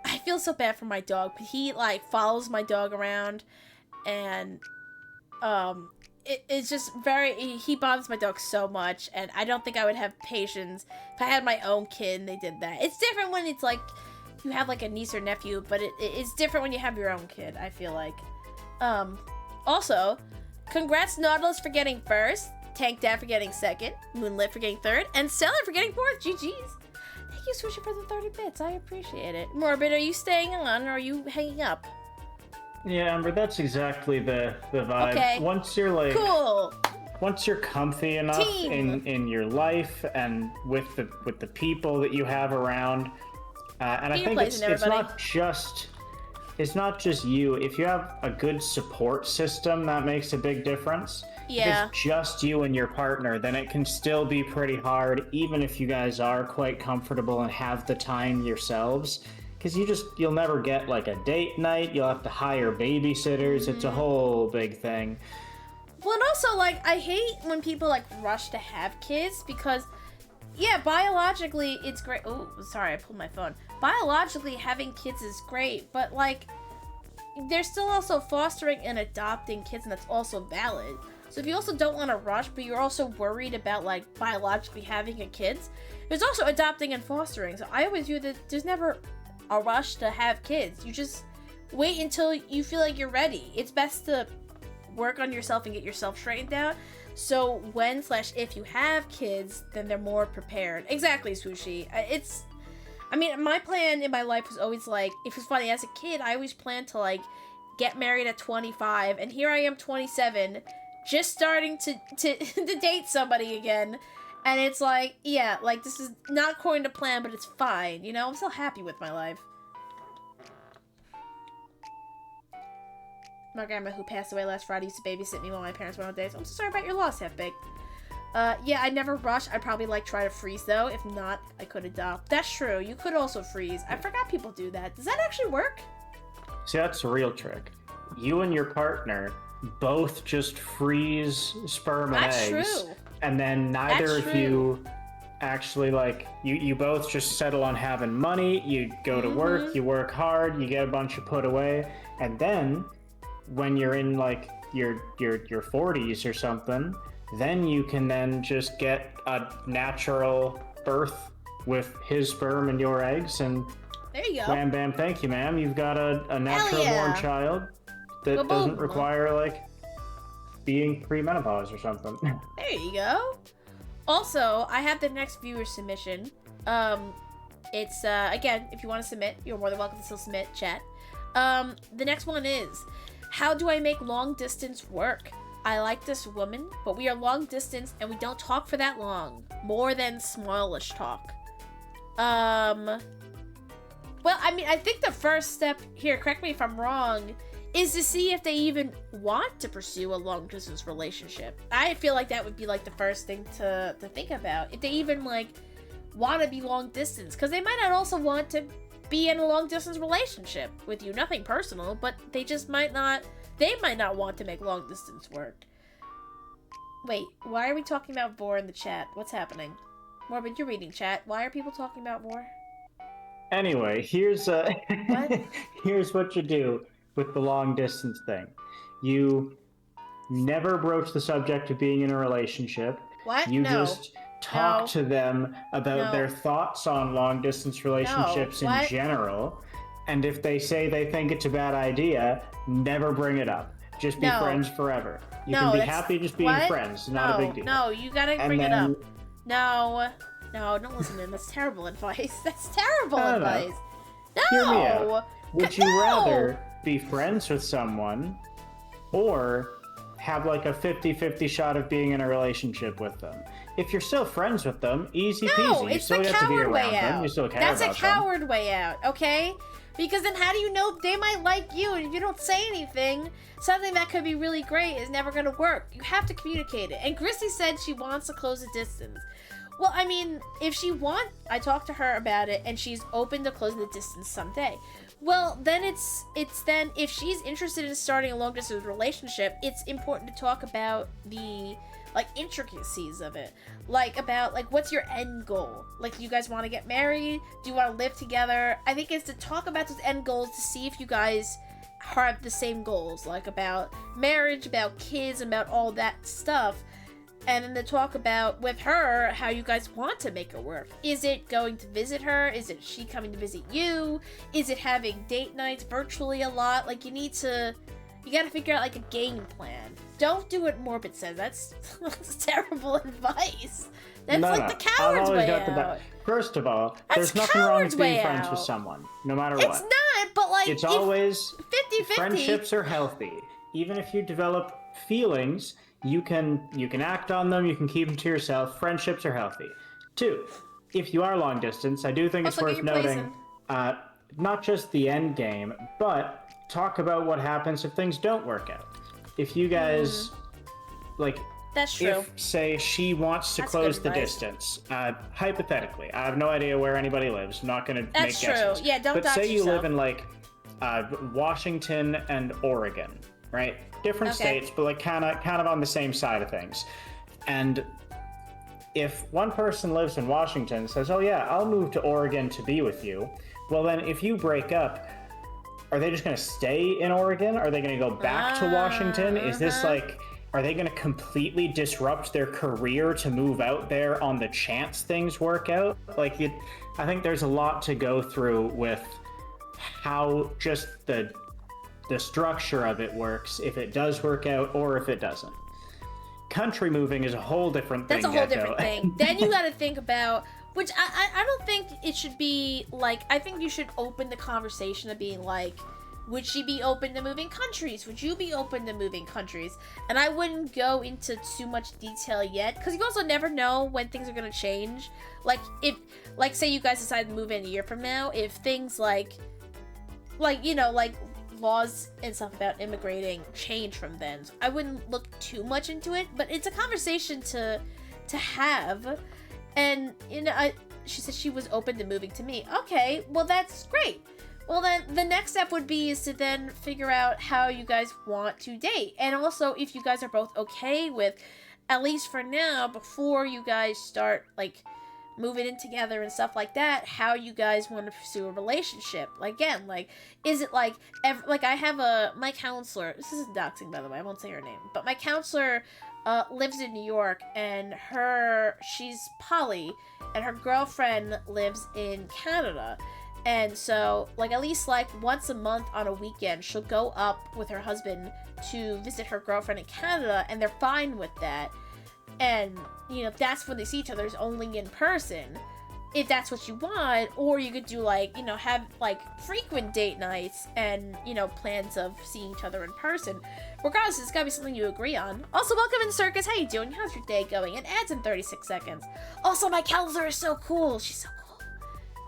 I feel so bad for my dog, but he like follows my dog around, and it's just he bothers my dog so much, and I don't think I would have patience if I had my own kid and they did that. It's different when it's like you have like a niece or nephew, but it's different when you have your own kid, I feel like. Also, congrats Nautilus for getting first, Tank Dad for getting second, Moonlit for getting third, and Stellar for getting fourth. GG's. Thank you, Swooshy, for the 30 bits. I appreciate it. Morbid, are you staying on or are you hanging up? Yeah, Amber, that's exactly the vibe. Okay. Once you're like, cool. Once you're comfy enough in your life and with the people that you have around, and I think it's not just you. If you have a good support system, that makes a big difference. Yeah. If it's just you and your partner, then it can still be pretty hard, even if you guys are quite comfortable and have the time yourselves. Because you'll never get like a date night. You'll have to hire babysitters. It's a whole big thing. Well, and also, like, I hate when people, like, rush to have kids because, yeah, biologically, it's great. Oh, sorry, I pulled my phone. Biologically, having kids is great, but, like, they're still also fostering and adopting kids, and that's also valid. So if you also don't want to rush, but you're also worried about, like, biologically having a kid, there's also adopting and fostering. So I always view that there's never a rush to have kids. You just wait until you feel like you're ready. It's best to work on yourself and get yourself straightened out. So when/if you have kids, then they're more prepared. Exactly, Swooshy. I mean, my plan in my life was always like, if it's funny, as a kid, I always planned to like get married at 25, and here I am 27, just starting to date somebody again. And it's like, yeah, like this is not according to plan, but it's fine, you know? I'm still happy with my life. My grandma, who passed away last Friday, used to babysit me while my parents went on days. I'm so sorry about your loss, Half-Baked. Yeah, I never rush. I'd probably, like, try to freeze, though. If not, I could adopt. That's true. You could also freeze. I forgot people do that. Does that actually work? See, that's the real trick. You and your partner both just freeze sperm and eggs. That's true. And then neither of you actually, like, you both just settle on having money. You go to work, you work hard, you get a bunch of put away, and then when you're in like your 40s or something, then you can then just get a natural birth with his sperm and your eggs, and there you go. Wham bam, thank you, ma'am. You've got a natural born child that doesn't require like being pre-menopause or something. There you go. Also, I have the next viewer submission. It's again, if you want to submit, you're more than welcome to still submit, chat. The next one is, how do I make long distance work? I like this woman, but we are long distance and we don't talk for that long. More than smallish talk. Well, I mean, I think the first step here, correct me if I'm wrong, is to see if they even want to pursue a long distance relationship. I feel like that would be like the first thing to think about. If they even like want to be long distance, because they might not also want to be in a long distance relationship with you. Nothing personal, but they just might not want to make long distance work. Wait, why are we talking about Vor in the chat? What's happening? Morbid, you're reading chat. Why are people talking about Vor? Anyway, here's What? here's what you do with the long distance thing. You never broach the subject of being in a relationship. What? You just talk to them about their thoughts on long distance relationships in general. And if they say they think it's a bad idea, never bring it up. Just be friends forever. You can be happy just being friends. Not a big deal. No, you gotta bring it up. No, don't listen to him. That's terrible advice. That's terrible advice. No! Hear me out. Would you rather be friends with someone or have like a 50-50 shot of being in a relationship with them? If you're still friends with them, easy peasy. You it's still the get to be coward around way them. out. You still care That's about a coward way out, okay? Because then how do you know they might like you? And if you don't say anything, something that could be really great is never going to work. You have to communicate it. And Christy said she wants to close the distance. Well, I mean, if she wants, I talked to her about it, and she's open to closing the distance someday. Well, then it's then, if she's interested in starting a long-distance relationship, it's important to talk about the, like, intricacies of it. Like, about, like, what's your end goal? Like, do you guys want to get married? Do you want to live together? I think it's to talk about those end goals to see if you guys have the same goals. Like, about marriage, about kids, about all that stuff. And then to talk about, with her, how you guys want to make it work. Is it going to visit her? Is it she coming to visit you? Is it having date nights virtually a lot? Like, you gotta figure out, like, a game plan. Don't do what Morbid says. That's terrible advice. That's the coward's way out. First of all, there's nothing wrong with being friends with someone, no matter what. It's not, but, like, it's always 50-50. Friendships are healthy. Even if you develop feelings, you can act on them, you can keep them to yourself. Friendships are healthy. 2, if you are long distance, I do think it's worth noting, not just the end game, but talk about what happens if things don't work out. If you guys, like, that's true. If, say, she wants to close the distance, hypothetically, I have no idea where anybody lives. I'm not going to make guesses. That's true. Yeah, don't dox yourself. But say you live in, like, Washington and Oregon, right? Different states, but, like, kind of on the same side of things. And if one person lives in Washington and says, oh yeah, I'll move to Oregon to be with you, well then, if you break up, are they just going to stay in Oregon? Are they going to go back to Washington? Is this, like, are they going to completely disrupt their career to move out there on the chance things work out? Like, I think there's a lot to go through with how just the structure of it works, if it does work out or if it doesn't. Country moving is a whole different thing. That's a whole different thing. Then you got to think about, which I don't think it should be, like, I think you should open the conversation of being like, would she be open to moving countries? Would you be open to moving countries? And I wouldn't go into too much detail yet, because you also never know when things are going to change. Like, if, like, say you guys decide to move in a year from now, if things like, you know, like, laws and stuff about immigrating change from then. So I wouldn't look too much into it, but it's a conversation to have. And, you know, she said she was open to moving to me. Okay, well, that's great. Well, then the next step would be is to then figure out how you guys want to date. And also, if you guys are both okay with, at least for now, before you guys start, like, moving in together and stuff like that, how you guys want to pursue a relationship. Like, again, like, is it like, I have my counselor, this isn't doxing, by the way, I won't say her name, but my counselor lives in New York, and she's poly, and her girlfriend lives in Canada. And so, like, at least, like, once a month on a weekend, she'll go up with her husband to visit her girlfriend in Canada, and they're fine with that. And, you know, that's when they see each other, is only in person, if that's what you want. Or you could do, like, you know, have, like, frequent date nights and, you know, plans of seeing each other in person. Regardless, it's gotta be something you agree on. Also, welcome in, Circus. How you doing? How's your day going? It adds in 36 seconds. Also, my counselor is so cool. She's so cool.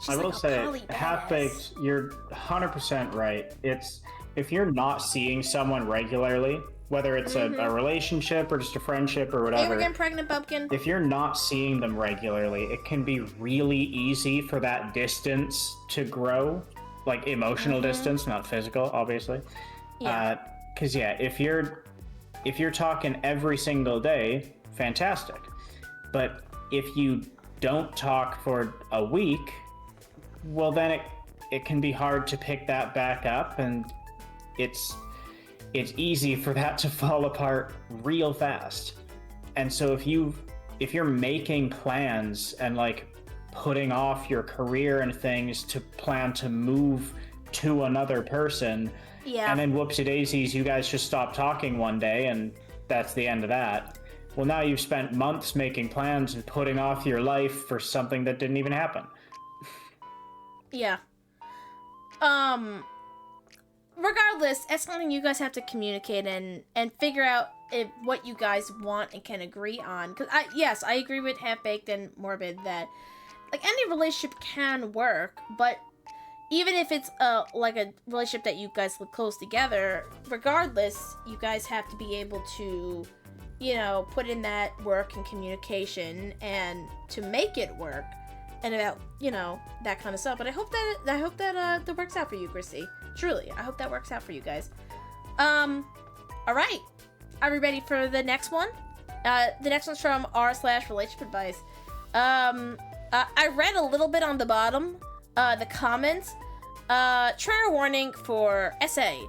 She's I will say, half-baked, you're 100% right. It's, if you're not seeing someone regularly, whether it's a relationship or just a friendship or whatever. Hey, we're getting pregnant, pumpkin. If you're not seeing them regularly, it can be really easy for that distance to grow. Like, emotional distance, not physical, obviously. Yeah. Because, if you're talking every single day, fantastic. But if you don't talk for a week, well, then it can be hard to pick that back up, and it's easy for that to fall apart real fast. And so if you're making plans and, like, putting off your career and things to plan to move to another person, and then whoopsie-daisies, you guys just stop talking one day and that's the end of that. Well, now you've spent months making plans and putting off your life for something that didn't even happen. Yeah. Regardless, it's something you guys have to communicate and figure out what you guys want and can agree on. Because I agree with Half-Baked and Morbid that, like, any relationship can work, but even if it's like a relationship that you guys live close together, regardless, you guys have to be able to, you know, put in that work and communication and to make it work, and about, you know, that kind of stuff. But I hope that works out for you, Christy. Truly, I hope that works out for you guys. All right, are we ready for the next one? The next one's from r/relationship advice. I read a little bit on the bottom, the comments. Trigger warning for essay.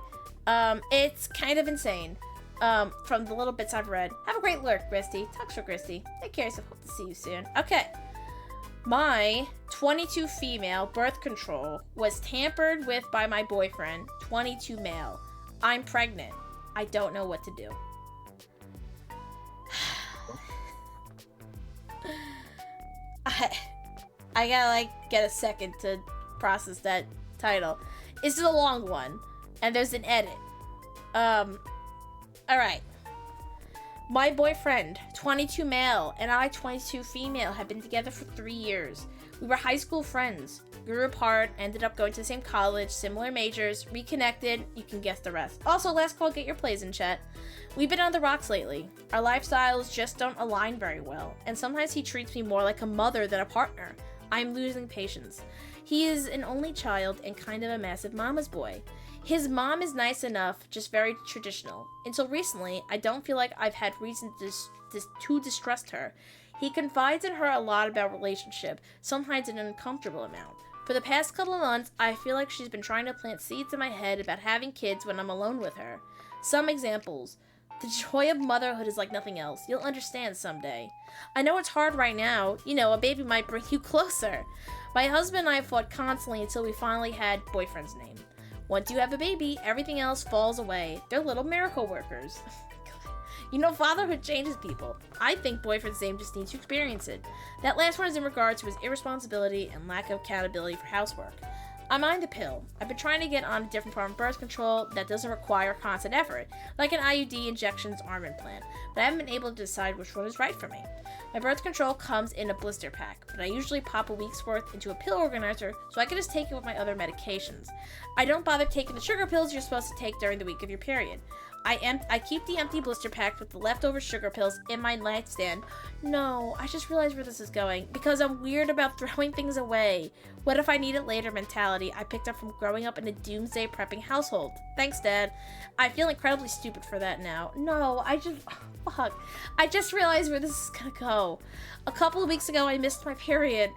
It's kind of insane. From the little bits I've read. Have a great lurk, Christy. Talks for Christy. Take care of yourself. Hope to see you soon. Okay. My 22 female birth control was tampered with by my boyfriend, 22 male. I'm pregnant. I don't know what to do. I gotta, like, get a second to process that title. This is a long one, and there's an edit. Alright. My boyfriend, 22 male, and I, 22 female, have been together for 3 years. We were high school friends, grew apart, ended up going to the same college, similar majors, reconnected, you can guess the rest. Also, last call, get your plays in chat. We've been on the rocks lately. Our lifestyles just don't align very well, and sometimes he treats me more like a mother than a partner. I'm losing patience. He is an only child and kind of a massive mama's boy. His mom is nice enough, just very traditional. Until recently, I don't feel like I've had reason to distrust her. He confides in her a lot about relationship, sometimes an uncomfortable amount. For the past couple of months, I feel like she's been trying to plant seeds in my head about having kids when I'm alone with her. Some examples. The joy of motherhood is like nothing else. You'll understand someday. I know it's hard right now. You know, a baby might bring you closer. My husband and I fought constantly until we finally had boyfriend's name. Once you have a baby, everything else falls away. They're little miracle workers. You know, fatherhood changes people. I think boyfriend's name just needs to experience it. That last one is in regard to his irresponsibility and lack of accountability for housework. I'm on the pill. I've been trying to get on a different form of birth control that doesn't require constant effort, like an IUD injections arm implant, but I haven't been able to decide which one is right for me. My birth control comes in a blister pack, but I usually pop a week's worth into a pill organizer so I can just take it with my other medications. I don't bother taking the sugar pills you're supposed to take during the week of your period. I keep the empty blister pack with the leftover sugar pills in my nightstand. No, I just realized where this is going, because I'm weird about throwing things away. What if I need it later mentality I picked up from growing up in a doomsday prepping household. Thanks, Dad. I feel incredibly stupid for that now. No, fuck. I just realized where this is gonna go. A couple of weeks ago, I missed my period,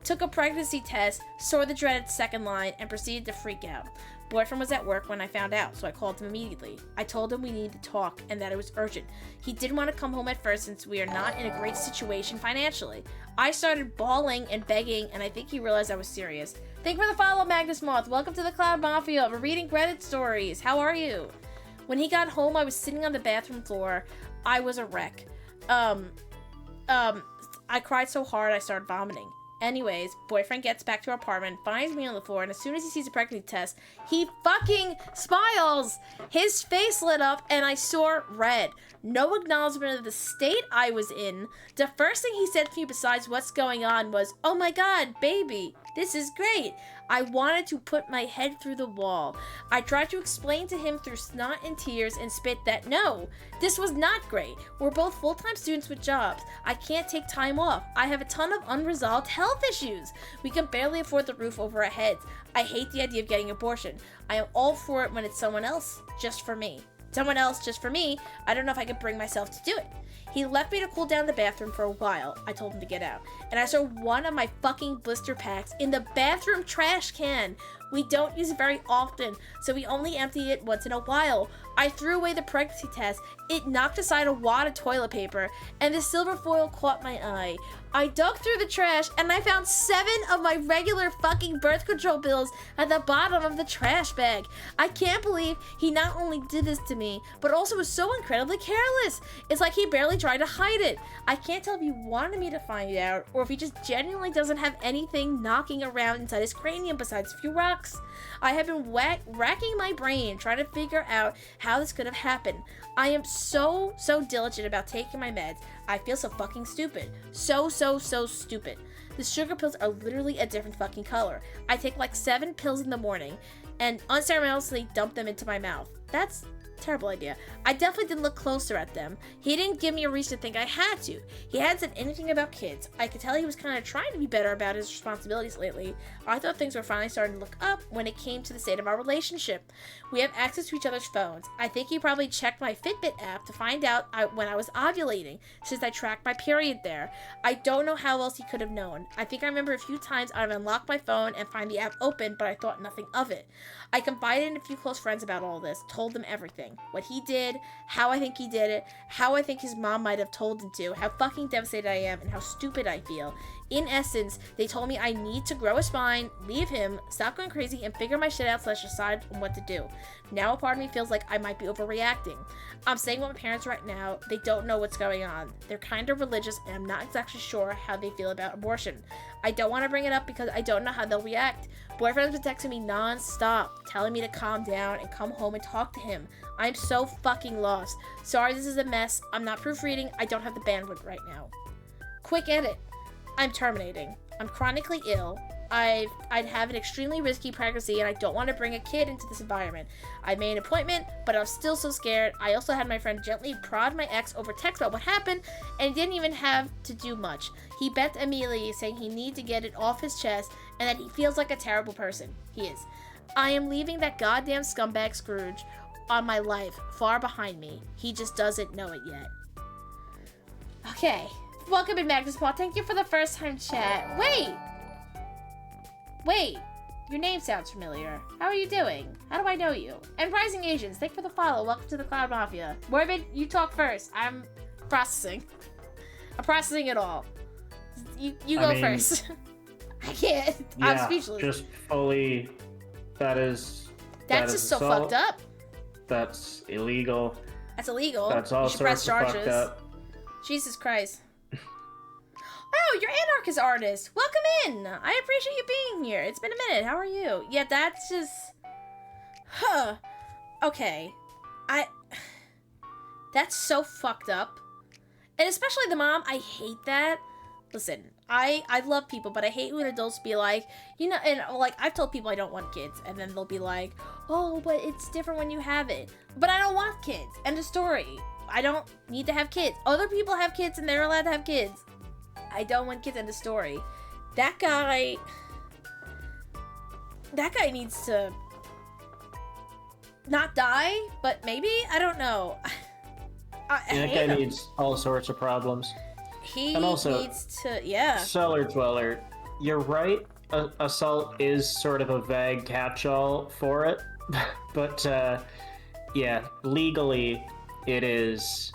took a pregnancy test, saw the dreaded second line, and proceeded to freak out. Boyfriend was at work when I found out, so I called him immediately. I told him we needed to talk and that it was urgent. He didn't want to come home at first since we are not in a great situation financially. I started bawling and begging, and I think he realized I was serious. Thank you for the follow, Magnus Moth. Welcome to the Cloud Mafia. We're reading Reddit stories. How are you? When he got home, I was sitting on the bathroom floor. I was a wreck. I cried so hard I started vomiting. Anyways, boyfriend gets back to our apartment, finds me on the floor, and as soon as he sees a pregnancy test, he fucking smiles! His face lit up, and I saw red. No acknowledgement of the state I was in. The first thing he said to me besides what's going on was, "Oh my god, baby, this is great." I wanted to put my head through the wall. I tried to explain to him through snot and tears and spit that no, this was not great. We're both full-time students with jobs. I can't take time off. I have a ton of unresolved health issues. We can barely afford the roof over our heads. I hate the idea of getting abortion. I am all for it when it's someone else, just for me. Someone else, just for me. I don't know if I could bring myself to do it. He left me to cool down the bathroom for a while. I told him to get out. And I saw one of my fucking blister packs in the bathroom trash can. We don't use it very often, so we only empty it once in a while. I threw away the pregnancy test. It knocked aside a wad of toilet paper, and the silver foil caught my eye. I dug through the trash, and I found 7 of my regular fucking birth control pills at the bottom of the trash bag. I can't believe he not only did this to me, but also was so incredibly careless. It's like he barely tried to hide it. I can't tell if he wanted me to find out, or if he just genuinely doesn't have anything knocking around inside his cranium besides a few rocks. I have been racking my brain trying to figure out how this could have happened. I am so diligent about taking my meds. I feel so fucking stupid. So stupid. The sugar pills are literally a different fucking color. I take like 7 pills in the morning and unceremoniously dump them into my mouth. That's a terrible idea. I definitely didn't look closer at them. He didn't give me a reason to think I had to. He hadn't said anything about kids. I could tell he was kind of trying to be better about his responsibilities lately. I thought things were finally starting to look up when it came to the state of our relationship. We have access to each other's phones. I think he probably checked my Fitbit app to find out when I was ovulating, since I tracked my period there. I don't know how else he could have known. I think I remember a few times I've unlocked my phone and find the app open, but I thought nothing of it. I confided in a few close friends about all this, told them everything. What he did, how I think he did it, how I think his mom might have told him to, how fucking devastated I am, and how stupid I feel. In essence, they told me I need to grow a spine, leave him, stop going crazy, and figure my shit out / decide on what to do. Now a part of me feels like I might be overreacting. I'm staying with my parents right now. They don't know what's going on. They're kind of religious, and I'm not exactly sure how they feel about abortion. I don't want to bring it up because I don't know how they'll react. Boyfriend's been texting me non-stop, telling me to calm down and come home and talk to him. I'm so fucking lost. Sorry this is a mess. I'm not proofreading. I don't have the bandwidth right now. Quick edit. I'm terminating. I'm chronically ill. I'd have an extremely risky pregnancy, and I don't want to bring a kid into this environment. I made an appointment, but I was still so scared. I also had my friend gently prod my ex over text about what happened, and he didn't even have to do much. He begged immediately, saying he needed to get it off his chest, and that he feels like a terrible person. He is. I am leaving that goddamn scumbag Scrooge on my life far behind me. He just doesn't know it yet. Okay. Welcome in, Magnus Paul. Thank you for the first time chat. Wait, your name sounds familiar. How are you doing? How do I know you? And Rising Asians, thank you for the follow. Welcome to the Cloud Mafia. Morbid, you talk first. I'm processing. I'm processing it all. You go first. I can't. Yeah, I'm speechless. Just fully. That's just so assault. fucked up. That's illegal. That's illegal. That's all you should press sorts of charges. fucked up. Jesus Christ. Oh, you're anarchist artist. Welcome in. I appreciate you being here. It's been a minute. How are you? Yeah, that's just... Huh. Okay. That's so fucked up. And especially the mom, I hate that. Listen, I love people, but I hate when adults be like, you know, and like, I've told people I don't want kids, and then they'll be like, oh, but it's different when you have it. But I don't want kids. End of story. I don't need to have kids. Other people have kids, and they're allowed to have kids. I don't want kids. End of story. That guy needs to not die, but maybe? I don't know. That guy needs all sorts of problems. He and also, needs to, yeah. Cellar Dweller, you're right. Assault is sort of a vague catch-all for it. But, yeah, legally, it is,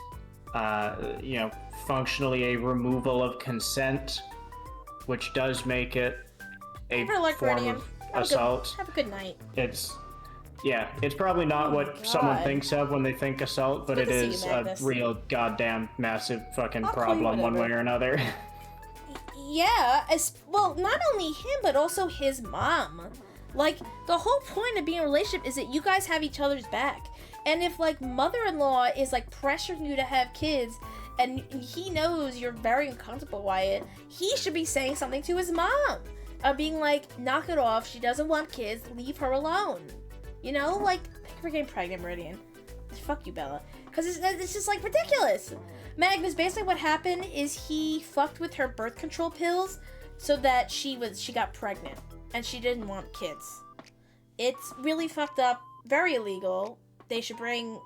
functionally a removal of consent, which does make it a form of assault. Have a good night. It's probably not what someone thinks of when they think assault, but it is a real goddamn massive fucking problem one way or another. Yeah, well, not only him, but also his mom. Like, the whole point of being in a relationship is that you guys have each other's back. And if, like, mother-in-law is, like, pressuring you to have kids, and he knows you're very uncomfortable by it, he should be saying something to his mom. Being like, knock it off, she doesn't want kids, leave her alone. You know, like, thank you for getting pregnant, Meridian. Fuck you, Bella. Because it's just, like, ridiculous. Magnus, basically what happened is he fucked with her birth control pills so that she got pregnant. And she didn't want kids. It's really fucked up, very illegal. They should bring...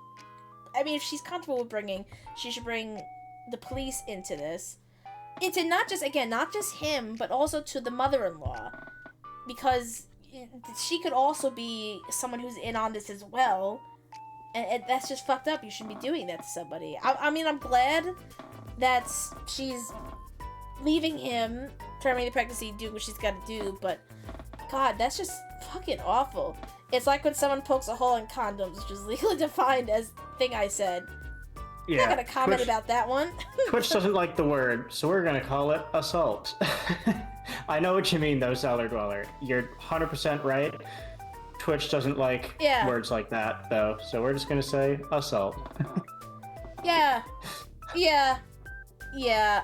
I mean, if she's comfortable with bringing, she should bring the police into this. Into not just him, but also to the mother-in-law. Because she could also be someone who's in on this as well. And that's just fucked up. You shouldn't be doing that to somebody. I mean, I'm glad that she's leaving him, terminating the pregnancy, doing what she's got to do, but God, that's just fucking awful. It's like when someone pokes a hole in condoms, which is legally defined as thing I said. Yeah, I'm not gonna comment about that one. Twitch doesn't like the word, so we're gonna call it assault. I know what you mean though, Cellar Dweller. You're 100% right. Twitch doesn't like words like that, though, so we're just gonna say assault. Yeah. Yeah. Yeah.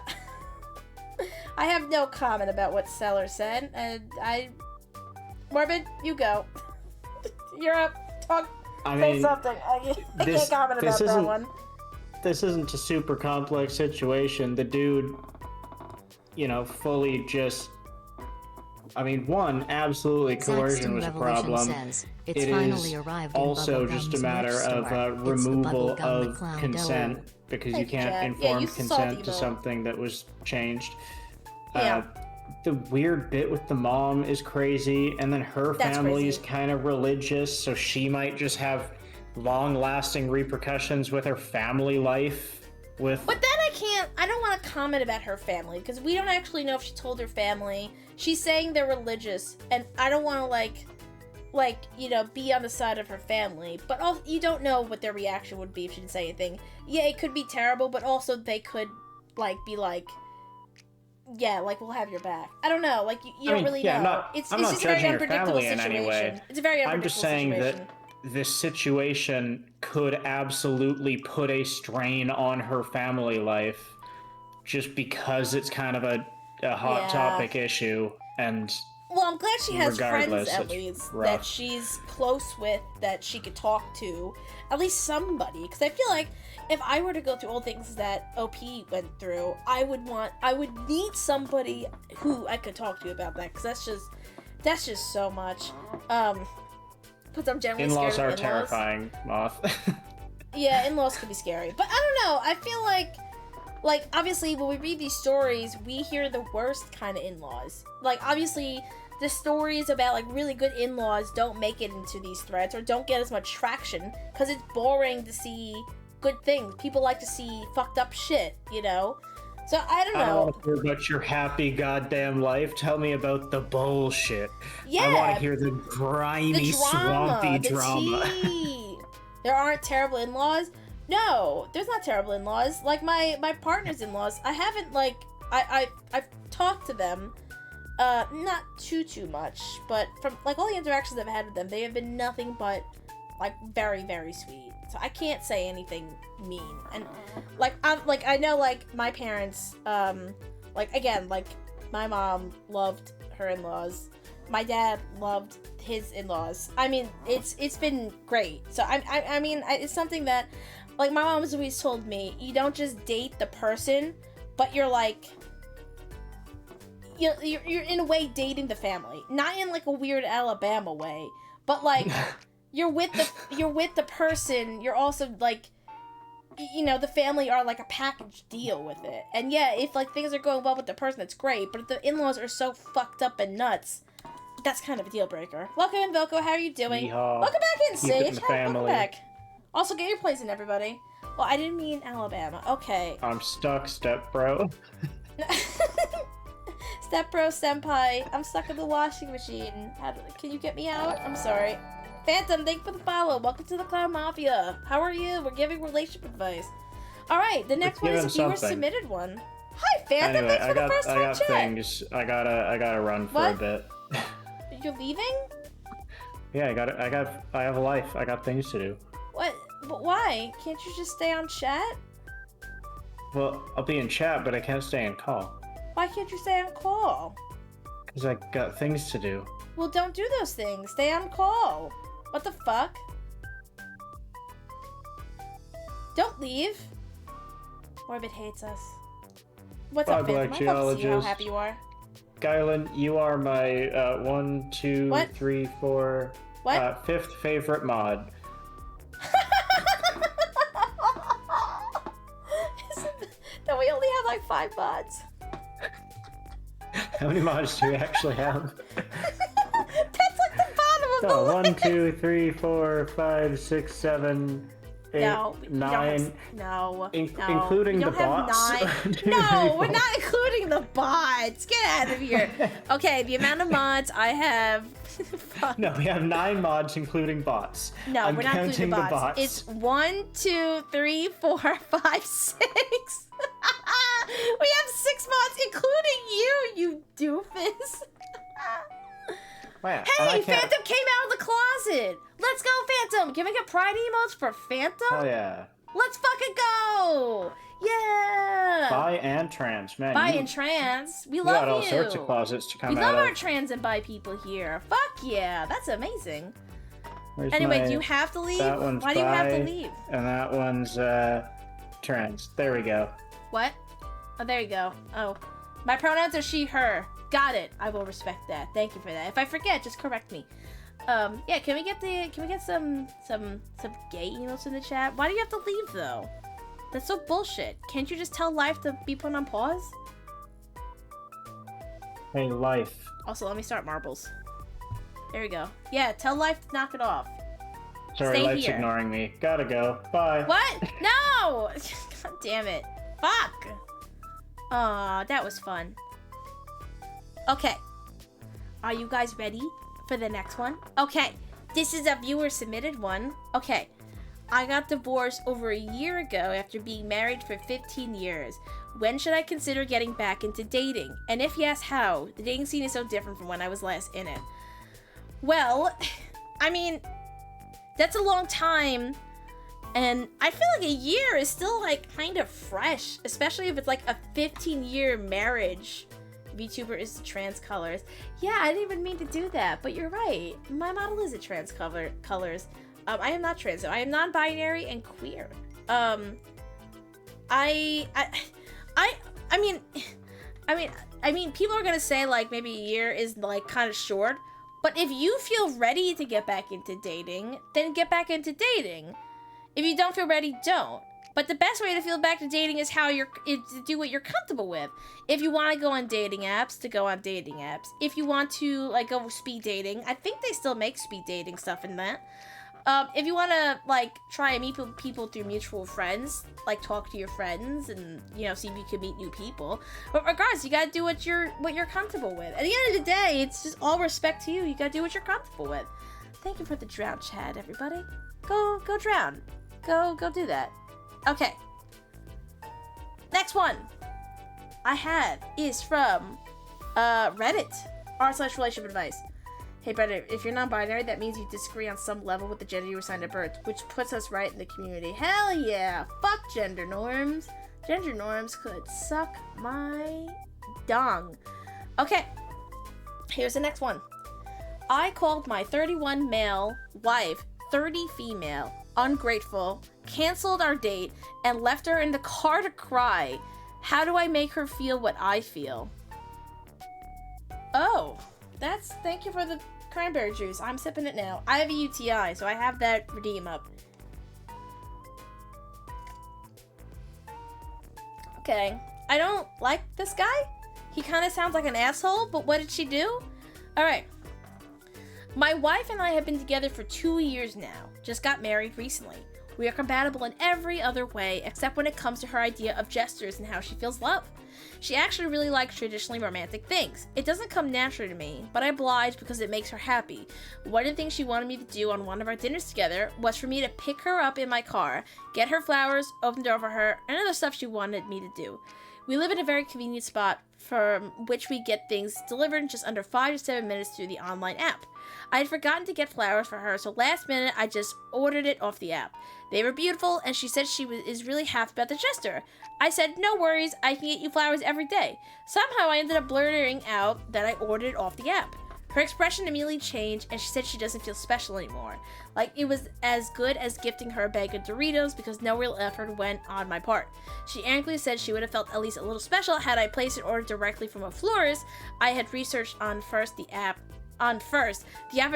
I have no comment about what Seller said, and Morbid, you go. You're up. Say something. I can't comment about that one. This isn't a super complex situation. The dude, fully just... I mean, one, absolutely coercion was a problem. Says, it is also just a matter of removal of consent, because you can't inform consent to something that was changed. The weird bit with the mom is crazy, and then her family is kind of religious, so she might just have long-lasting repercussions with her family life. But then I don't want to comment about her family, because we don't actually know if she told her family. She's saying they're religious, and I don't want to, be on the side of her family. But also, you don't know what their reaction would be if she didn't say anything. Yeah, it could be terrible, but also they could, be yeah, we'll have your back. I don't know, you don't really know. I'm not judging your family in any way. It's a very unpredictable I'm just saying situation. that this situation could absolutely put a strain on her family life just because it's kind of a hot topic issue, and well, I'm glad she has friends at least rough. that she's close with, that she could talk to, at least somebody, because I feel like if I were to go through all things that OP went through, I would need somebody who I could talk to about that, because that's just so much. Because I'm generally in-laws scared are of in-laws. terrifying, Moth. Yeah, in-laws can be scary, but I don't know. I feel like obviously when we read these stories, we hear the worst kind of in-laws. Obviously, the stories about really good in-laws don't make it into these threads or don't get as much traction because it's boring to see good things. People like to see fucked up shit, So I don't know. I don't want to hear about your happy goddamn life. Tell me about the bullshit. Yeah. I want to hear the grimy, swampy drama. Tea. There aren't terrible in-laws. No, there's not terrible in-laws. My partner's in-laws, I haven't I've talked to them, not too much, but from all the interactions I've had with them, they have been nothing but very, very sweet. So I can't say anything mean. And I know my parents, again, my mom loved her in-laws. My dad loved his in-laws. I mean, it's been great. So I mean, it's something that my mom has always told me, you don't just date the person, but you're you're in a way dating the family. Not in a weird Alabama way, but you're with the person, you're also the family are a package deal with it. And yeah, if things are going well with the person, that's great, but if the in-laws are so fucked up and nuts, that's kind of a deal breaker. Welcome in, Velko, how are you doing? Yeehaw. Welcome back in, Sage. Welcome back. Also, get your plays in, everybody. Well, I didn't mean Alabama. Okay. I'm stuck, step bro. Step bro, senpai. I'm stuck in the washing machine. Can you get me out? I'm sorry. Phantom, thank you for the follow. Welcome to the Cloud Mafia. How are you? We're giving relationship advice. All right, the next one is a viewer submitted one. Hi, Phantom. Anyway, Thanks for the first time chat. Things. I gotta run for a bit. You're leaving? Yeah, I have a life. I got things to do. What? But why? Can't you just stay on chat? Well, I'll be in chat, but I can't stay in call. Why can't you stay on call? Because I got things to do. Well, don't do those things. Stay on call. What the fuck? Don't leave. Orbit hates us. What's up, Phantom? I love to see how happy you are. Guylan, you are my 1, 2, 3, 4, fifth favorite mod. No, we only have 5 mods. How many mods do we actually have? That's the bottom of the list. 1, 2, 3, 4, 5, 6, 7, 8, 9. Including the bots. No, we're not including the bots. Get out of here. Okay, the amount of mods I have. No, we have 9 mods, including bots. No, we're not including the bots. It's 1, 2, 3, 4, 5, 6. We have 6 mods, including you doofus. Wow, hey, Phantom came out of the awesome! Can we get pride emotes for Phantom? Oh yeah. Let's fucking go! Yeah! Bi and trans, man. Bi you and trans. We got love you. all sorts of clousets to come We out love our of. trans and bi people here. Fuck yeah, that's amazing. Where's Anyway, my- do you have to leave? That one's Why do you have to bi, leave? And that one's trans. There we go. What? Oh, there you go. Oh. My pronouns are she, her. Got it. I will respect that. Thank you for that. If I forget, just correct me. Yeah, can we get some gay emotes in the chat? Why do you have to leave though? That's so bullshit. Can't you just tell life to be put on pause? Hey, life. Also, let me start marbles. There we go. Yeah, tell life to knock it off. Sorry, Stay life's here. ignoring me. Gotta go. Bye. What? No! God damn it. Fuck! Aw, that was fun. Okay. Are you guys ready for the next one? Okay. This is a viewer submitted one. Okay. I got divorced over a year ago after being married for 15 years. When should I consider getting back into dating? And if yes, how? The dating scene is so different from when I was last in it. Well, I mean, that's a long time. And I feel like a year is still like kind of fresh, especially if it's like a 15-year marriage. Vtuber is the trans colors. Yeah, I didn't even mean to do that, but you're right. My model is a trans colors. I am not trans, though. I am non-binary and queer. I mean, people are gonna say like maybe a year is like kind of short, but if you feel ready to get back into dating, then get back into dating. If you don't feel ready, don't. But the best way to feel back to dating is is to do what you're comfortable with. If you want to go on dating apps, to go on dating apps. If you want to like go speed dating, I think they still make speed dating stuff in that. If you want to like try and meet people through mutual friends, like talk to your friends and see if you can meet new people. But regardless, you gotta do what you're comfortable with. At the end of the day, it's just all respect to you. You gotta do what you're comfortable with. Thank you for the drown chat, everybody. Go drown. Go do that. Okay. Next one I have is from Reddit r/relationship advice. Hey brother, if you're non-binary, that means you disagree on some level with the gender you were assigned at birth, which puts us right in the community. Hell yeah! Fuck gender norms. Gender norms could suck my dong. Okay, here's the next one. I called my 31 male wife 30 female, ungrateful, canceled our date, and left her in the car to cry. How do I make her feel what I feel? Oh, thank you for the cranberry juice. I'm sipping it now. I have a UTI, so I have that redeem up. Okay, I don't like this guy. He kind of sounds like an asshole, but what did she do? Alright. My wife and I have been together for 2 years now. Just got married recently. We are compatible in every other way, except when it comes to her idea of gestures and how she feels love. She actually really likes traditionally romantic things. It doesn't come naturally to me, but I oblige because it makes her happy. One of the things she wanted me to do on one of our dinners together was for me to pick her up in my car, get her flowers, open the door for her, and other stuff she wanted me to do. We live in a very convenient spot from which we get things delivered in just under 5 to 7 minutes through the online app. I had forgotten to get flowers for her, so last minute I just ordered it off the app. They were beautiful, and she said she is really happy about the gesture. I said, no worries, I can get you flowers every day. Somehow I ended up blurting out that I ordered it off the app. Her expression immediately changed, and she said she doesn't feel special anymore. Like it was as good as gifting her a bag of Doritos because no real effort went on my part. She angrily said she would have felt at least a little special had I placed an order directly from a florist I had researched on first. The app I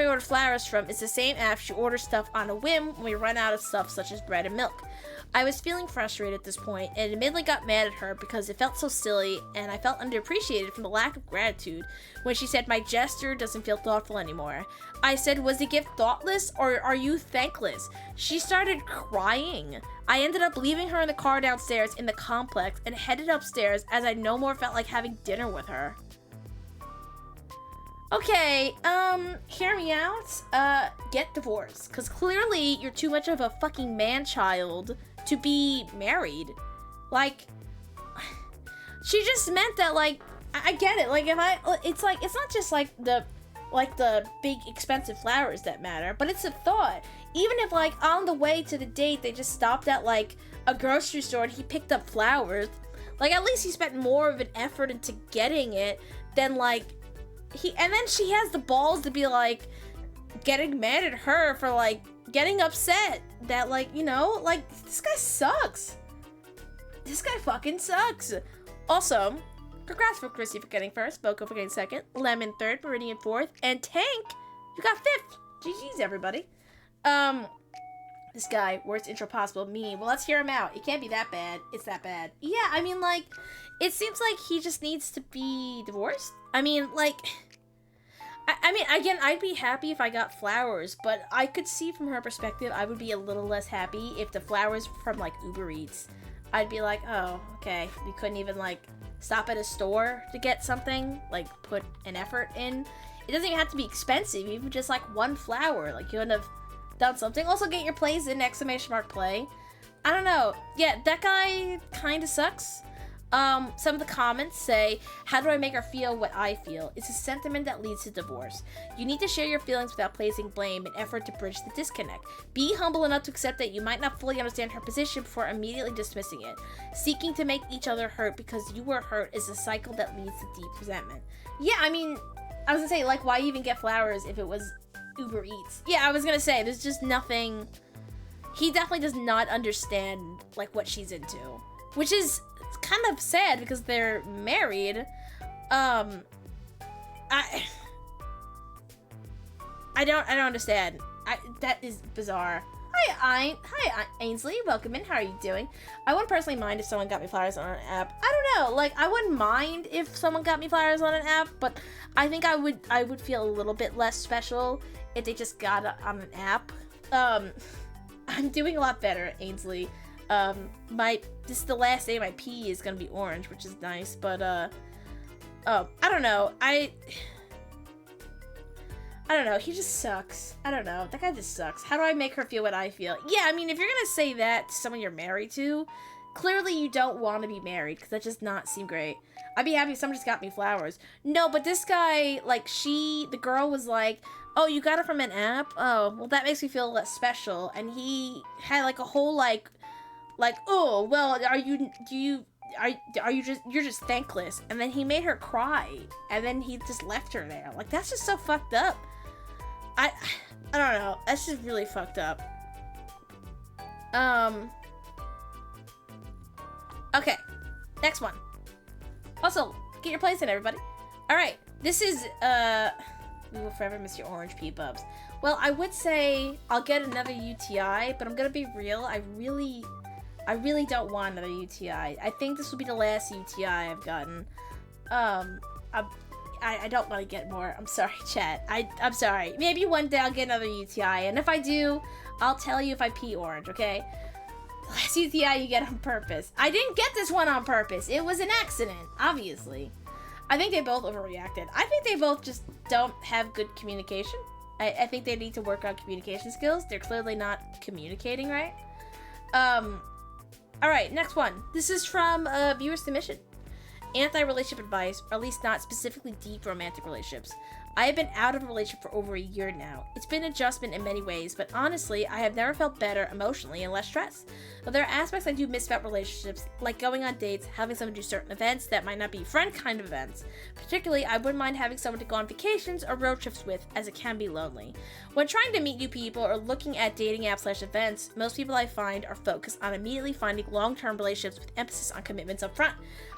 ordered flowers from is the same app she orders stuff on a whim when we run out of stuff such as bread and milk. I was feeling frustrated at this point and admittedly got mad at her because it felt so silly and I felt underappreciated from the lack of gratitude when she said my gesture doesn't feel thoughtful anymore. I said, was the gift thoughtless or are you thankless? She started crying. I ended up leaving her in the car downstairs in the complex and headed upstairs as I no more felt like having dinner with her. Okay, hear me out. Get divorced. Because clearly you're too much of a fucking man-child to be married. Like, she just meant that, like, I get it. Like, it's not just, like, the big expensive flowers that matter, but it's a thought. even if like on the way to the date they just stopped at like a grocery store and he picked up flowers, like at least he spent more of an effort into getting it than like and then she has the balls to be like getting mad at her for like getting upset that like, you know, like this guy sucks. This guy fucking sucks. Also, congrats for Chrissy for getting first, Boko for getting second, Lemon third, Meridian fourth, and Tank, you got fifth. GG's everybody. This guy, worst intro possible, me. Well, let's hear him out. It can't be that bad. It's that bad. Yeah, I mean, like, it seems like he just needs to be divorced. I mean, like, I mean, again, I'd be happy if I got flowers, but I could see from her perspective, I would be a little less happy if the flowers were from, like, Uber Eats. I'd be like, oh, okay, we couldn't even, like, stop at a store to get something, like, put an effort in. It doesn't even have to be expensive, even just, like, one flower. Like, you wouldn't have done something. Also, get your plays in, ! Play. I don't know. Yeah, that guy kind of sucks. Some of the comments say, how do I make her feel what I feel? It's a sentiment that leads to divorce. You need to share your feelings without placing blame in effort to bridge the disconnect. Be humble enough to accept that you might not fully understand her position before immediately dismissing it. Seeking to make each other hurt because you were hurt is a cycle that leads to deep resentment. Yeah, I mean, I was gonna say, like, why even get flowers if it was Uber Eats? Yeah, I was gonna say, there's just nothing. He definitely does not understand, like, what she's into. Which is kind of sad because they're married. I don't understand. That is bizarre. Hi, Ainsley. Welcome in. How are you doing? I wouldn't personally mind if someone got me flowers on an app. I don't know. Like, I wouldn't mind if someone got me flowers on an app, but I think I would feel a little bit less special if they just got it on an app. I'm doing a lot better, Ainsley. This is the last day my pee is gonna be orange, which is nice, but, I don't know. I don't know. He just sucks. I don't know. That guy just sucks. How do I make her feel what I feel? Yeah, I mean, if you're gonna say that to someone you're married to, clearly you don't want to be married, because that does not seem great. I'd be happy if someone just got me flowers. No, but this guy, like, the girl was like, oh, you got it from an app? Oh, well, that makes me feel less special. And he had, like, a whole, like, oh, well, you're just thankless. And then he made her cry. And then he just left her there. Like, that's just so fucked up. I don't know. That's just really fucked up. Okay. Next one. Also, get your plays in, everybody. Alright. This is, we will forever miss your orange pea bubs. Well, I would say I'll get another UTI, but I'm gonna be real. I really don't want another UTI. I think this will be the last UTI I've gotten. I don't want to get more. I'm sorry, chat. I'm sorry. Maybe one day I'll get another UTI, and if I do, I'll tell you if I pee orange, okay? The last UTI you get on purpose. I didn't get this one on purpose. It was an accident, obviously. I think they both overreacted. I think they both just don't have good communication. I think they need to work on communication skills. They're clearly not communicating right. Alright, next one. This is from a viewer submission. Anti-relationship advice, or at least not specifically deep romantic relationships. I have been out of a relationship for over a year now. It's been an adjustment in many ways, but honestly, I have never felt better emotionally and less stressed. But there are aspects I do miss about relationships, like going on dates, having someone do certain events that might not be friend kind of events. Particularly, I wouldn't mind having someone to go on vacations or road trips with, as it can be lonely. When trying to meet new people or looking at dating apps / events, most people I find are focused on immediately finding long-term relationships with emphasis on commitments up front.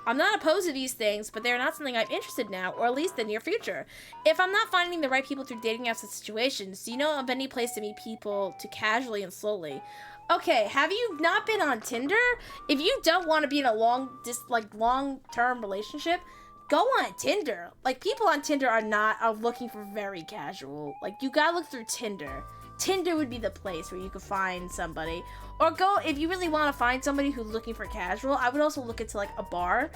I'm not opposed to these things, but they're not something I'm interested in now, or at least the near future. If I'm not finding the right people through dating apps and situations, do you know of any place to meet people to casually and slowly? Okay, have you not been on Tinder? If you don't want to be in a long-term relationship, go on Tinder. Like, people on Tinder are looking for very casual. Like, you gotta look through Tinder. Tinder would be the place where you could find somebody. Or go, if you really want to find somebody who's looking for casual, I would also look into, like, a bar.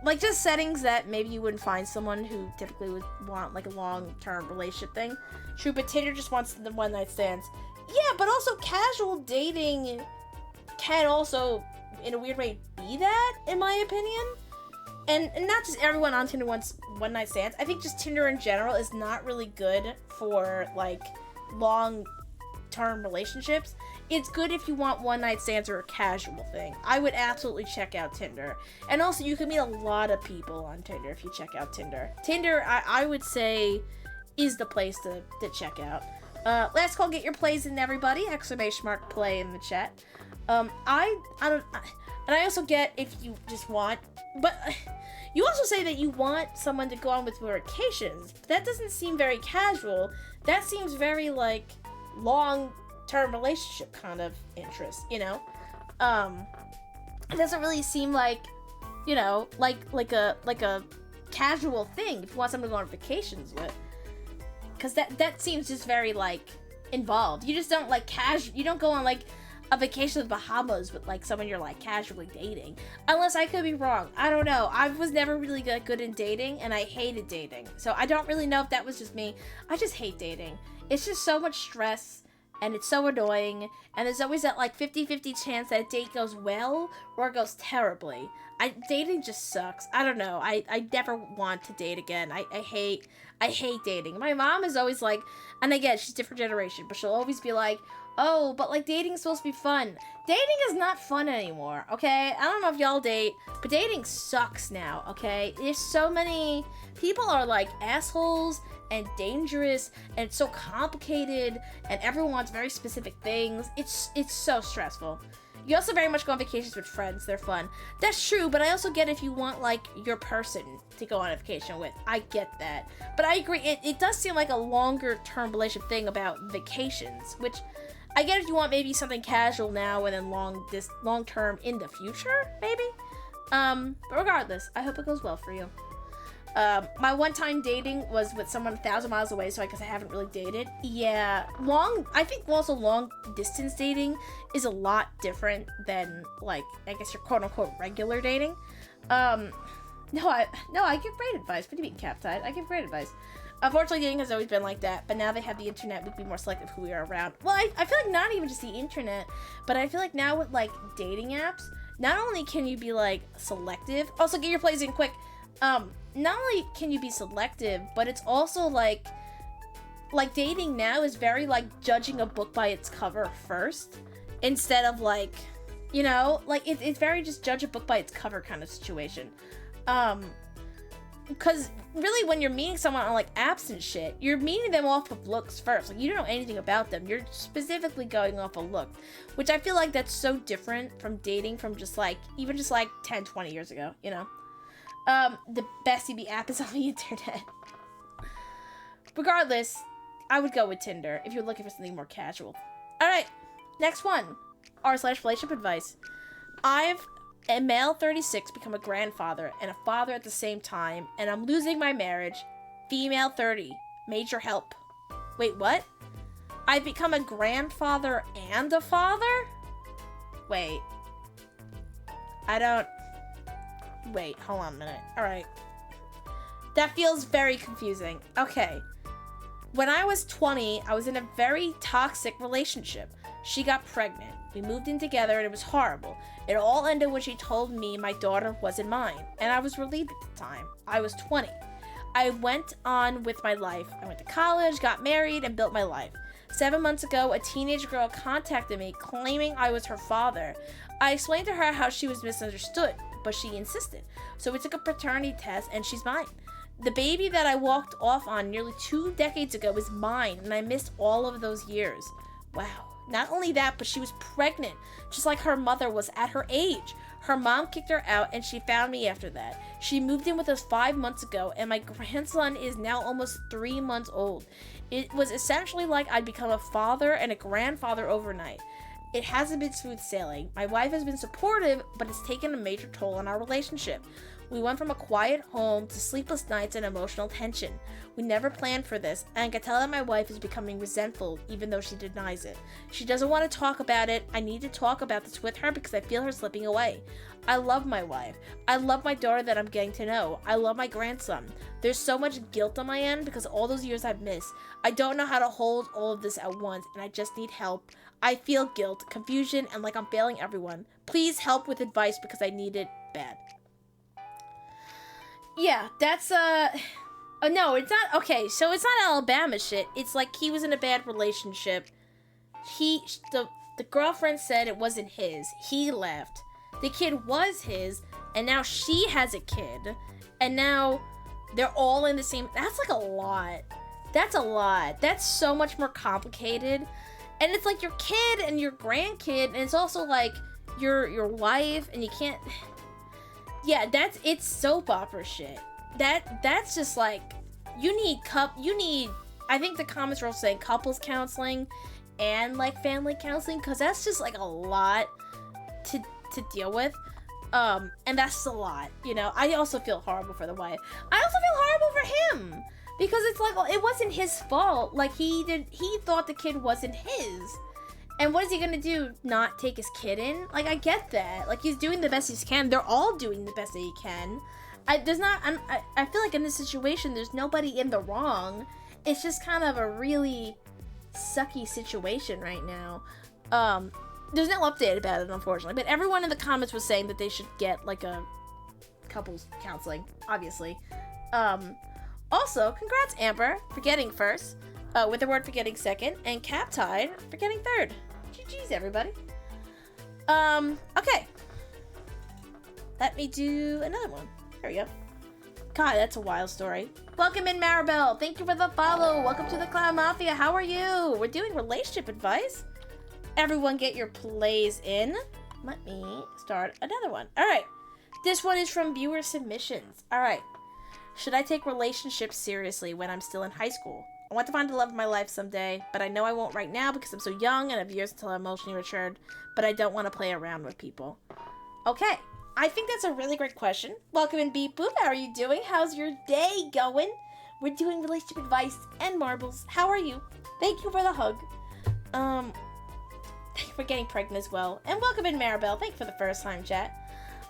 Like, just settings that maybe you wouldn't find someone who typically would want, like, a long-term relationship thing. True, but Tinder just wants the one-night stands. Yeah, but also casual dating can also, in a weird way, be that, in my opinion. And not just everyone on Tinder wants one-night stands. I think just Tinder in general is not really good for, like, long-term long-term relationships. It's good if you want one-night stands or a casual thing. I would absolutely check out Tinder. And also, you can meet a lot of people on Tinder if you check out Tinder. Tinder, I would say, is the place to check out. Last call, get your plays in, everybody! !play in the chat. I don't... And I also get if you just want... But you also say that you want someone to go on with your vacations. That doesn't seem very casual. That seems very, like, long-term relationship kind of interest, you know? It doesn't really seem like, you know, like a casual thing if you want someone to go on vacations with. Because that seems just very, like, involved. You just don't, like, you don't go on, like, a vacation to the Bahamas with, like, someone you're, like, casually dating. Unless I could be wrong. I don't know. I was never really good in dating, and I hated dating. So I don't really know if that was just me. I just hate dating. It's just so much stress, and it's so annoying, and there's always that, like, 50-50 chance that a date goes well or it goes terribly. Dating just sucks. I don't know. I never want to date again. I hate dating. My mom is always like, and again, she's different generation, but she'll always be like, oh, but, like, dating's supposed to be fun. Dating is not fun anymore, okay? I don't know if y'all date, but dating sucks now, okay? There's so many... People are, like, assholes and dangerous, and it's so complicated, and everyone wants very specific things. It's so stressful. You also very much go on vacations with friends. They're fun. That's true, but I also get if you want, like, your person to go on a vacation with. I get that. But I agree, it does seem like a longer-term relationship thing about vacations, which... I get if you want maybe something casual now and then long term in the future, maybe? But regardless, I hope it goes well for you. My one-time dating was with someone 1,000 miles away, so I guess I haven't really dated. Yeah, I think also long-distance dating is a lot different than, like, I guess your quote-unquote regular dating. No, I give great advice. What do you mean, Captide? I give great advice. Unfortunately, dating has always been like that, but now they have the internet, we can be more selective who we are around. Well, I feel like not even just the internet, but I feel like now with, like, dating apps, not only can you be, like, selective, also get your plays in quick, not only can you be selective, but it's also, like, dating now is very, like, judging a book by its cover first, instead of, like, you know, like, it's very just judge a book by its cover kind of situation. Because really when you're meeting someone on, like, apps and shit, you're meeting them off of looks first. Like, you don't know anything about them. You're specifically going off a look, which I feel like that's so different from dating from just, like, even just, like, 10, 20 years ago, you know? The best CB app is on the internet. Regardless, I would go with Tinder if you're looking for something more casual. Alright, next one. r/relationship advice. I've a male 36 become a grandfather and a father at the same time, and I'm losing my marriage. Female 30. Major help. Wait, what? I've become a grandfather and a father? Wait. Wait, hold on a minute. Alright. That feels very confusing. Okay. When I was 20, I was in a very toxic relationship. She got pregnant. We moved in together and it was horrible. It all ended when she told me my daughter wasn't mine, and I was relieved at the time. I was 20. I went on with my life. I went to college, got married, and built my life. 7 months ago, a teenage girl contacted me claiming I was her father. I explained to her how she was misunderstood, but she insisted. So we took a paternity test, and she's mine. The baby that I walked off on nearly 2 decades ago is mine, and I missed all of those years. Wow. Not only that, but she was pregnant, just like her mother was at her age. Her mom kicked her out, and she found me after that. She moved in with us 5 months ago, and my grandson is now almost 3 months old. It was essentially like I'd become a father and a grandfather overnight. It hasn't been smooth sailing. My wife has been supportive, but it's taken a major toll on our relationship. We went from a quiet home to sleepless nights and emotional tension. We never planned for this, and I can tell that my wife is becoming resentful even though she denies it. She doesn't want to talk about it. I need to talk about this with her because I feel her slipping away. I love my wife. I love my daughter that I'm getting to know. I love my grandson. There's so much guilt on my end because all those years I've missed. I don't know how to hold all of this at once, and I just need help. I feel guilt, confusion, and like I'm failing everyone. Please help with advice because I need it bad. Yeah, that's, no, it's not, okay, so it's not Alabama shit. It's like he was in a bad relationship. the girlfriend said it wasn't his. He left. The kid was his, and now she has a kid, and now they're all in the same. That's like a lot. That's a lot. That's so much more complicated. And it's like your kid and your grandkid, and it's also like your wife, and you can't. Yeah, it's soap opera shit. That's just like you need. I think the comments were all saying couples counseling and like family counseling, because that's just like a lot to deal with. And that's a lot, you know. I also feel horrible for the wife. I also feel horrible for him, because it's like, well, it wasn't his fault. Like he thought the kid wasn't his. And what is he gonna do? Not take his kid in? Like, I get that. Like, he's doing the best he can. They're all doing the best that he can. I feel like in this situation, there's nobody in the wrong. It's just kind of a really sucky situation right now. There's no update about it, unfortunately. But everyone in the comments was saying that they should get, like, a couples counseling, obviously. Also, congrats, Amber, for getting first. With the word for getting second, and Captide for getting third. GG's, everybody. Okay. Let me do another one. There we go. God, that's a wild story. Welcome in, Maribel. Thank you for the follow. Welcome to the Clown Mafia. How are you? We're doing relationship advice. Everyone get your plays in. Let me start another one. All right. This one is from viewer submissions. All right. Should I take relationships seriously when I'm still in high school? I want to find the love of my life someday, but I know I won't right now because I'm so young and have years until I'm emotionally matured, but I don't want to play around with people. Okay, I think that's a really great question. Welcome in, Beep Boop. How are you doing? How's your day going? We're doing relationship advice and marbles. How are you? Thank you for the hug. Thank you for getting pregnant as well. And welcome in, Maribel. Thank you for the first time chat.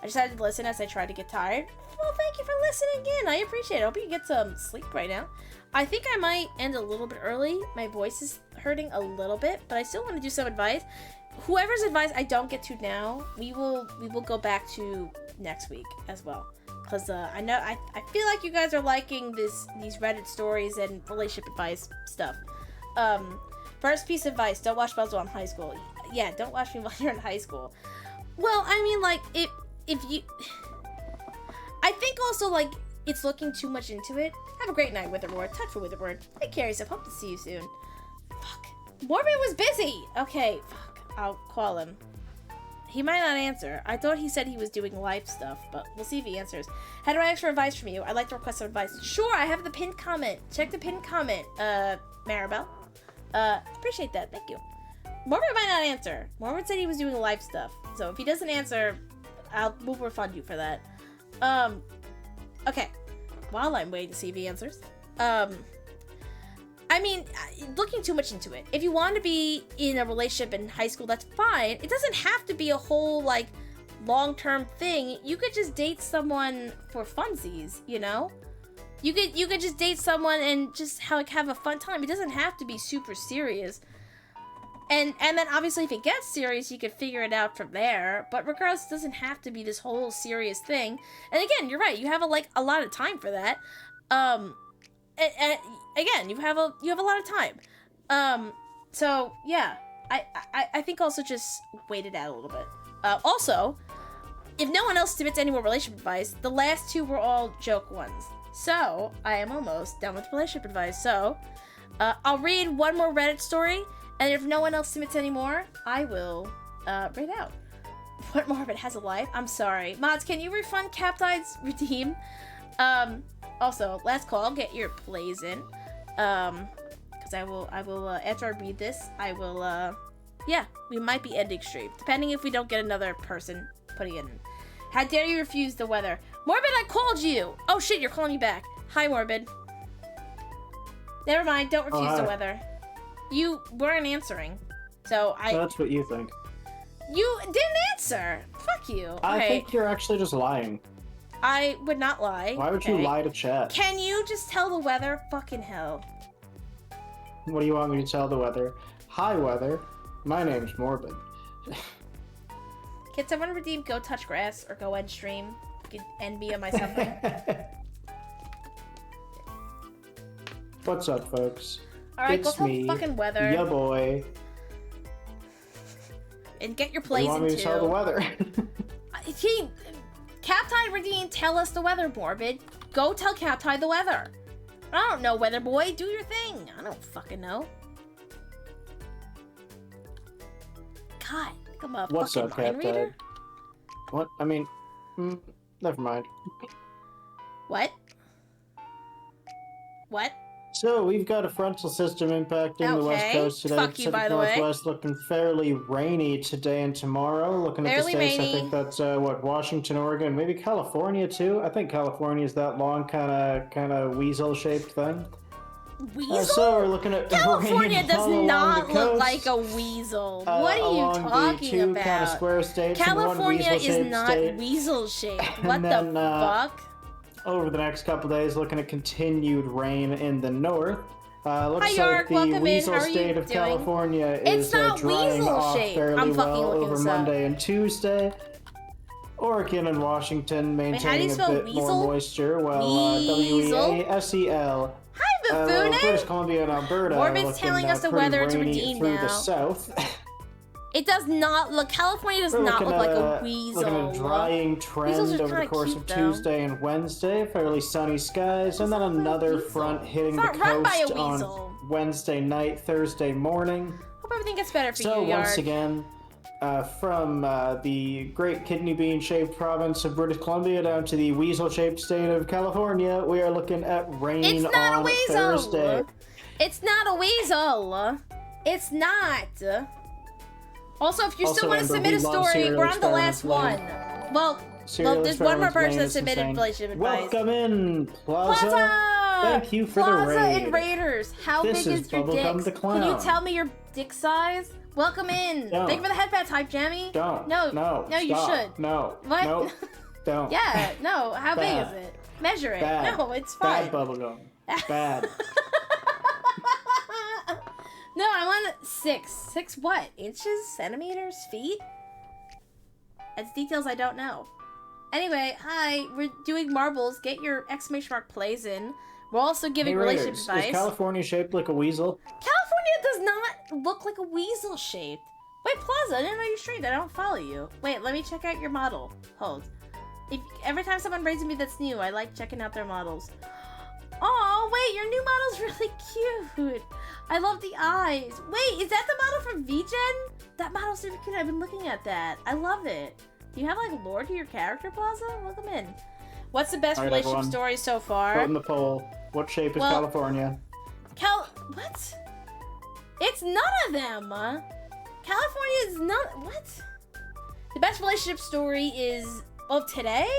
I decided to listen as I tried to get tired. Well, thank you for listening in. I appreciate it. I hope you get some sleep right now. I think I might end a little bit early. My voice is hurting a little bit, but I still want to do some advice. Whoever's advice I don't get to now, we will go back to next week as well. Because I know I feel like you guys are liking these Reddit stories and relationship advice stuff. First piece of advice: don't watch Buzzwell in high school. Yeah, don't watch me while you're in high school. Well, I mean, like if you, I think also like it's looking too much into it. Have a great night, Witherboard. Touch for Witherboard. Take care of yourself. Hope to see you soon. Fuck. Morbid was busy. Okay. Fuck. I'll call him. He might not answer. I thought he said he was doing life stuff, but we'll see if he answers. How do I ask for advice from you? I'd like to request some advice. Sure, I have the pinned comment. Check the pinned comment, Maribel. Appreciate that. Thank you. Morbid might not answer. Morbid said he was doing life stuff. So if he doesn't answer, we'll refund you for that. Okay. While I'm waiting to see if he answers. I mean, looking too much into it. If you want to be in a relationship in high school, that's fine. It doesn't have to be a whole, like, long-term thing. You could just date someone for funsies, you know? You could just date someone and just have a fun time. It doesn't have to be super serious. And then obviously if it gets serious, you could figure it out from there. But regardless, it doesn't have to be this whole serious thing. And again, you're right. You have a lot of time for that. And again, you have a lot of time. So yeah, I think also just wait it out a little bit. Also, if no one else submits any more relationship advice, the last two were all joke ones. So I am almost done with relationship advice. So I'll read one more Reddit story. And if no one else submits any more, I will read out. What Morbid has a life? I'm sorry. Mods, can you refund Captide's redeem? Also, last call, get your plays in. Because I will, after I read this, I will, yeah, we might be ending stream. Depending if we don't get another person putting in. How dare you refuse the weather? Morbid, I called you! Oh shit, you're calling me back. Hi, Morbid. Never mind, don't refuse the weather. You weren't answering, so That's what you think. You didn't answer. Fuck you. I think you're actually just lying. I would not lie. Why would you lie to chat? Can you just tell the weather? Fucking hell. What do you want me to tell the weather? Hi, weather. My name's Morbid. Can someone redeem Go Touch Grass or Go End Stream? You can end me on my suffering. What's up, folks? Alright, go it's tell me, fucking weather. ya boy. and get your You plays want me to tell the into. weather? Captai Radine, tell us the weather, Morbid. Go tell Captai the weather. I don't know, weather boy. Do your thing. I don't fucking know. God, I'm a What's fucking up, mind Captai? reader. What? I mean, never mind. What? What? So, we've got a frontal system impacting the west Okay. coast today. Fuck you, Pacific by the way. Northwest looking fairly rainy today and tomorrow. Looking at the Fairly states, I rainy. think that's, Washington, Oregon, maybe California, too. I think California is that long, kind of weasel-shaped thing. Weasel? So, we're looking at California rain does all along not the look coast, like a weasel. What are you along the talking two about? kind of square states and one California is weasel-shaped not state. weasel-shaped. What And the then, fuck? Over the next couple days, looking at continued rain in the north. Looks Hi, York. like the Welcome in. weasel How are you state of doing? California It's is not drying off weasel-shaped. fairly I'm fucking well looking over this up. Monday and Tuesday. Oregon and Washington Wait, how do you maintaining a spell bit weasel? more moisture, while Weasel? WEASEL. Hi, Well, Buffoon. British Columbia and Alberta Morbid's looking telling us the pretty weather to rainy redeem through now. the south. It does not look. California does We're not looking look like at a weasel. Looking at a drying Weasels trend are over the kinda course cute, of though. Tuesday and Wednesday. Fairly sunny skies, and then It's not another a weasel. front hitting It's the not run by a coast weasel. on Wednesday night, Thursday morning. Hope everything gets better for So you, once Yark. again, from the great kidney bean-shaped province of British Columbia down to the weasel-shaped state of California, we are looking at rain It's not a on weasel. Thursday. It's not a weasel. It's not. Also, if you Also, still want to Amber, submit we a love story, serial we're on the last experiments one. Well, Serial there's one more experiments person lane that is submitted insane. relationship advice. Welcome in, Plaza. Plaza! Thank you for Plaza the raid. and Raiders. How This big is is your Bubblegum dick? the Can you Clown. tell me your dick size? Welcome in. Don't. Thank you for the headband type, Jammy. Don't. No. No. No, you Stop. should. No. What? No. Don't. Yeah. No. How Bad. big is it? Measure it. Bad. No, it's fine. Bad bubblegum. Bad. No, I want 6. 6 what? Inches? Centimeters? Feet? That's details I don't know. Anyway, hi. We're doing marbles. Get your exclamation mark plays in. We're also giving Hey, relationship Raiders, advice. is California shaped like a weasel? California does not look like a weasel shaped. Wait, Plaza, I didn't know you streamed. I don't follow you. Wait, let me check out your model. Hold. Every time someone raises me that's new, I like checking out their models. Oh, wait, your new model's really cute. I love the eyes. Wait, is that the model from VGen? That model's super cute. I've been looking at that. I love it. Do you have, like, lore to your character, Plaza? Welcome in. What's the best All right, relationship everyone. story so far? Vote in the poll. What shape is Well- California? What? It's none of them. California is none. What? The best relationship story is of today.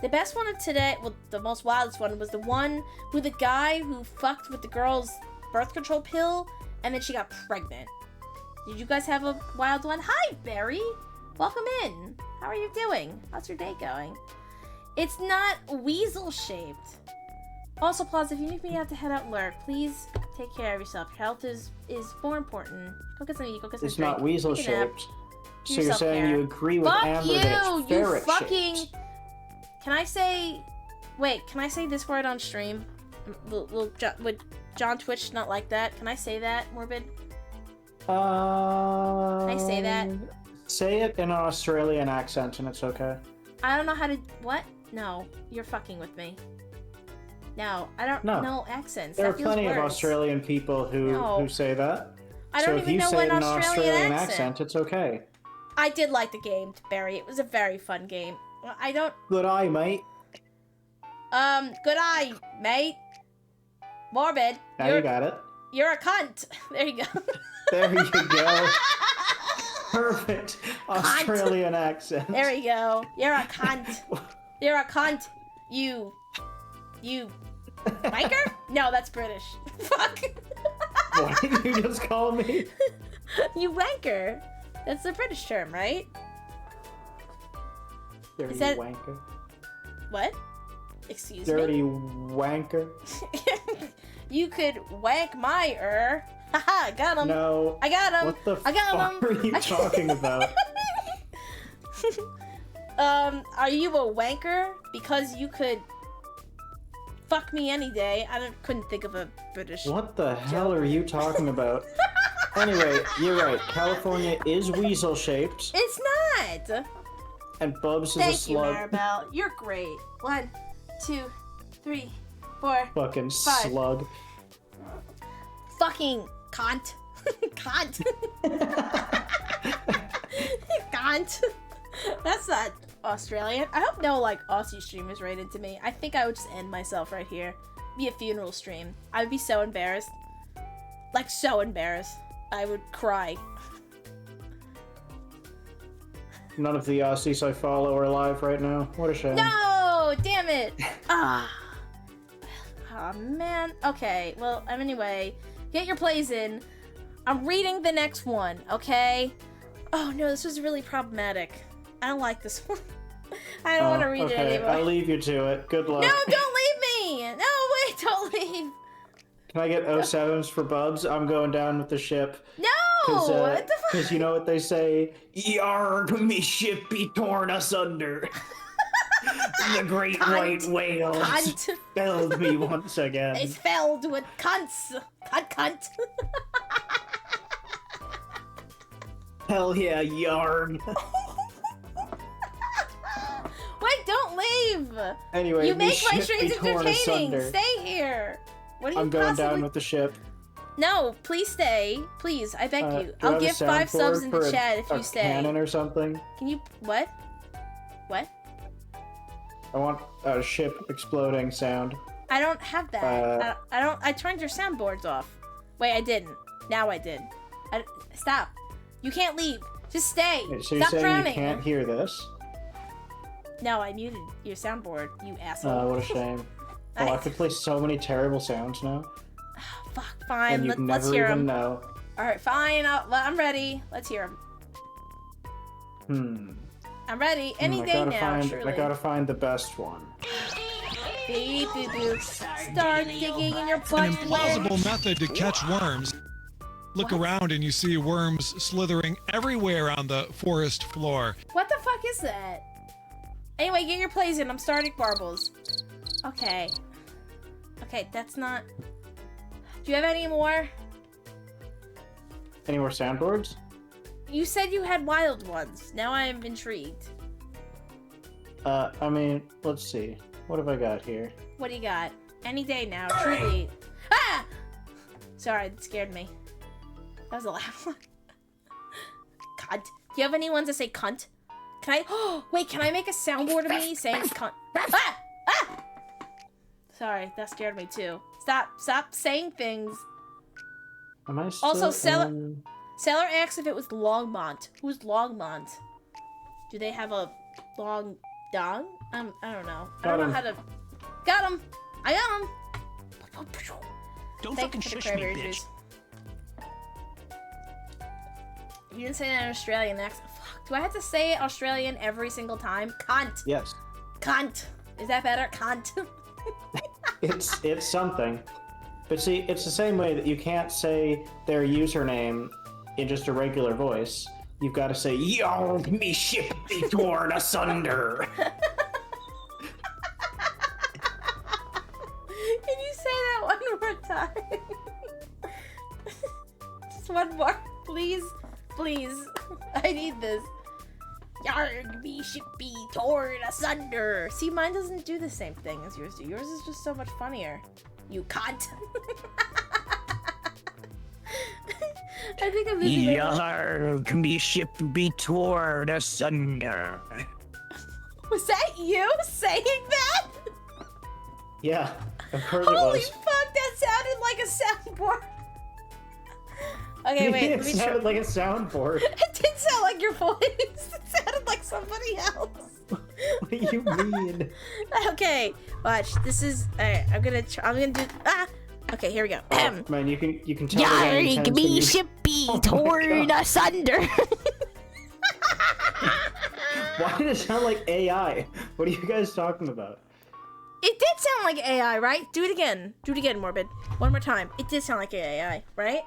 The best one of today, well, the most wildest one was the one with the guy who fucked with the girl's birth control pill, and then she got pregnant. Did you guys have a wild one? Hi, Barry. Welcome in. How are you doing? How's your day going? It's not weasel shaped. Also, Plaza, if you need me to have to head out and lurk, please take care of yourself. Your health is more important. Go get some eat, go get some It's drink. not weasel Take a nap. shaped. Do So you're saying self-care. you agree with Fuck Amber you, that it's you ferret fucking... shaped? Can I say... Wait, can I say this word on stream? Would John Twitch not like that? Can I say that, Morbid? Can I say that? Say it in an Australian accent and it's okay. I don't know how to... What? No, you're fucking with me. No, I don't No. know accents. There are That feels plenty of worse. Australian people No. who say that. I So don't if even you know say it an in an Australian accent, accent. it's okay. I did like the game, Barry. It was a very fun game. I don't... Good eye, mate. Good eye, mate. Morbid. Now you got it. You're a cunt. There you go. There you go. Perfect Australian accent. There you go. You're a cunt. You're a cunt. You wanker? No, that's British. Fuck. What did you just call me? You wanker. That's the British term, right? Dirty Is that- wanker. What? Excuse Dirty me? wanker. You could wank my Haha, got him. No. I got him. What the I got fuck him. are you talking about? Are you a wanker? Because you could fuck me any day. Couldn't think of a British. What the hell are you talking about? Anyway, you're right. California is weasel-shaped, It's not. and Bubs is a Thank you, slug. Maribel. You're great. 1, 2, 3, 4. Fucking 5. slug. Fucking cunt. Cunt. Cunt. That's not Australian. I hope no, like, Aussie streamers write into me. I think I would just end myself right here. Be a funeral stream. I would be so embarrassed. Like, so embarrassed. I would cry. None of the Aussies I follow are alive right now. What a shame. No! Damn it! Ah. Oh, man. Okay, well, anyway, get your plays in. I'm reading the next one, okay? Oh, no, this was really problematic. I don't like this one. I don't want to read it anymore. I'll leave you to it. Good luck. No, don't leave me! No, wait, don't leave. Can I get 07s for Bubs? I'm going down with the ship. No! What the fuck? Because you know what they say? Yarg, me ship be torn asunder. The great white whales Cunt. failed me once again. It's filled with cunts. Cunt. Hell yeah, yarn. Wait, don't leave. Anyway, You me make my ship be streams torn entertaining. asunder. Stay here. What are you I'm going possibly... down with the ship. No, please stay. Please, I beg you. Do I'll have a give 5 subs in soundboard the for chat if a you stay. cannon or something. Can you... What? What? I want a ship exploding sound. I don't have that. I don't... I turned your soundboards off. Wait, I didn't. Now I did. Stop. You can't leave. Just stay. Wait, so you're Stop saying drowning. you can't hear this? No, I muted your soundboard, you asshole. What a shame. Oh, I could play so many terrible sounds now. Fuck, fine. And you'd Let's never hear even them. know. Alright, fine. I'm ready. Let's hear them. I'm ready. Any day now, surely. I gotta find the best one. Beep, boop, boop. Start digging in your butt. An implausible method to catch worms. Look around and you see worms slithering everywhere on the forest floor. What the fuck is that? Anyway, get your plays in. I'm starting marbles. Okay. Okay, that's not... Do you have any more? Any more soundboards? You said you had wild ones. Now I am intrigued. I mean, let's see. What have I got here? What do you got? Any day now, truly. Ah! Sorry, that scared me. That was a loud one. Cunt. Do you have any ones that say cunt? Can I? Oh, wait, can I make a soundboard of me saying cunt? Ah! Ah! Sorry, that scared me too. Stop saying things. Am I still Also, in... Sailor asks if it was Longmont. Who's Longmont? Do they have a long dong? I don't know. I don't know how to... Got him! I got him! Don't Thank fucking you for the shush me, cranberry bitch. juice. You didn't say that in Australian accent. Fuck, do I have to say Australian every single time? Cunt! Yes. Cunt! Is that better? Cunt! It's something. But see, it's the same way that you can't say their username in just a regular voice. You've got to say, "Yo, me ship be torn asunder." Can you say that one more time? Just one more. Please. Please. I need this. Yarg, me should be torn asunder. See, mine doesn't do the same thing as yours do. Yours is just so much funnier. You cunt. I think I'm busy. Yarg, me ship be torn asunder. Was that you saying that? Yeah, of course it Holy was. fuck, that sounded like a soundboard. Okay, wait, It let me try. sounded like a soundboard. It did sound like your voice. It sounded like somebody else. What do you mean? Okay, watch. This is. Alright, I'm gonna do. Ah. Okay, here we go. Oh, man, you can tell. they're getting Yarg, intense when me you- ship be Oh my torn God. asunder. Why did it sound like AI? What are you guys talking about? It did sound like AI, right? Do it again. Do it again, Morbid. One more time. It did sound like AI, right?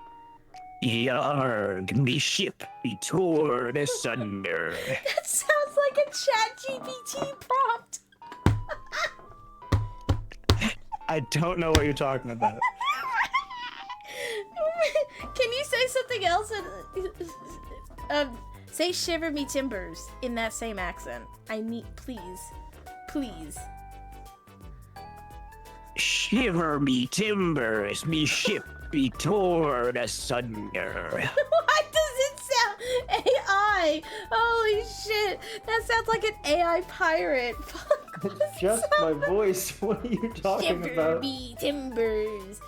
Yarg, me ship be torn asunder. That sounds like a ChatGPT prompt. I don't know what you're talking about. Can you say something else? Say shiver me timbers in that same accent. I need, please. Please. Shiver me timbers, me ship be torn asunder. Why does it sound AI? Holy shit. That sounds like an AI pirate. Fuck. It's just my voice. What are you talking Shiver about? me timbers.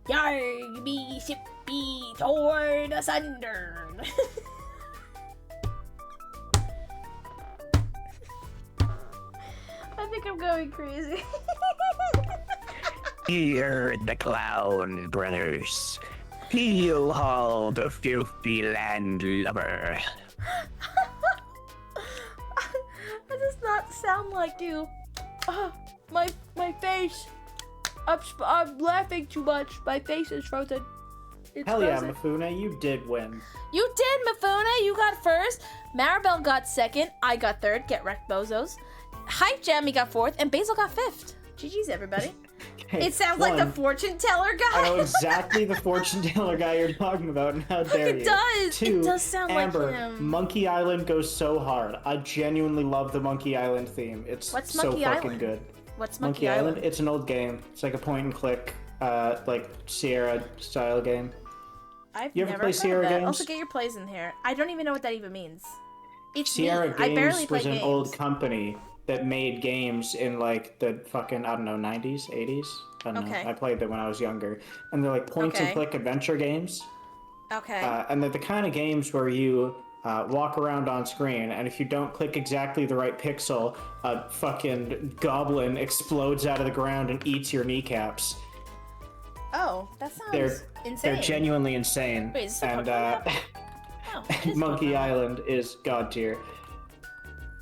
Yarg me ship be torn asunder. I think I'm going crazy. Here the clown brothers. Heal all the filthy landlubber. That does not sound like you. My face. I'm laughing too much. My face is frozen. It's Hell yeah, frozen. Mifune, you did win. You did, Mifune. You got first. Maribel got second. I got third. Get wrecked, bozos. Hype Jammy got fourth, and Basil got fifth. GG's, everybody. Okay, It sounds like the one, fortune teller guy. I know exactly the fortune teller guy you're talking about, and how dare you. It does. Two, It does sound Amber, like him. Monkey Island goes so hard. I genuinely love the Monkey Island theme. It's What's so Monkey fucking Island? good. What's Monkey Island? It's an old game. It's like a point and click, like Sierra style game. I've You ever never play heard Sierra of that. games? Also, get your plays in here. I don't even know what that even means. It's Sierra me. I barely Games play was an games. old company that made games in like the fucking, I don't know, 90s, 80s? I don't Okay. know. I played them when I was younger. And they're like point and Okay. click adventure games. Okay. And they're the kind of games where you walk around on screen, and if you don't click exactly the right pixel, a fucking goblin explodes out of the ground and eats your kneecaps. Oh, that sounds They're insane. they're genuinely insane. Wait, is this a and Pokemon? Oh, it is Monkey Pokemon. Island is god tier.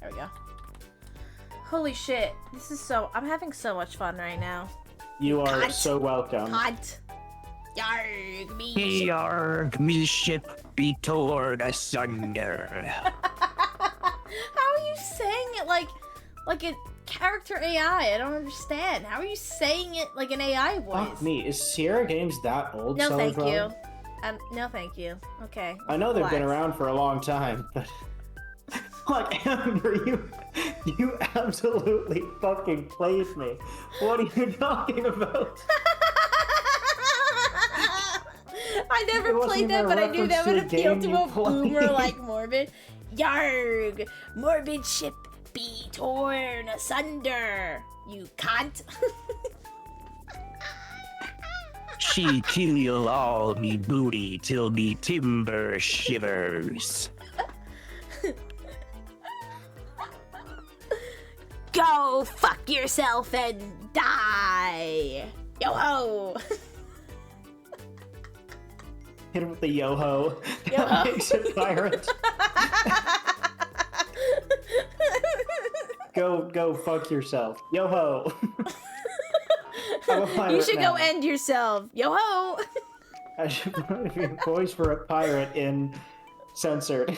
There we go. Holy shit. I'm having so much fun right now. You are Cunt. so welcome. Cunt. Yarg me. Yarg me ship be torn asunder. How are you saying it like a character AI? I don't understand. How are you saying it like an AI voice? Fuck me. Is Sierra Games that old? No, thank Celadron? you. No, thank you. Okay. I know they've been relax. around for a long time, but like Amber, you absolutely fucking played me. What are you talking about? I It never wasn't played even that, a but I knew that would reference to a appeal game to you a played. boomer like Morbid. Yarg! Morbid ship be torn asunder, you cunt. She kill all me booty till me timber shivers. Go fuck yourself and die! Yo ho! Hit him with the yo-ho. Yo-ho. That makes it pirate. Go fuck yourself. Yo-ho. I'm a pirate You should now. go end yourself. Yo ho! I should put your voice for a pirate in censored.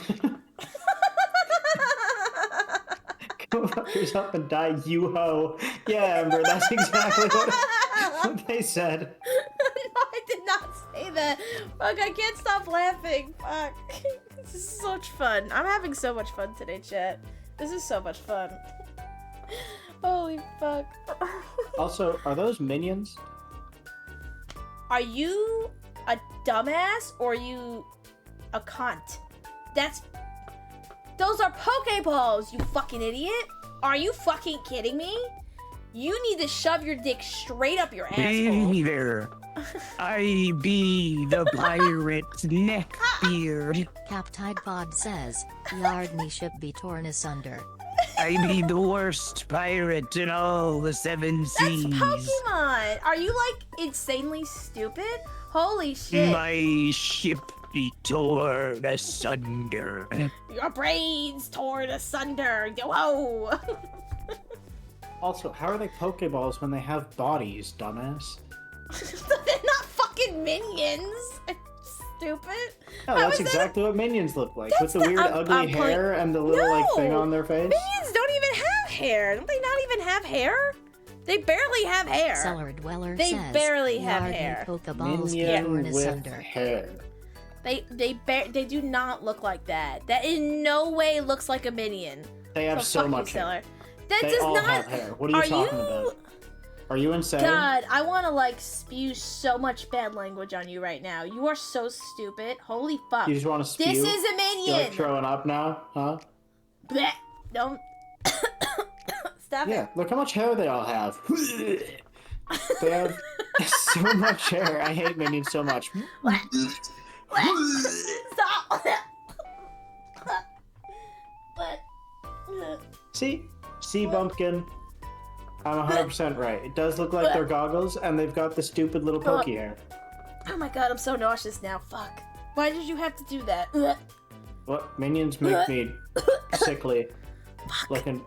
Go fuck yourself and die, you ho. Yeah, Amber, that's exactly what they said. No, I did not say that. Fuck, I can't stop laughing. Fuck. This is so much fun. I'm having so much fun today, chat. This is so much fun. Holy fuck. Also, are those minions? Are you a dumbass or are you a cunt? Those are Pokeballs, you fucking idiot. Are you fucking kidding me? You need to shove your dick straight up your asshole. Be there. I be the pirate Neckbeard. Captide Pod says, Yard me ship be torn asunder. I be the worst pirate in all the seven That's seas. Pokemon. Are you like insanely stupid? Holy shit. My ship be torn asunder. Your brains torn asunder. Yo ho. Also, how are they Pokeballs when they have bodies, dumbass? They're not fucking minions. Stupid. No, How that's is that exactly what minions look like. With That's the the- weird I'm ugly playing- hair and the little like thing No! on their face. Minions don't even have hair. Don't they not even have hair? They barely have hair. Cellar Dweller They says, barely have Yard me hair. Pokeballs be Minion torn with asunder. hair. They do not look like that. That in no way looks like a minion. They have so fuck you, much hair. Sailor. That They does all not. have hair. What are you talking about? Are you insane? God, I want to like spew so much bad language on you right now. You are so stupid. Holy fuck. You just want to spew? This is a You're minion. like throwing up now, huh? Blech. Don't. Stop Yeah, it. look how much hair they all have. They have so much hair. I hate minions so much. Stop. But. See, Bumpkin? I'm 100% right. It does look like they're goggles, and they've got the stupid little pokey hair. Oh my god, I'm so nauseous now. Fuck. Why did you have to do that? What? Minions make me sickly. Like an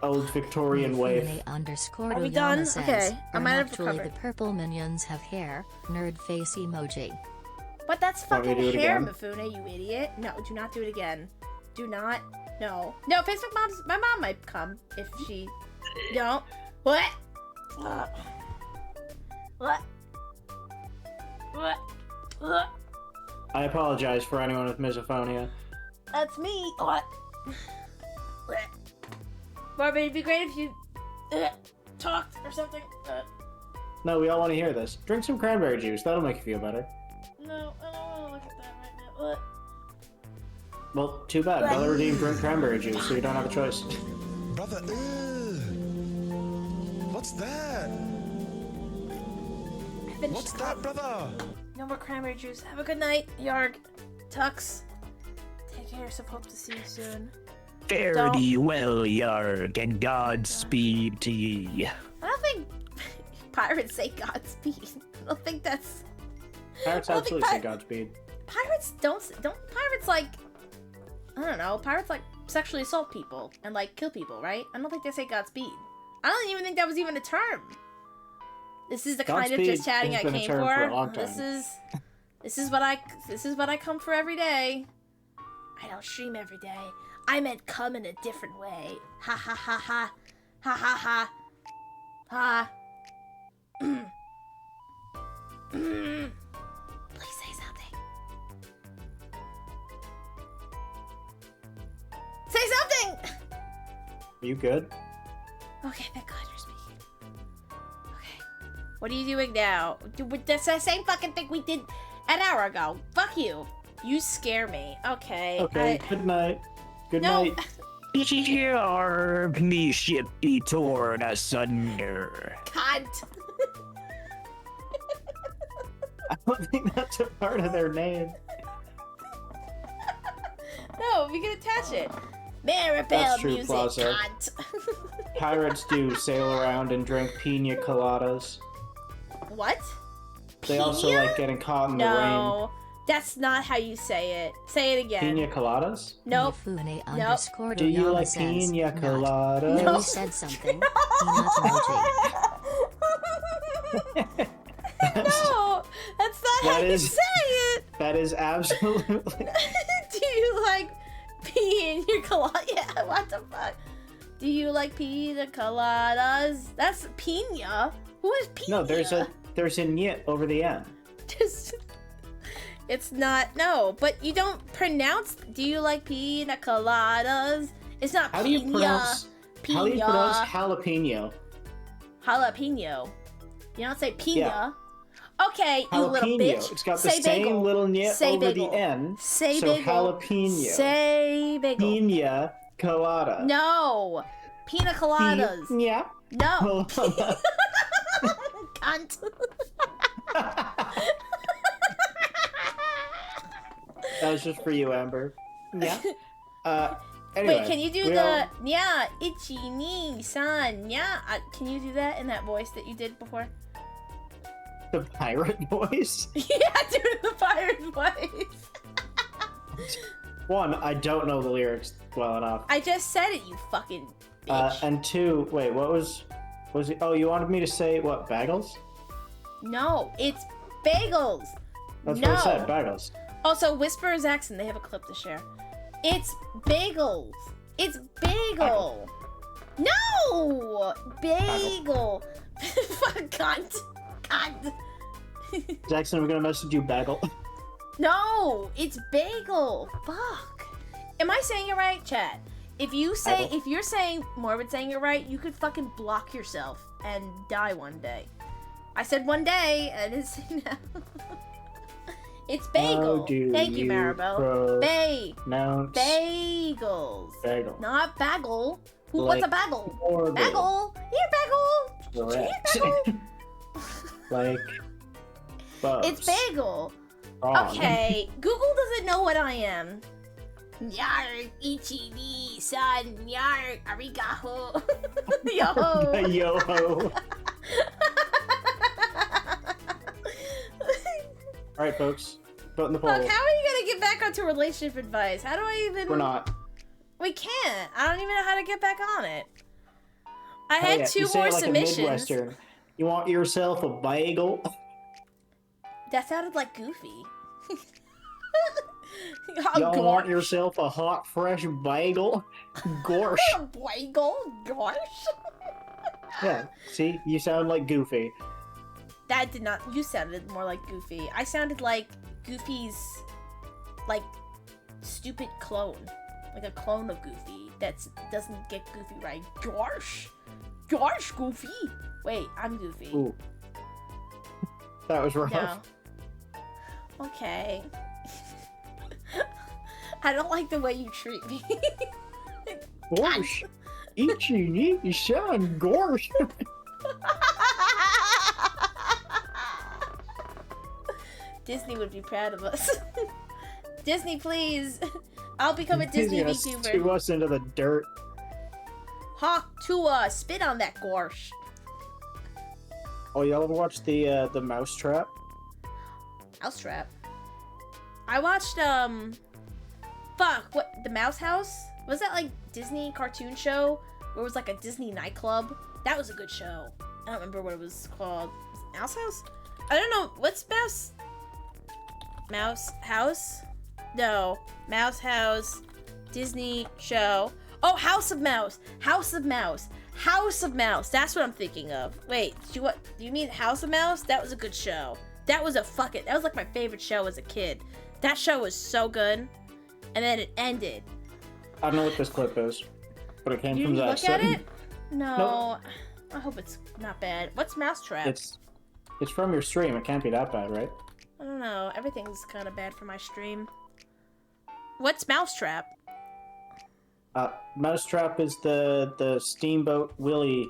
old Victorian waif. Mewflx Are we done? says, Okay, I might have actually recovered. the purple minions have hair. Nerd face emoji. But that's Want me to fucking do it hair, again? Mifune, you idiot. No, do not do it again. Do not. No. No, Facebook mom's. My mom might come if she. No. What? What? I apologize for anyone with misophonia. That's me. What? Barbie, it'd be great if you talked or something. No, we all want to hear this. Drink some cranberry juice. That'll make you feel better. No, I don't want to look at that right now. What? Well, too bad. Bella Redeem drink cranberry juice, so you don't have a choice. Brother, what's that? What's that, brother? No more cranberry juice. Have a good night, Yarg. Tux. Take care, so hope to see you soon. Fare thee well, Yarg, and Godspeed to ye. I don't think pirates say Godspeed. I don't think that's. Pirates I don't think absolutely say Godspeed. Pirates don't pirates like. I don't know. Pirates like sexually assault people and like kill people, right? I don't think they say Godspeed. I don't even think that was even a term. This is the kind of Godspeed just chatting I has been a came term for a long for. time. This is what I come for every day. I don't stream every day. I meant come in a different way. Ha ha ha ha. Ha ha ha. Ha. Please say something. Say something! Are you good? Okay, thank God you're speaking. Okay. What are you doing now? That's the same fucking thing we did an hour ago. Fuck you. You scare me. Okay. Okay, good night. Good No. night. Yarg, me ship be torn asunder. Cunt. I don't think that's a part of their name. No, we can attach it. Maribel That's true, music, Plaza. cunt. Pirates do sail around and drink pina coladas. What? They also Pina? like getting caught in the rain. No, that's not how you say it. Say it again. Pina coladas? Nope. Mewflune Nope. underscore Do you Doyama like says, pina not. coladas? No. You said something. Peanut emoji. No, that's not how That you is- say it. That is absolutely... Do you like pee in your colada? Yeah, what the fuck? Do you like pina coladas? That's pina. Who is pina? No, there's a nyet over the end. Just, it's not, no, but you don't pronounce, do you like pina coladas? It's not How do you pina. pronounce... Pina. How do you pronounce jalapeno? Jalapeno. You don't say pina. Yeah. Okay, you little Jalapeno. bitch. It's got the Say same bagel. little nyet Say over bagel. the end. Say so bagel. jalapeno. Say bagel. Pina colada. No. Pina coladas. Yeah. No. Cunt. That was just for you, Amber. Yeah. Anyway, Wait, can you do we the all- nya ichi ni san nya? Can you do that in that voice that you did before? the pirate voice? Yeah, do the pirate voice. One, I don't know the lyrics well enough. I just said it, you fucking bitch. And two, wait, what was it? Oh, you wanted me to say what? Bagels? No, it's bagels. That's no. what I said. Bagels. Also, Whisper's accent, they have a clip to share. It's bagels. It's bagel. No! Bagel. Fuck, cunt. Cunt. Jackson, I'm gonna message you bagel. No, it's bagel. Fuck. Am I saying it right, chat? If you're saying Morbid saying it right, you could fucking block yourself and die one day. I said one day, and it's now. It's bagel. Thank you, Maribel. Bagels. Bagel. Not bagel. Like What's a bagel? Morbid. Bagel. Here, bagel. Correct. Here, bagel. Like bugs. It's bagel. Wrong. Okay, Google doesn't know what I am. Yarg, ichi ni san, yarg, arigato. Yo. Yo-ho. Alright, folks. Vote in the poll. Fuck, how are you gonna get back onto relationship advice? How do I even... We're not. We can't. I don't even know how to get back on it. I Oh, had yeah. two You say more it like submissions. A Midwestern. You want yourself a bagel? That sounded like Goofy. Y'all want yourself a hot, fresh bagel? Gorsh. Bagel? Gosh. Yeah, see? You sound like Goofy. That did not... You sounded more like Goofy. I sounded like Goofy's... like, stupid clone. Like a clone of Goofy that doesn't get Goofy right. Gosh! Gosh, Goofy! Wait, I'm Goofy. Ooh. That was rough. No. Okay. I don't like the way you treat me. Gorsh. Ichi ni san, gorsh. Disney would be proud of us. Disney, please. I'll become a Disney VTuber. To us into the dirt. Hawk to us. Spit on that gorsh. Oh, y'all ever watched the Mousetrap? Mousetrap. I watched, fuck, what, The Mouse House? Was that, like, Disney cartoon show? Where it was, like, a Disney nightclub? That was a good show. I don't remember what it was called. Was it Mouse House? I don't know. What's Mouse? Mouse House? No. Mouse House. Disney show. Oh, House of Mouse. House of Mouse. House of Mouse. That's what I'm thinking of. Wait, do you mean House of Mouse? That was a good show. That was that was like my favorite show as a kid. That show was so good. And then it ended. I don't know what this clip is, but it came You from look Zach. at it? No. Nope. I hope it's not bad. What's Mousetrap? It's from your stream. It can't be that bad, right? I don't know. Everything's kind of bad for my stream. What's Mousetrap? Mousetrap is the Steamboat Willie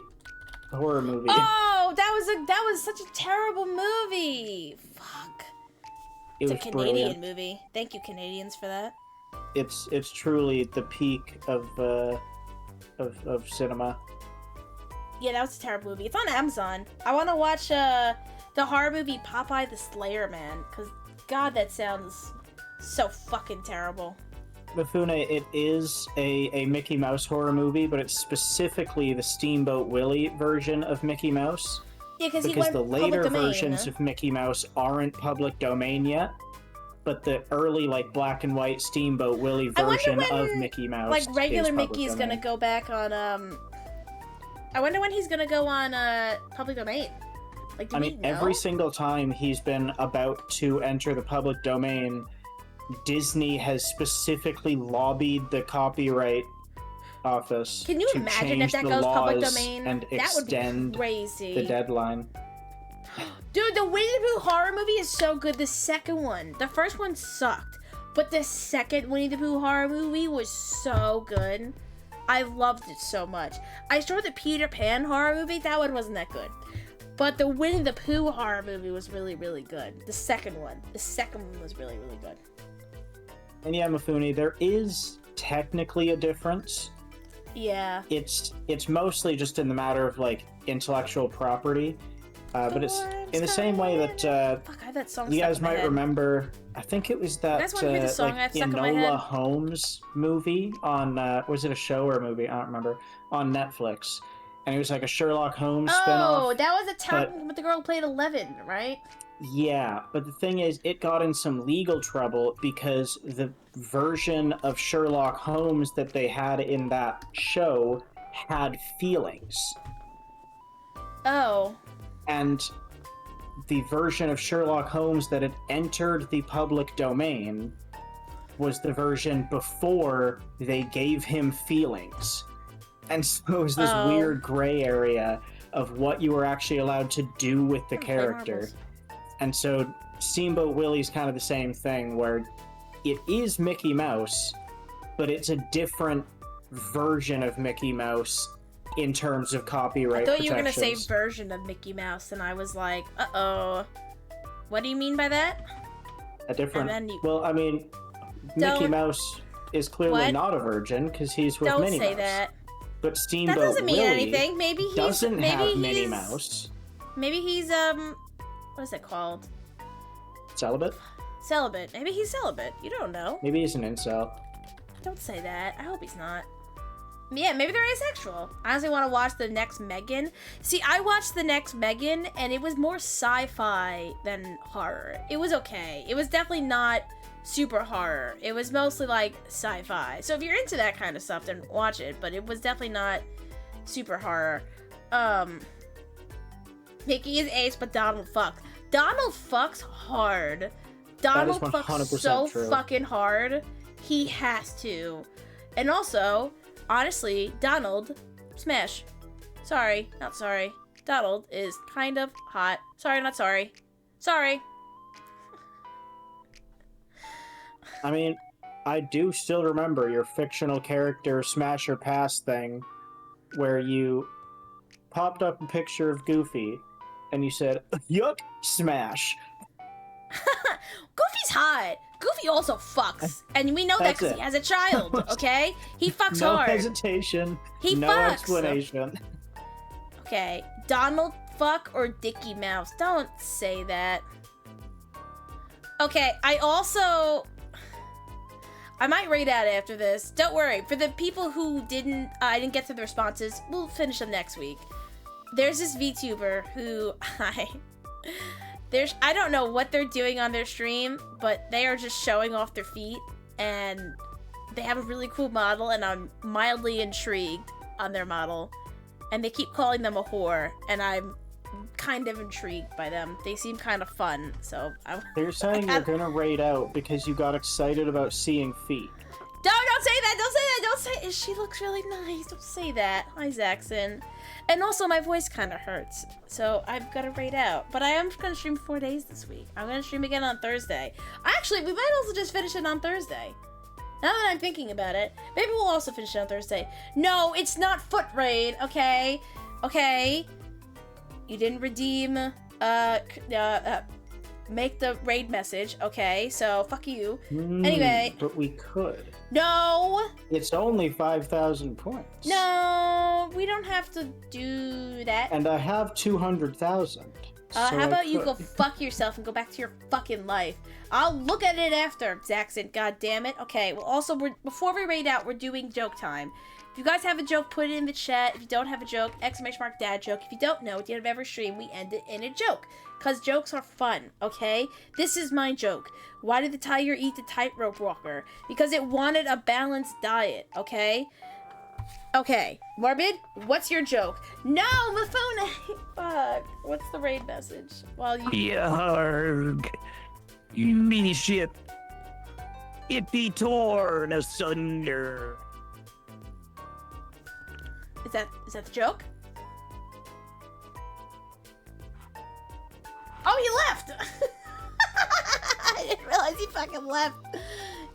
horror movie. Oh, that was such a terrible movie. Fuck. It It's a was Canadian brilliant. movie. Thank you, Canadians, for that. It's truly the peak of cinema. Yeah, that was a terrible movie. It's on Amazon. I want to watch the horror movie Popeye the Slayer Man, because God, that sounds so fucking terrible. Mifune, it is a Mickey Mouse horror movie, but it's specifically the Steamboat Willie version of Mickey Mouse. Yeah, because he Because went the later public domain. versions of Mickey Mouse aren't public domain yet, but the early, like, black and white Steamboat Willie I wonder version when, of Mickey Mouse like, regular is public Mickey is domain. gonna go back on, I wonder when he's gonna go on, public domain. Like, do I we mean, know? every single time he's been about to enter the public domain, Disney has specifically lobbied the copyright office Can you to imagine change if that the goes public laws domain? and That would be extend crazy. the deadline. Dude, the Winnie the Pooh horror movie is so good. The second one. The first one sucked. But the second Winnie the Pooh horror movie was so good. I loved it so much. I saw the Peter Pan horror movie. That one wasn't that good. But the Winnie the Pooh horror movie was really, really good. The second one. The second one was really, really good. And yeah, Mifune, there is technically a difference. Yeah. It's mostly just in the matter of, like, intellectual property. But it's in the same way that Fuck, I have that song you stuck guys in my might head. remember. I think it was that guys wanna hear the song I have stuck in my head? Enola Holmes movie on was it a show or a movie? I don't remember. On Netflix, and it was like a Sherlock Holmes Oh, spinoff. that was a time with the girl who played 11, right? Yeah, but the thing is, it got in some legal trouble because the version of Sherlock Holmes that they had in that show had feelings. Oh. And the version of Sherlock Holmes that had entered the public domain was the version before they gave him feelings. And so it was this weird gray area of what you were actually allowed to do with the character. And so Steamboat Willie's kind of the same thing, where it is Mickey Mouse, but it's a different version of Mickey Mouse in terms of copyright I thought you were protections. gonna say version of Mickey Mouse, and I was like, uh-oh. What do you mean by that? A different... And then you- Well, I mean, Mickey Mouse is clearly What? not a virgin, because he's with Don't Minnie say Mouse. that. But Steamboat That doesn't mean Willie anything. Maybe he's... doesn't maybe have he's, Minnie Mouse. Maybe he's, what is it called? Celibate? Celibate. Maybe he's celibate. You don't know. Maybe he's an incel. Don't say that. I hope he's not. Yeah, maybe they're asexual. I honestly want to watch the next Megan. See, I watched the next Megan, and it was more sci-fi than horror. It was okay. It was definitely not super horror. It was mostly like sci-fi. So if you're into that kind of stuff, then watch it. But it was definitely not super horror. Mickey is ace, but Donald fucks. Donald fucks hard. Donald fucks 100% so true. fucking hard. He has to. And also, honestly, Donald, smash. Sorry, not sorry. Donald is kind of hot. Sorry, not sorry. Sorry. I mean, I do still remember your fictional character smash or pass thing, where you popped up a picture of Goofy, and you said, yuck, smash. Goofy's hot. Goofy also fucks. And we know that That's because it. he has a child, okay? He fucks No hard. hesitation, He no fucks. explanation. Okay, Donald fuck or Dickie Mouse? Don't say that. Okay, I might rate out after this. Don't worry. For the people who I didn't get to the responses, we'll finish them next week. There's this VTuber who I don't know what they're doing on their stream, but they are just showing off their feet, and they have a really cool model, and I'm mildly intrigued on their model. And they keep calling them a whore, and I'm kind of intrigued by them. They seem kind of fun, so You're saying you're gonna raid out because you got excited about seeing feet. Don't say that! Don't say that! Don't say it! She looks really nice. Don't say that. Hi, Zaxxon. And also, my voice kind of hurts, so I've got to raid out. But I am going to stream 4 days this week. I'm going to stream again on Thursday. Actually, we might also just finish it on Thursday. Now that I'm thinking about it, maybe we'll also finish it on Thursday. No, it's not foot raid, okay? Okay? You didn't redeem, make the raid message, okay? So, fuck you. Anyway. But we could. No! It's only 5,000 points. No, we don't have to do that. And I have 200,000. How about you go fuck yourself and go back to your fucking life? I'll look at it after, Zaxxon, god damn it. Okay, well also, before we raid out, we're doing joke time. If you guys have a joke, put it in the chat. If you don't have a joke, !dad joke. If you don't know, at the end of every stream, we end it in a joke. Because jokes are fun, okay? This is my joke. Why did the tiger eat the tightrope walker? Because it wanted a balanced diet, okay? Okay, Morbid, what's your joke? No, my phone. Fuck. What's the raid message? While you. Yarg, you mini ship. It be torn asunder. Is that the joke? Oh, he left! I didn't realize he fucking left.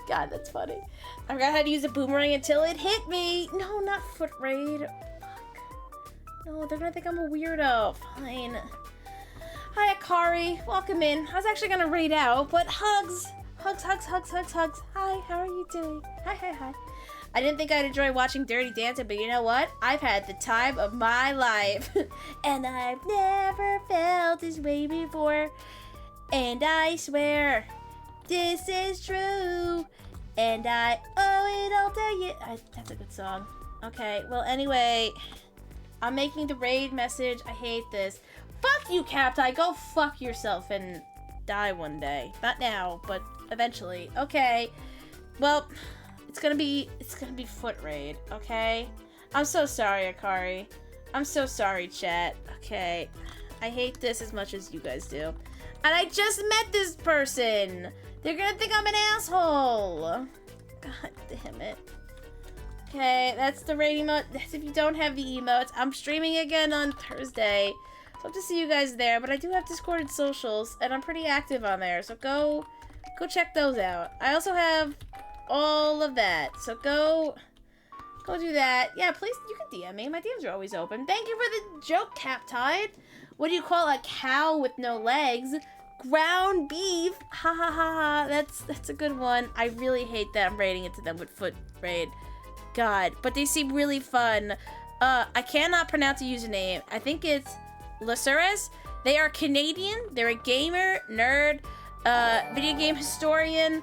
God, that's funny. I forgot how to use a boomerang until it hit me. No, not foot raid. Fuck. No, they're gonna think I'm a weirdo. Fine. Hi, Akari. Welcome in. I was actually gonna raid out, but hugs. Hugs, hugs, hugs, hugs, hugs. Hi, how are you doing? Hi, hi, hi. I didn't think I'd enjoy watching Dirty Dancing, but you know what? I've had the time of my life. And I've never felt this way before. And I swear, this is true. And I owe it all to you. That's a good song. Okay, well, anyway, I'm making the raid message. I hate this. Fuck you, Captai. Go fuck yourself and die one day. Not now, but eventually. Okay, well, it's gonna be foot raid, okay? I'm so sorry, Akari. I'm so sorry, chat. Okay. I hate this as much as you guys do. And I just met this person. They're gonna think I'm an asshole. God damn it. Okay, that's the raid emote. That's if you don't have the emotes. I'm streaming again on Thursday. So I hope to see you guys there. But I do have Discord and socials, and I'm pretty active on there. So go check those out. I also have all of that. So go do that. Yeah, please, you can DM me. My DMs are always open. Thank you for the joke, Captide. What do you call a cow with no legs? Ground beef. Ha ha ha ha. That's a good one. I really hate that I'm raiding into them with foot raid. God, but they seem really fun. I cannot pronounce a username. I think it's Lasures. They are Canadian. They're a gamer, nerd, video game historian,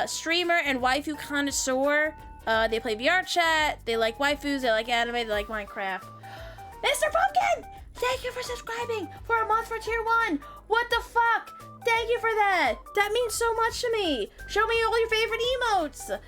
streamer, and waifu connoisseur. They play VR chat. They like waifus. They like anime. They like Minecraft. Mr. Pumpkin, thank you for subscribing for a month for tier 1. What the fuck? Thank you for that. That means so much to me. Show me all your favorite emotes.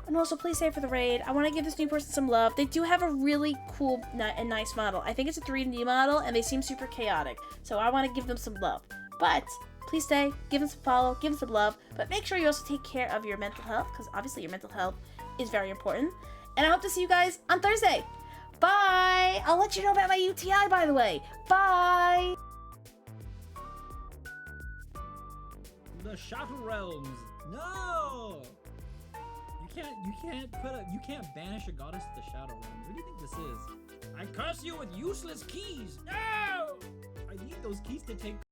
And also, please stay for the raid. I want to give this new person some love. They do have a really cool and nice model. I think it's a 3D model, and they seem super chaotic. So I want to give them some love. But please stay, give them some follow, give them some love. But make sure you also take care of your mental health, because obviously your mental health is very important. And I hope to see you guys on Thursday. Bye! I'll let you know about my UTI, by the way. Bye! The Shadow Realms. No! You can't banish a goddess to the Shadow Realms. What do you think this is? I curse you with useless keys! No! I need those keys to take